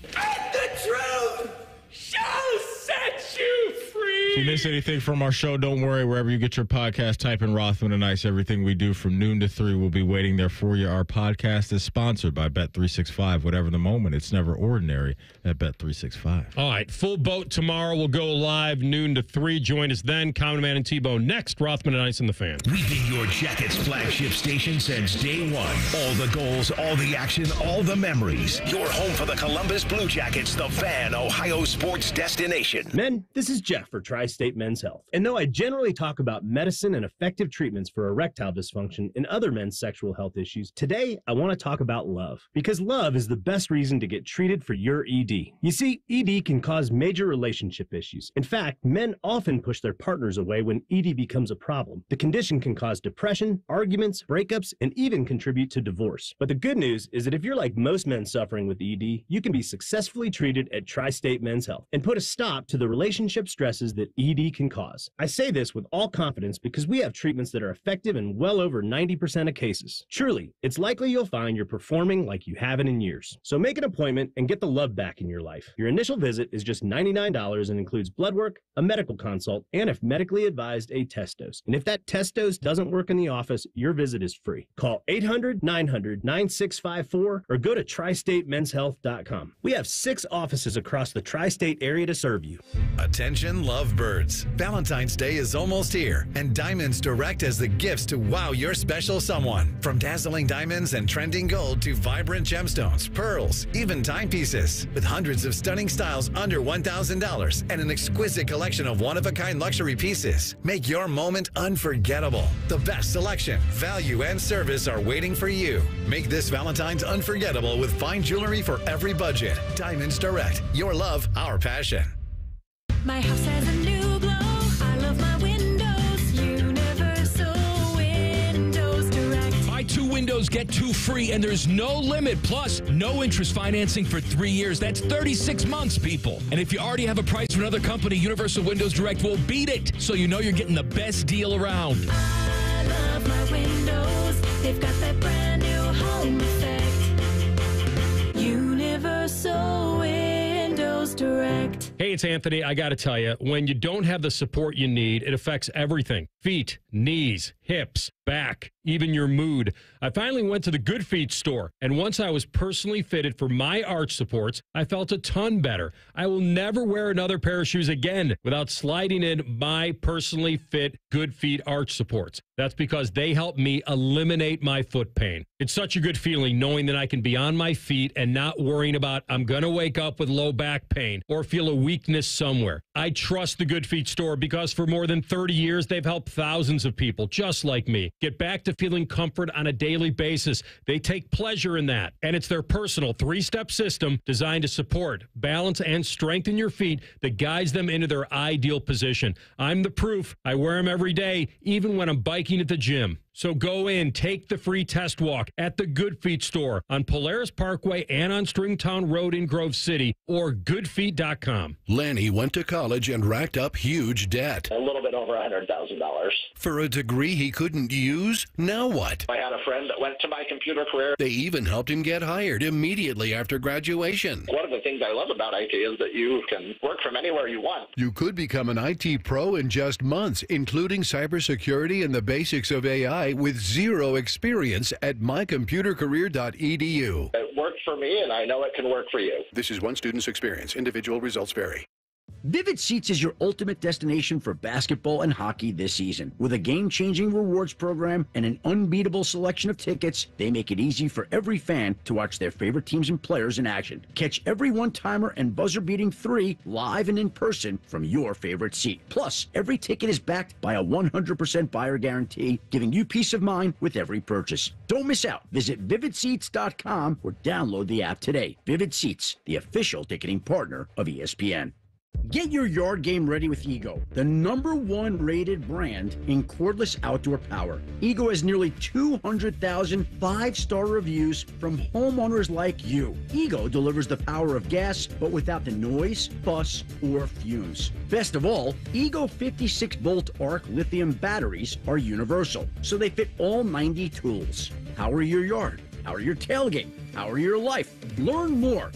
And the truth shall set you free. If you miss anything from our show, don't worry. Wherever you get your podcast, type in Rothman and Ice. Everything we do from noon to 3 will be waiting there for you. Our podcast is sponsored by Bet365. Whatever the moment, it's never ordinary at Bet365. All right, full boat tomorrow. We'll go live noon to 3. Join us then. Common Man and T-Bone next. Rothman and Ice and the Fan. We've been your Jackets flagship station since day one. All the goals, all the action, all the memories. Your home for the Columbus Blue Jackets, the Fan, Ohio sports destination. Men, this is Jeff for Tri-State Men's Health. And though I generally talk about medicine and effective treatments for erectile dysfunction and other men's sexual health issues, today I want to talk about love. Because love is the best reason to get treated for your ED. You see, ED can cause major relationship issues. In fact, men often push their partners away when ED becomes a problem. The condition can cause depression, arguments, breakups, and even contribute to divorce. But the good news is that if you're like most men suffering with ED, you can be successfully treated at Tri-State Men's Health and put a stop to the relationship stresses that ED can cause. I say this with all confidence because we have treatments that are effective in well over 90% of cases. Truly, it's likely you'll find you're performing like you haven't in years. So make an appointment and get the love back in your life. Your initial visit is just $99 and includes blood work, a medical consult, and if medically advised, a test dose. And if that test dose doesn't work in the office, your visit is free. Call 800-900-9654 or go to tristatemenshealth.com. We have 6 offices across the tri-state area to serve you. Attention lovebirds. Valentine's Day is almost here, and Diamonds Direct has the gifts to wow your special someone. From dazzling diamonds and trending gold to vibrant gemstones, pearls, even timepieces. With hundreds of stunning styles under $1,000 and an exquisite collection of one-of-a-kind luxury pieces. Make your moment unforgettable. The best selection, value, and service are waiting for you. Make this Valentine's unforgettable with fine jewelry for every budget. Diamonds Direct. Your love, our passion. My house has a new glow. I love my windows. Universal Windows Direct. Buy 2 windows, get 2 free, and there's no limit. Plus, no interest financing for 3 years. That's 36 months, people. And if you already have a price from another company, Universal Windows Direct will beat it. So you know you're getting the best deal around. I love my windows. They've got that brand new home effect. Universal Windows Direct. Hey, it's Anthony. I got to tell you, when you don't have the support you need, it affects everything. Feet, knees, hips, back, even your mood. I finally went to the Good Feet store, and once I was personally fitted for my arch supports, I felt a ton better. I will never wear another pair of shoes again without sliding in my personally fit Good Feet arch supports. That's because they help me eliminate my foot pain. It's such a good feeling knowing that I can be on my feet and not worrying about I'm going to wake up with low back pain or feel a weakness somewhere. I trust the Good Feet store because for more than 30 years, they've helped thousands of people just like me get back to feeling comfort on a daily basis. They take pleasure in that. And it's their personal 3-step system designed to support, balance, and strengthen your feet that guides them into their ideal position. I'm the proof. I wear them every day, even when I'm biking at the gym. So go in, take the free test walk at the Good Feet store on Polaris Parkway and on Stringtown Road in Grove City or goodfeet.com. Lanny went to college and racked up huge debt. A little bit over $100,000. For a degree he couldn't use? Now what? I had a friend that went to my computer career. They even helped him get hired immediately after graduation. One of the things I love about IT is that you can work from anywhere you want. You could become an IT pro in just months, including cybersecurity and the basics of AI with zero experience at mycomputercareer.edu. It worked for me, and I know it can work for you. This is one student's experience. Individual results vary. Vivid Seats is your ultimate destination for basketball and hockey this season. With a game-changing rewards program and an unbeatable selection of tickets, they make it easy for every fan to watch their favorite teams and players in action. Catch every one-timer and buzzer-beating 3 live and in person from your favorite seat. Plus, every ticket is backed by a 100% buyer guarantee, giving you peace of mind with every purchase. Don't miss out. Visit vividseats.com or download the app today. Vivid Seats, the official ticketing partner of ESPN. Get your yard game ready with Ego, the #1 rated brand in cordless outdoor power. Ego has nearly 200,000 5-star reviews from homeowners like you. Ego delivers the power of gas, but without the noise, fuss, or fumes. Best of all, Ego 56-volt arc lithium batteries are universal, so they fit all 90 tools. Power your yard, power your tailgate, power your life. Learn more